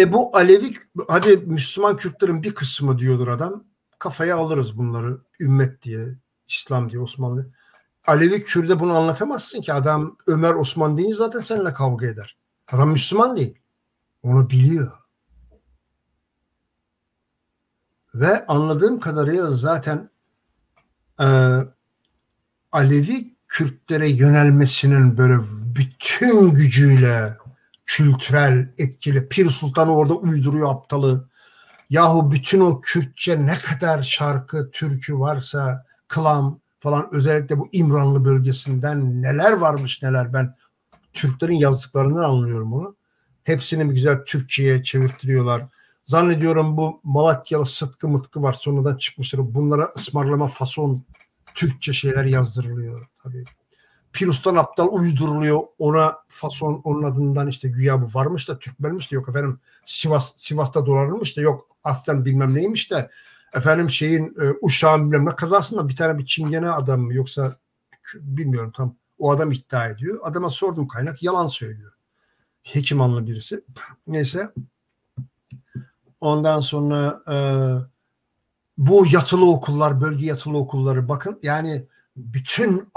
bu Alevi, hadi Müslüman Kürtlerin bir kısmı diyordur adam. Kafaya alırız bunları, ümmet diye, İslam diye, Osmanlı. Alevi Kürt'e bunu anlatamazsın ki. Adam Ömer Osman deyince zaten seninle kavga eder. Adam Müslüman değil. Onu biliyor. Ve anladığım kadarıyla zaten Alevi Kürtlere yönelmesinin böyle bütün gücüyle kültürel etkili, Pir Sultan'ı orada uyduruyor aptalı. Yahu bütün o Kürtçe ne kadar şarkı, türkü varsa, kılam falan, özellikle bu İmranlı bölgesinden neler varmış neler, ben Türklerin yazdıklarından anlıyorum onu. Hepsini bir güzel Türkçe'ye çevirtiriyorlar. Zannediyorum bu Malatyalı Sıtkı Mıtkı var, sonradan çıkmıştır. Bunlara ısmarlama fason Türkçe şeyler yazdırılıyor tabii. Pirus'tan aptal uyduruluyor, ona fason, onun adından işte güya bu varmış da Türkmenmiş de, yok efendim Sivas'ta dolanılmış da, yok aslen bilmem neymiş de, efendim şeyin Uşağın bilmem ne kazasında bir tane bir Çingene adam mı yoksa bilmiyorum tam, o adam iddia ediyor. Adama sordum, kaynak yalan söylüyor. Hekimanlı birisi. Neyse. Ondan sonra bu yatılı okullar, bölge yatılı okulları, bakın yani bütün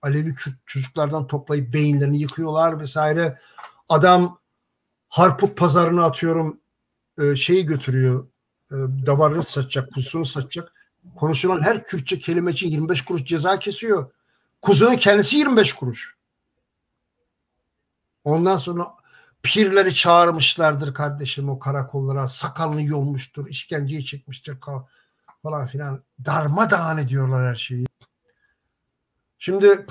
Alevi çocuklardan toplayıp beyinlerini yıkıyorlar vesaire. Adam Harput pazarına atıyorum şeyi götürüyor, davarını satacak, kuzusunu satacak. Konuşulan her Kürtçe kelime için 25 kuruş ceza kesiyor. Kuzunun kendisi 25 kuruş. Ondan sonra pirleri çağırmışlardır kardeşim o karakollara, sakalını yolmuştur, işkenceyi çekmiştir falan filan. Darmadağın ediyorlar her şeyi. Şimdi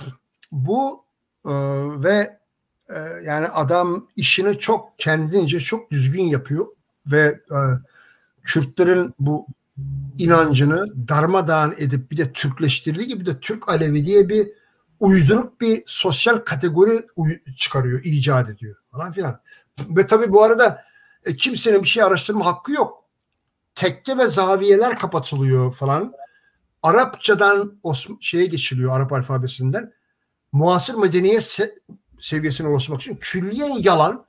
bu ve yani adam işini çok kendince çok düzgün yapıyor ve Kürtlerin bu inancını darmadağın edip bir de Türkleştirdiği gibi de Türk Alevi diye bir uyduruk bir sosyal kategori çıkarıyor, icat ediyor falan filan. Ve tabii bu arada kimsenin bir şey araştırma hakkı yok. Tekke ve zaviyeler kapatılıyor falan. Arapçadan şeye geçiliyor, Arap alfabesinden. Muasır medeniyet seviyesine ulaşmak için külliyen yalan.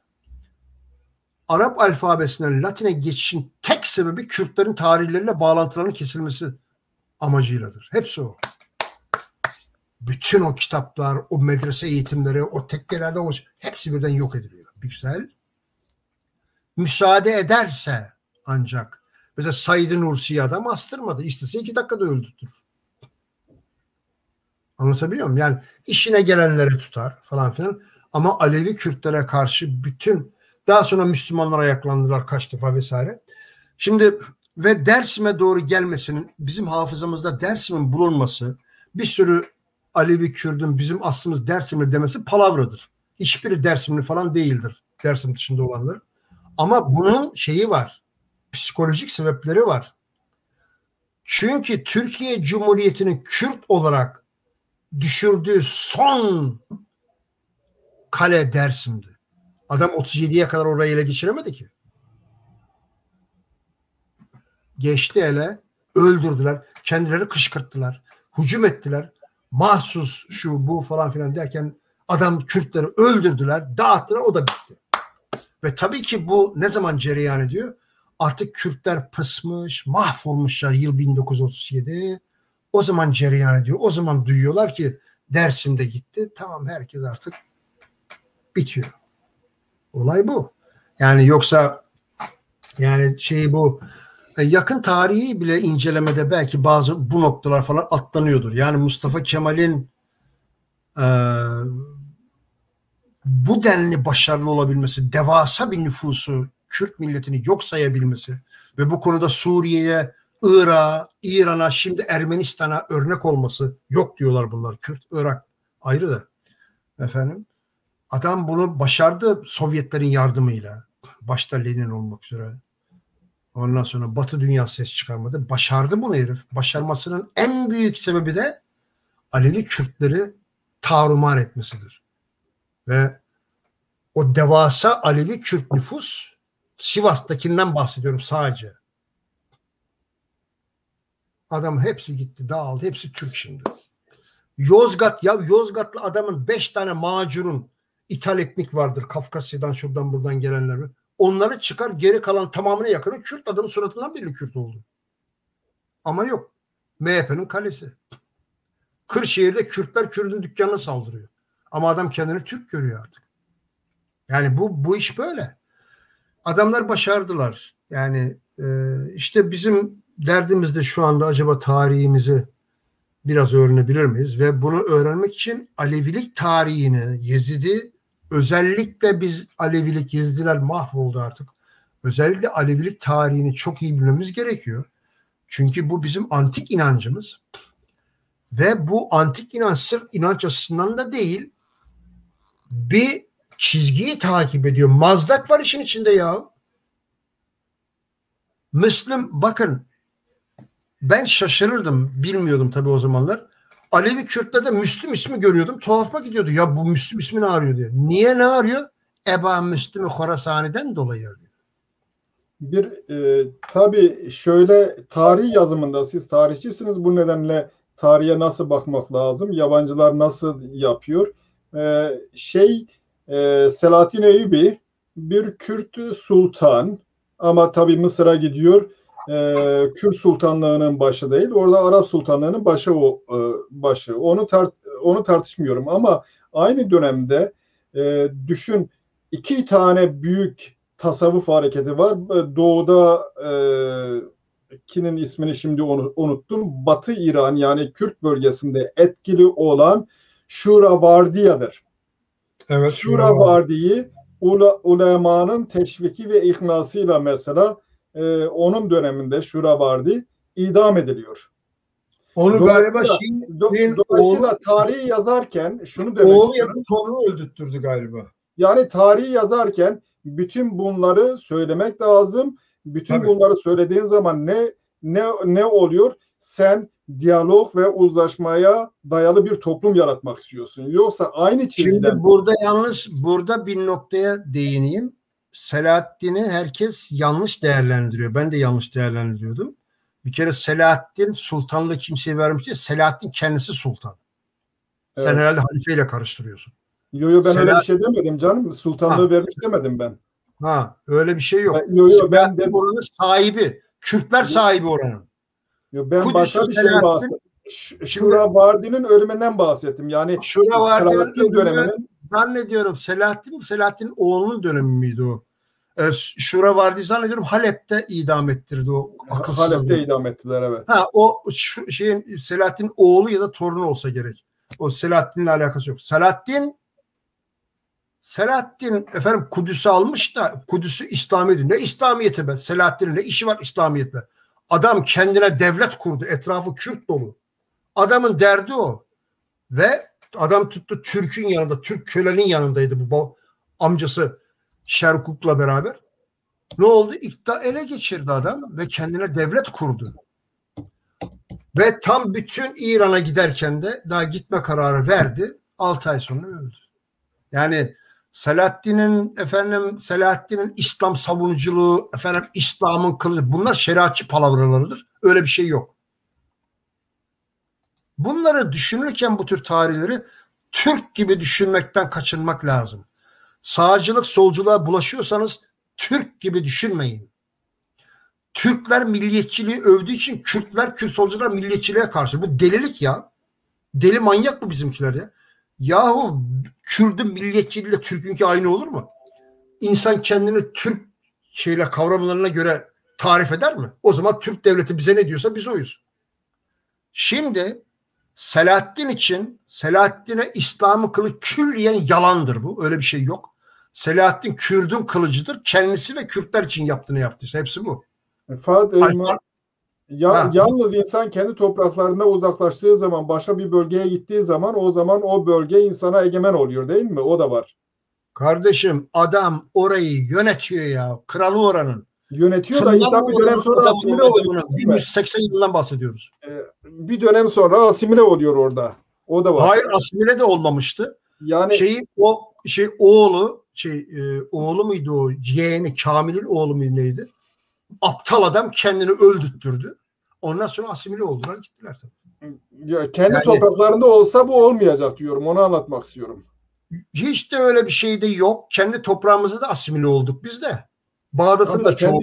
Arap alfabesinden Latin'e geçişin tek sebebi Kürtlerin tarihleriyle bağlantılarının kesilmesi amacıyladır. Hepsi o. Bütün o kitaplar, o medrese eğitimleri, o tekkelerde hepsi birden yok ediliyor. Güzel. Müsaade ederse ancak. Mesela Said Nursi'yi adam astırmadı. İstese 2 dakikada öldürtür. Anlatabiliyor muyum? Yani işine gelenleri tutar falan filan. Ama Alevi Kürtlere karşı bütün, daha sonra Müslümanlar ayaklandılar kaç defa vesaire. Şimdi ve Dersim'e doğru gelmesinin, bizim hafızamızda Dersim'in bulunması, bir sürü Alevi Kürt'ün bizim aslımız Dersimli demesi palavradır. Hiçbiri Dersimli falan değildir. Dersim dışında olanlar. Ama bunun şeyi var. Psikolojik sebepleri var. Çünkü Türkiye Cumhuriyeti'nin Kürt olarak düşürdüğü son kale Dersim'di. Adam 37'ye kadar orayı ele geçiremedi ki. Geçti ele, öldürdüler, kendileri kışkırttılar, hücum ettiler, mahsus şu bu falan filan derken adam Kürtleri öldürdüler, dağıttılar, o da bitti. Ve tabii ki bu ne zaman cereyan ediyor? Artık Kürtler pısmış, mahvolmuşlar yıl 1937. O zaman cereyan ediyor. O zaman duyuyorlar ki Dersim'de gitti. Tamam, herkes artık bitiyor. Olay bu. Yani yoksa yani bu yakın tarihi bile incelemede belki bazı bu noktalar falan atlanıyordur. Yani Mustafa Kemal'in bu denli başarılı olabilmesi, devasa bir nüfusu, Kürt milletini yok sayabilmesi ve bu konuda Suriye'ye, Irak'a, İran'a, şimdi Ermenistan'a örnek olması, yok diyorlar bunlar. Kürt, Irak ayrı da efendim. Adam bunu başardı Sovyetlerin yardımıyla. Başta Lenin olmak üzere. Ondan sonra Batı dünya ses çıkarmadı. Başardı bunu herif. Başarmasının en büyük sebebi de Alevi Kürtleri tarumar etmesidir. Ve o devasa Alevi Kürt nüfus, Sivas'takinden bahsediyorum sadece. Adam hepsi gitti, dağıldı. Hepsi Türk şimdi. Yozgat, ya Yozgatlı adamın 5 tane macurun ithal etnik vardır. Kafkasya'dan şuradan buradan gelenler. Onları çıkar, geri kalan tamamını yakarır. Kürt adamın suratından belli Kürt oldu. Ama yok. MHP'nin kalesi. Kırşehir'de Kürtler Kürt'ün dükkanına saldırıyor. Ama adam kendini Türk görüyor artık. Yani bu iş böyle. Adamlar başardılar. Yani işte bizim derdimiz de şu anda acaba tarihimizi biraz öğrenebilir miyiz? Ve bunu öğrenmek için Alevilik tarihini, Yezidi, özellikle biz Alevilik, Yezidiler mahvoldu artık. Özellikle Alevilik tarihini çok iyi bilmemiz gerekiyor. Çünkü bu bizim antik inancımız. Ve bu antik inanç sırf inanç açısından da değil, bir çizgiyi takip ediyor. Mazdak var işin içinde ya. Müslüm, bakın ben şaşırırdım, bilmiyordum tabii o zamanlar. Alevi Kürtlerde Müslüm ismi görüyordum. Tuhafıma gidiyordu. Ya bu Müslüm ismi ne arıyor diye. Niye ne arıyor? Eba Müslüm-i Khorasani'den dolayı arıyor. Tabii şöyle, tarih yazımında siz tarihçisiniz, bu nedenle tarihe nasıl bakmak lazım? Yabancılar nasıl yapıyor? Selahattin Eyyubi bir Kürt sultan, ama tabii Mısır'a gidiyor. Kürt sultanlığının başı değil, orada Arap sultanlığının başı. Onu tartışmıyorum, ama aynı dönemde düşün, iki tane büyük tasavvuf hareketi var. Doğuda kinin ismini şimdi unuttum. Batı İran, yani Kürt bölgesinde etkili olan Şuravardiya'dır. Evet, Şuravardi'yi ulemanın teşviki ve iknasıyla mesela onun döneminde Şuravardi idam ediliyor. Onu galiba dolayısıyla tarihi yazarken şunu demek istiyorum. Oğlu öldürttürdü galiba. Yani tarihi yazarken bütün bunları söylemek lazım. Bütün Tabii. bunları söylediğin zaman ne oluyor? Sen diyalog ve uzlaşmaya dayalı bir toplum yaratmak istiyorsun. Yoksa aynı çizgiden... Şimdi burada bir noktaya değineyim. Selahaddin'i herkes yanlış değerlendiriyor. Ben de yanlış değerlendiriyordum. Bir kere Selahaddin sultanlığı kimseye vermiş değil. Selahaddin kendisi sultan. Evet. Sen herhalde halifeyle karıştırıyorsun. Yo, ben öyle bir şey demedim canım. Sultanlığı vermiş demedim ben. Öyle bir şey yok. Ben oranın sahibi. Kürtler sahibi oranın. Ben başka bir şey bahsettim. Şuravardi'nin ölümünden bahsettim. Yani Şuravardi'nin döneminin, zannediyorum Selahaddin'in oğlunun dönemi miydi o? Şuravardi zannediyorum Halep'te idam ettirdi o akılsız. Halep'te idam ettiler, evet. O Selahaddin'in oğlu ya da torunu olsa gerek. O Selahaddin'le alakası yok. Selahaddin efendim Kudüs'ü almış da Kudüs'ü İslamiyet'i. Ne İslamiyet'i be? Selahaddin'in ne işi var İslamiyet'le? Adam kendine devlet kurdu. Etrafı Kürt dolu. Adamın derdi o. Ve adam tuttu Türk'ün yanında, Türk kölenin yanındaydı bu amcası Şerkuk'la beraber. Ne oldu? Ele geçirdi adam ve kendine devlet kurdu. Ve tam bütün İran'a giderken de daha gitme kararı verdi. 6 ay sonra öldü. Yani Selahaddin'in İslam savunuculuğu, İslam'ın kılıcı, bunlar şeriatçı palavralarıdır. Öyle bir şey yok. Bunları düşünürken bu tür tarihleri Türk gibi düşünmekten kaçınmak lazım. Sağcılık, solculuğa bulaşıyorsanız Türk gibi düşünmeyin. Türkler milliyetçiliği övdüğü için Kürt solcular milliyetçiliğe karşı. Bu delilik ya. Deli manyak mı bizimkiler ya? Yahu Kürt'ün milliyetçiliğiyle Türk'ünki aynı olur mu? İnsan kendini Türk kavramlarına göre tarif eder mi? O zaman Türk devleti bize ne diyorsa biz oyuz. Şimdi Selahaddin'e İslam'ın kılıcı külliyen yalandır bu. Öyle bir şey yok. Selahaddin Kürt'ün kılıcıdır. Kendisi ve Kürtler için yaptığını yaptıysa hepsi bu. Yalnız insan kendi topraklarında uzaklaştığı zaman, başka bir bölgeye gittiği zaman, o zaman o bölge insana egemen oluyor, değil mi? O da var. Kardeşim adam orayı yönetiyor ya. Kralı oranın. Yönetiyor da insan bir dönem sonra asimile oluyor. 1180 yılından bahsediyoruz. Bir dönem sonra asimile oluyor orada. O da var. Hayır, asimile de olmamıştı. Yani oğlu muydu o? Yeğeni Kamil'in oğlu muydu neydi? Aptal adam kendini öldürttürdü. Ondan sonra asimile oldular, gittiler tabii. Ya kendi topraklarında olsa bu olmayacak diyorum. Onu anlatmak istiyorum. Hiç de öyle bir şey de yok. Kendi toprağımızda da asimile olduk biz de. Bağdat'ın da çoğu.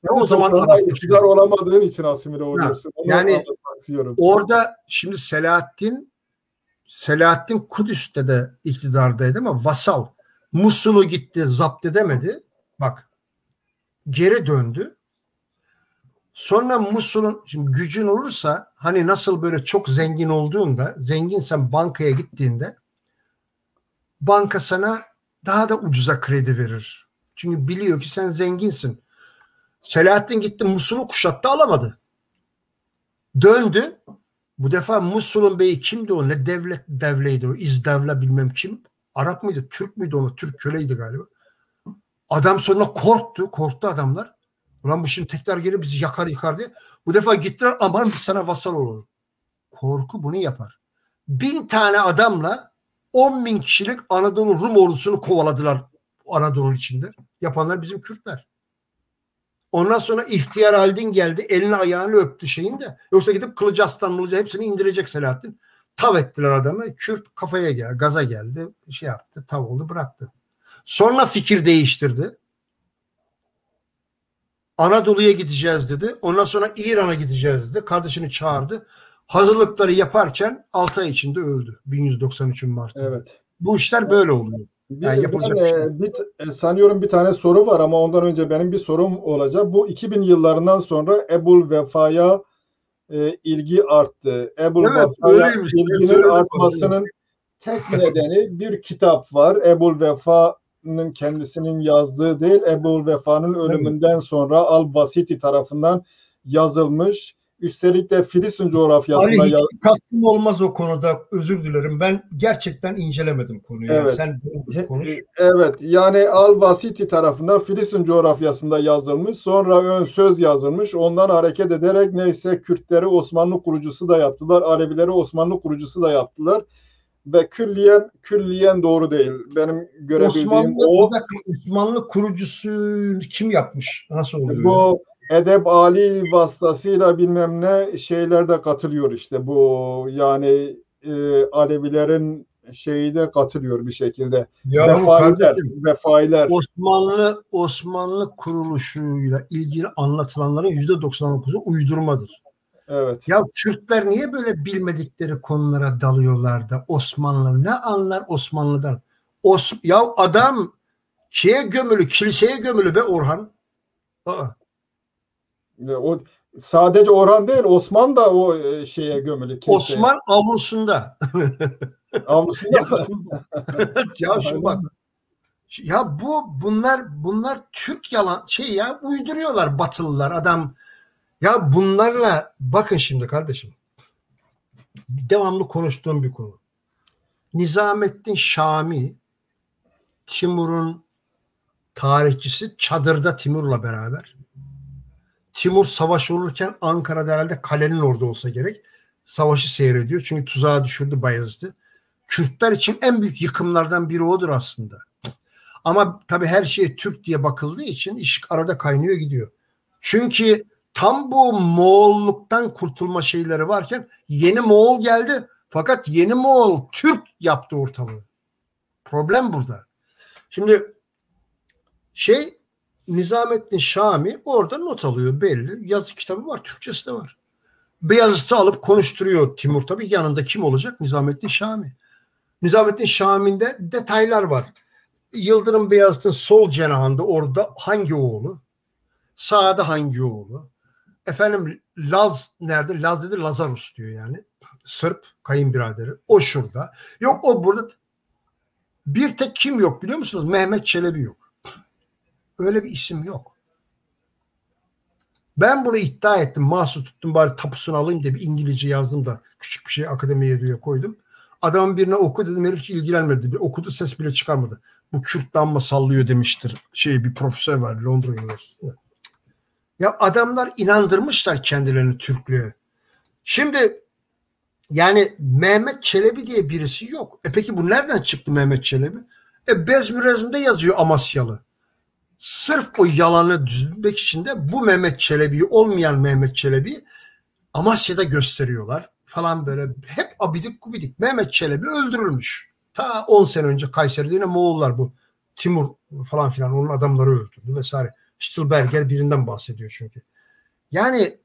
O zaman iktidar olamadığın için asimile oluyorsun. Onu yani orada şimdi Selahaddin Kudüs'te de iktidardaydı ama vasal. Musul'u gitti, zapt edemedi. Bak, geri döndü. Sonra Musul'un, şimdi gücün olursa, hani nasıl böyle çok zengin olduğunda, zenginsen bankaya gittiğinde banka sana daha da ucuza kredi verir. Çünkü biliyor ki sen zenginsin. Selahaddin gitti, Musul'u kuşattı, alamadı. Döndü. Bu defa Musul'un beyi kimdi o? Ne devleydi o? İzdevle bilmem kim. Arap mıydı? Türk müydü onu? Türk köleydi galiba. Adam sonra korktu. Korktu adamlar. Ulan bu şimdi tekrar gelip bizi yakar yıkar diye. Bu defa gittiler, aman biz sana vasal olalım. Korku bunu yapar. 1000 tane adamla 10.000 kişilik Anadolu Rum ordusunu kovaladılar Anadolu'nun içinde. Yapanlar bizim Kürtler. Ondan sonra ihtiyar Haldin geldi. Elini ayağını öptü şeyin de. Yoksa gidip Kılıç Aslan hepsini indirecek Selahaddin. Tav ettiler adamı. Kürt kafaya geldi. Gaza geldi. Şey yaptı. Tav oldu, bıraktı. Sonra fikir değiştirdi. Anadolu'ya gideceğiz dedi. Ondan sonra İran'a gideceğiz dedi. Kardeşini çağırdı. Hazırlıkları yaparken 6 ay içinde öldü. 1193 Mart'ta. Evet. Bu işler böyle oluyor. Yani sanıyorum bir tane soru var ama ondan önce benim bir sorum olacak. Bu 2000 yıllarından sonra Ebul Vefa'ya ilgi arttı. Ebul Vefa'ya ilginin artmasının tek nedeni bir kitap var. Ebul Vefa'nın kendisinin yazdığı değil, Ebul Vefa'nın ölümünden sonra Al-Vasiti tarafından yazılmış. Üstelik de Filistin coğrafyasında... Hiç katkım olmaz o konuda, özür dilerim. Ben gerçekten incelemedim konuyu. Evet. Sen konuş. Evet, yani Al-Vasiti tarafından Filistin coğrafyasında yazılmış. Sonra ön söz yazılmış. Ondan hareket ederek neyse Kürtleri Osmanlı kurucusu da yaptılar. Alevileri Osmanlı kurucusu da yaptılar. Ve külliyen doğru değil. Benim görebildiğim Osmanlı kurucusu kim yapmış? Nasıl oluyor? Bu Edeb Ali vasıtasıyla bilmem ne şeyler de katılıyor işte. Bu yani Alevilerin şeyi de katılıyor bir şekilde. Vefailer. Osmanlı kuruluşuyla ilgili anlatılanların %99'u uydurmadır. Evet. Ya Kürtler niye böyle bilmedikleri konulara dalıyorlar da Osmanlı ne anlar Osmanlı'dan? Ya adam kiliseye gömülü be Orhan. O sadece Orhan değil, Osman da o şeye gömülü. Kiliseye. Osman avlusunda. Avlusunda. Ya şu bak. Ya bunlar Türk yalan uyduruyorlar Batılılar adam. Ya bunlarla bakın şimdi kardeşim. Devamlı konuştuğum bir konu. Nizamettin Şami, Timur'un tarihçisi, çadırda Timur'la beraber. Timur savaş olurken Ankara'da herhalde kalenin orada olsa gerek. Savaşı seyrediyor. Çünkü tuzağa düşürdü Bayezid'i. Kürtler için en büyük yıkımlardan biri odur aslında. Ama tabii her şeye Türk diye bakıldığı için iş arada kaynıyor gidiyor. Çünkü tam bu Moğolluktan kurtulma şeyleri varken yeni Moğol geldi. Fakat yeni Moğol Türk yaptı ortalığı. Problem burada. Şimdi Nizamettin Şami orada not alıyor belli. Yazı kitabı var, Türkçesi de var. Beyazıt'ı alıp konuşturuyor Timur. Tabii yanında kim olacak? Nizamettin Şami. Nizamettin Şami'nde detaylar var. Yıldırım Beyazıt'ın sol cenahında orada hangi oğlu? Sağda hangi oğlu? Efendim Laz nerede? Laz dedi, Lazarus diyor yani. Sırp kayınbiraderi. O şurada. Yok o burada. Bir tek kim yok biliyor musunuz? Mehmet Çelebi yok. Öyle bir isim yok. Ben bunu iddia ettim. Mahsus tuttum bari tapusunu alayım diye bir İngilizce yazdım da küçük bir şey akademiye diye koydum. Adamın birine oku dedim, herif hiç ilgilenmedi. Bir okudu, ses bile çıkarmadı. Bu Kürt damma sallıyor demiştir. Bir profesör var Londra Üniversitesi'nde. Ya adamlar inandırmışlar kendilerini Türklüğe. Şimdi yani Mehmet Çelebi diye birisi yok. Peki bu nereden çıktı Mehmet Çelebi? Bezmürezm'de yazıyor Amasyalı. Sırf o yalanı düzeltmek için de bu Mehmet Çelebi olmayan Mehmet Çelebi Amasya'da gösteriyorlar falan böyle. Hep abidik gubidik. Mehmet Çelebi öldürülmüş. Ta 10 sene önce Kayseri'de yine Moğollar bu. Timur falan filan onun adamları öldürdü vesaire. Stilberger birinden bahsediyor çünkü. Yani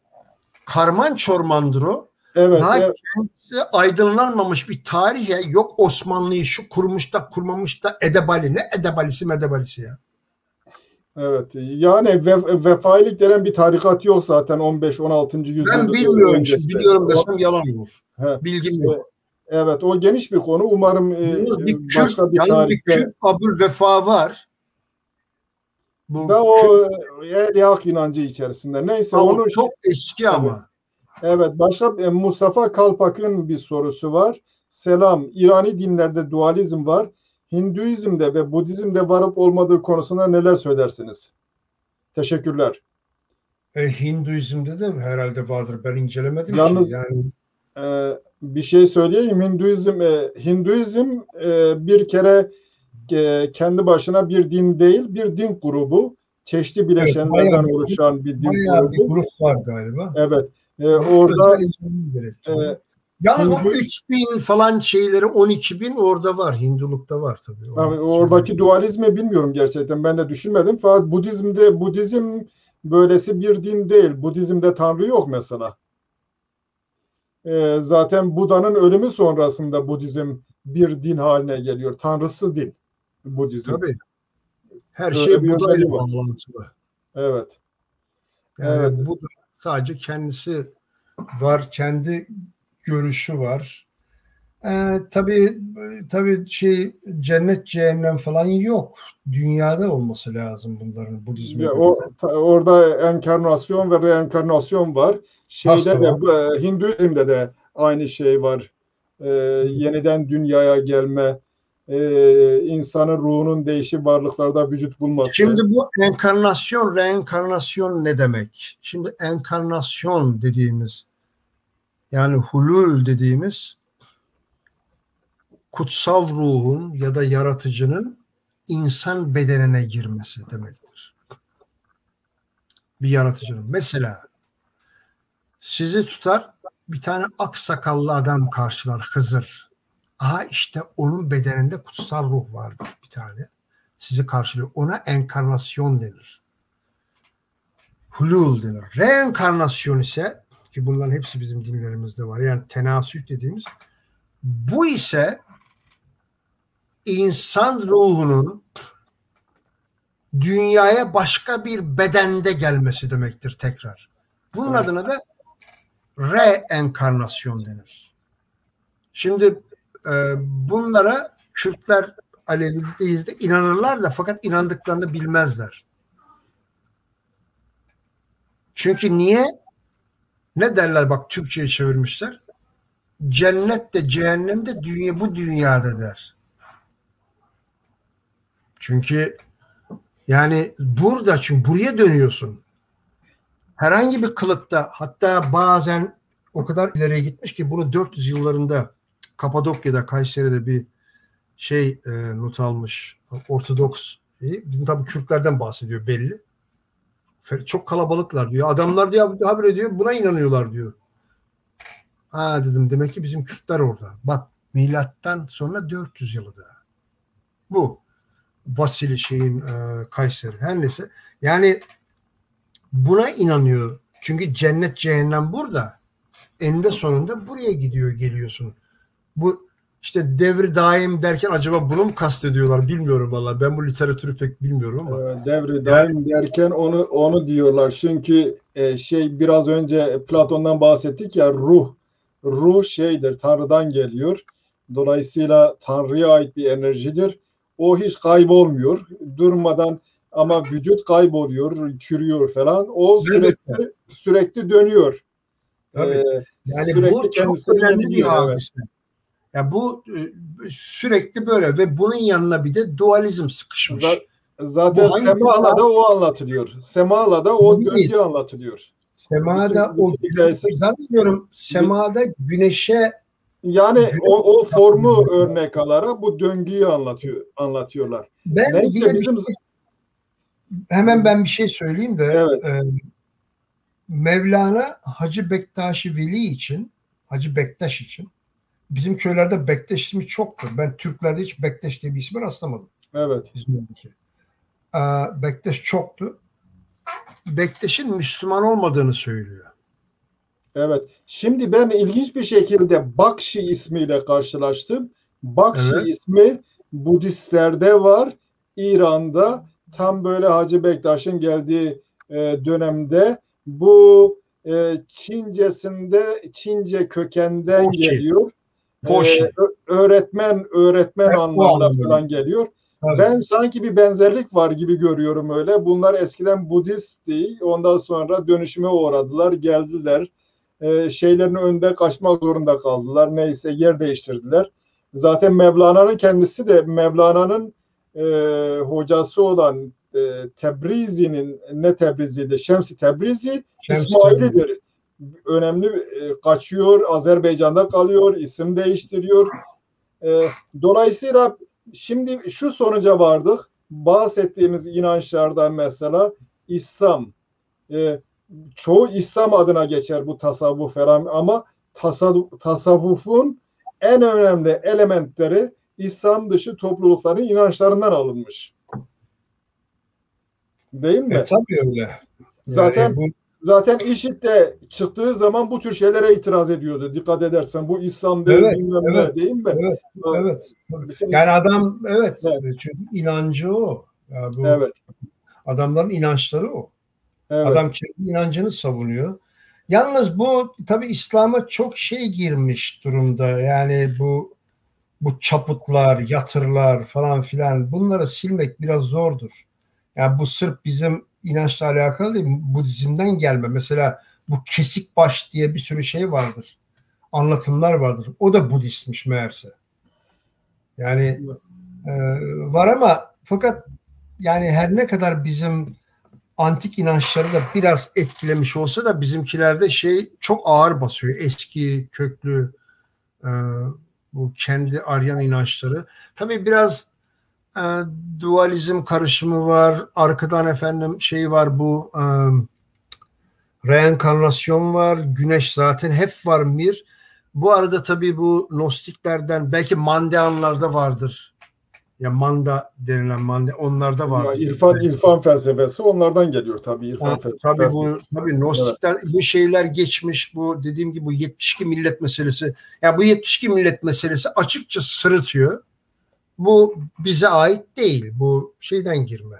karman çormandır o. Evet, Daha evet. kendisi aydınlanmamış bir tarihe yok Osmanlı'yı şu kurmuş da kurmamış da Edebali. Ne Edebalisi medebalisi ya. Evet. Yani vefailik denen bir tarikat yok zaten 15-16. yüzyıl Ben bilmiyorum. öncesinde. Biliyorum desem yalan olur. He. Bilgim yok. Evet, o geniş bir konu. Umarım başka bir yalnız bir tarihte. Kürt Abülvefa var. Bu Da o Hak inancı içerisinde. Neyse onu çok eski ama. Evet, başka Mustafa Kalpak'ın bir sorusu var. Selam. İrani dinlerde dualizm var. Hinduizm'de ve Budizm'de varıp olmadığı konusunda neler söylersiniz? Teşekkürler. Hinduizm'de de herhalde vardır. Ben incelemedim Yalnız ki. Yani bir şey söyleyeyim. Hinduizm bir kere kendi başına bir din değil, bir din grubu. Çeşitli bileşenlerden oluşan bir din bayağı bir grubu. grup var galiba. Evet. Orada yalnız o 3000 falan şeyleri 12.000 orada var. Hindulukta var tabii. Oradaki dualizmi bilmiyorum gerçekten. Ben de düşünmedim. Fakat Budizm böylesi bir din değil. Budizm'de Tanrı yok mesela. Zaten Buda'nın ölümü sonrasında Budizm bir din haline geliyor. Tanrısız din Budizm. Tabii. Her şey Buda ile bağlantılı. Evet. Yani evet. Buda sadece kendisi var. Kendi görüşü var. Tabii cennet cehennem falan yok. Dünyada olması lazım bunların Budizm'e göre. Orada enkarnasyon ve reenkarnasyon var. Hinduizm'de de aynı şey var. Yeniden dünyaya gelme, insanın ruhunun değişik varlıklarda vücut bulması. Şimdi bu enkarnasyon, reenkarnasyon ne demek? Şimdi enkarnasyon dediğimiz yani hulul dediğimiz kutsal ruhun ya da yaratıcının insan bedenine girmesi demektir. Bir yaratıcının. Mesela sizi tutar bir tane aksakallı adam karşılar Hızır. Aha işte onun bedeninde kutsal ruh vardır bir tane. Sizi karşılıyor. Ona enkarnasyon denir. Hulul denir. Reenkarnasyon ise ki bunların hepsi bizim dinlerimizde var. Yani tenasüh dediğimiz bu ise insan ruhunun dünyaya başka bir bedende gelmesi demektir tekrar. Bunun adına da reenkarnasyon denir. Şimdi bunlara Kürtler Alevi'deyiz de inanırlar da fakat inandıklarını bilmezler. Çünkü niye? Ne derler bak Türkçe'ye çevirmişler. Cennet de cehennem de bu dünyada der. Çünkü yani çünkü buraya dönüyorsun. Herhangi bir kılıkta hatta bazen o kadar ileriye gitmiş ki bunu 400 yıllarında Kapadokya'da Kayseri'de bir not almış. Ortodoks. Bizim tabii Kürtlerden bahsediyor belli. Çok kalabalıklar diyor. Adamlar diyor habire diyor buna inanıyorlar diyor. Ha dedim demek ki bizim Kürtler orada. Bak milattan sonra 400 yılı da. Bu. Vasili Kayseri. Her neyse. Yani buna inanıyor. Çünkü cennet cehennem burada. Eninde sonunda buraya geliyorsun. Bu işte devri daim derken acaba bunu mu kastediyorlar bilmiyorum vallahi. Ben bu literatürü pek bilmiyorum ama. Devri daim derken onu diyorlar. Çünkü biraz önce Platon'dan bahsettik ya ruh şeydir, Tanrı'dan geliyor. Dolayısıyla Tanrı'ya ait bir enerjidir. O hiç kaybolmuyor. Durmadan ama vücut kayboluyor, çürüyor falan. O sürekli dönüyor. Tabii. Yani bu çok önemli bir hadise. Evet. Ya bu sürekli böyle ve bunun yanına bir de dualizm sıkışmış. Zaten Sema'da o anlatılıyor. Sema'da o döngü anlatılıyor. Sema'da zannediyorum Sema'da güneşe yani o formu örnek alarak bu döngüyü anlatıyorlar. Hemen ben bir şey söyleyeyim de evet. Mevlana Hacı Bektaş-ı Veli için, Hacı Bektaş için, bizim köylerde Bektaş ismi çoktur. Ben Türklerde hiç Bektaş diye bir ismi rastlamadım. Evet. İzmir'deki. Bektaş çoktu. Bektaş'ın Müslüman olmadığını söylüyor. Evet. Şimdi ben ilginç bir şekilde Bakşi ismiyle karşılaştım. Bakşi Evet. ismi Budistlerde var. İran'da tam böyle Hacı Bektaş'ın geldiği dönemde bu Çince kökenden Poşi. geliyor. Poşi. Öğretmen Evet, anlamına falan geliyor. Evet. Ben sanki bir benzerlik var gibi görüyorum öyle. Bunlar eskiden Budistti. Ondan sonra dönüşüme uğradılar, geldiler. Şeylerin önünde kaçmak zorunda kaldılar. Neyse yer değiştirdiler. Zaten Mevlana'nın kendisi de Mevlana'nın hocası olan Tebrizi'nin ne Tebrizi'de Şems-i Tebrizi İsmail'idir. Önemli kaçıyor, Azerbaycan'da kalıyor, isim değiştiriyor. Dolayısıyla şimdi şu sonuca vardık. Bahsettiğimiz inançlardan mesela İslam. Çoğu İslam adına geçer bu tasavvuf falan ama tasavvufun en önemli elementleri İslam dışı toplulukların inançlarından alınmış. Değil mi? Tabii öyle. Zaten IŞİD'de çıktığı zaman bu tür şeylere itiraz ediyordu. Dikkat edersen bu İslam değil, bilmem ne, değil mi? Evet. Yani adam çünkü inancı o. Evet. Adamların inançları o. Evet. Adam kendi inancını savunuyor. Yalnız bu tabii İslam'a çok şey girmiş durumda. Yani bu çaputlar, yatırlar falan filan bunları silmek biraz zordur. Yani bu sırf bizim inançla alakalı değil, Budizm'den gelme. Mesela bu kesik baş diye bir sürü şey vardır. Anlatımlar vardır. O da Budistmiş meğerse. Yani var ama fakat yani her ne kadar bizim antik inançları da biraz etkilemiş olsa da bizimkilerde şey çok ağır basıyor. Eski köklü bu kendi Aryan inançları. Tabii biraz dualizm karışımı var. Arkadan efendim şey var bu reenkarnasyon var. Güneş zaten hep var mir. Bu arada tabii bu Gnostiklerden belki Mandeanlarda vardır. Ya Manda denilen Manda onlarda vardır. Ya İrfan felsefesi onlardan geliyor tabii. İrfan felsefesi. Tabii Gnostikler bu şeyler geçmiş. Bu dediğim gibi bu 72 millet meselesi. Ya bu 72 millet meselesi açıkça sırıtıyor. Bu bize ait değil. Bu şeyden girme.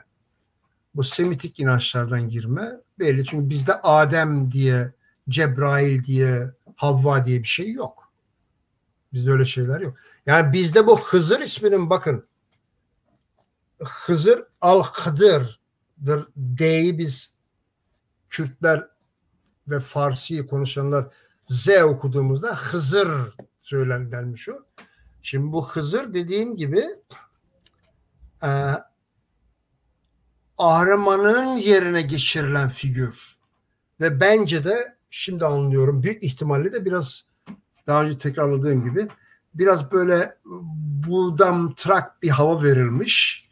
Bu Semitik inançlardan girme. Belli çünkü bizde Adem diye, Cebrail diye, Havva diye bir şey yok. Bizde öyle şeyler yok. Yani bizde bu Hızır isminin bakın Hızır al-Hıdır'dır. D'yi biz Kürtler ve Farsi konuşanlar Z okuduğumuzda Hızır söylenmiş o. Şimdi bu Hızır dediğim gibi Ahriman'ın yerine geçirilen figür. Ve bence de şimdi anlıyorum büyük ihtimalle de biraz daha önce tekrarladığım gibi biraz böyle budamtrak bir hava verilmiş.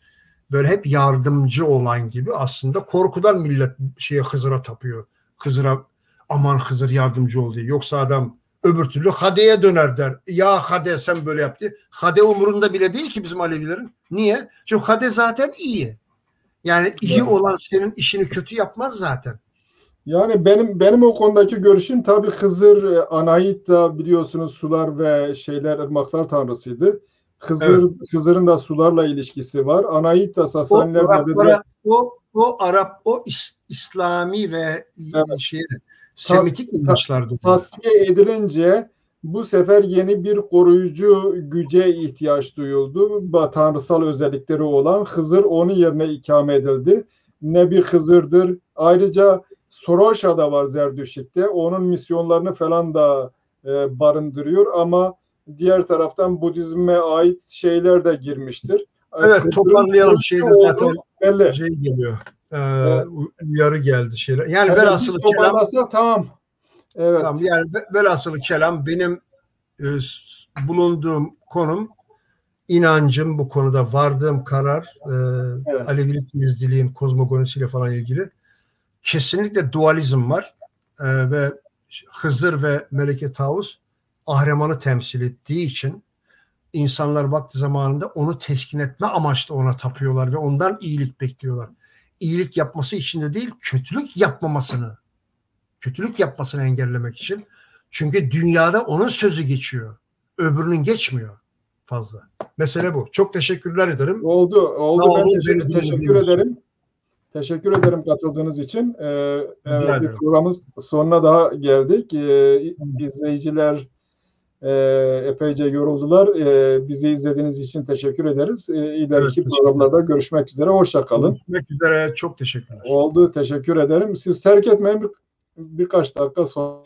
Böyle hep yardımcı olan gibi aslında korkudan millet Hızır'a tapıyor. Hızır'a aman Hızır yardımcı ol diye. Yoksa adam öbür türlü Hade'ye döner der. Ya Hade sen böyle yaptı. Hade umurunda bile değil ki bizim Alevilerin. Niye? Çünkü Hade zaten iyi. Yani iyi olan senin işini kötü yapmaz zaten. Yani benim o konudaki görüşüm tabii Hızır Anahit da biliyorsunuz sular ve ırmaklar tanrısıydı. Hızır'ın da sularla ilişkisi var. Anahit da Sasaniler o Arap, o İslami ve Semitik inançlardı. Tasfiye edilince bu sefer yeni bir koruyucu güce ihtiyaç duyuldu. Tanrısal özellikleri olan Hızır onun yerine ikame edildi. Nebi Hızır'dır. Ayrıca Soroşa da var Zerdüşt'te. Onun misyonlarını falan da barındırıyor ama diğer taraftan Budizm'e ait şeyler de girmiştir. Evet, toparlayalım şeyde zaten belli. Şey geliyor. Uyarı geldi şeyler. Yani velhasılı kelam tamam. Evet. Tamam, yani velhasılı kelam benim bulunduğum konum, inancım bu konuda vardığım karar Alevilik, Yezdiliğin kozmogonisiyle falan ilgili kesinlikle dualizm var. ve Hızır ve Meleke Tavus Ahriman'ı temsil ettiği için insanlar vakti zamanında onu teskin etme amaçlı ona tapıyorlar ve ondan iyilik bekliyorlar. İyilik yapması için de değil, kötülük yapmasını engellemek için. Çünkü dünyada onun sözü geçiyor. Öbürünün geçmiyor fazla. Mesele bu. Çok teşekkürler ederim. Oldu. Ben teşekkür ederim. Için. Teşekkür ederim katıldığınız için. Evet, bir ederim. programın sonuna daha geldik. İzleyiciler epeyce yoruldular. Bizi izlediğiniz için teşekkür ederiz. İleriki programlarda görüşmek üzere. Hoşça kalın. Görüşmek üzere. Çok teşekkürler. Oldu. Teşekkür ederim. Siz terk etmeyin, birkaç dakika sonra.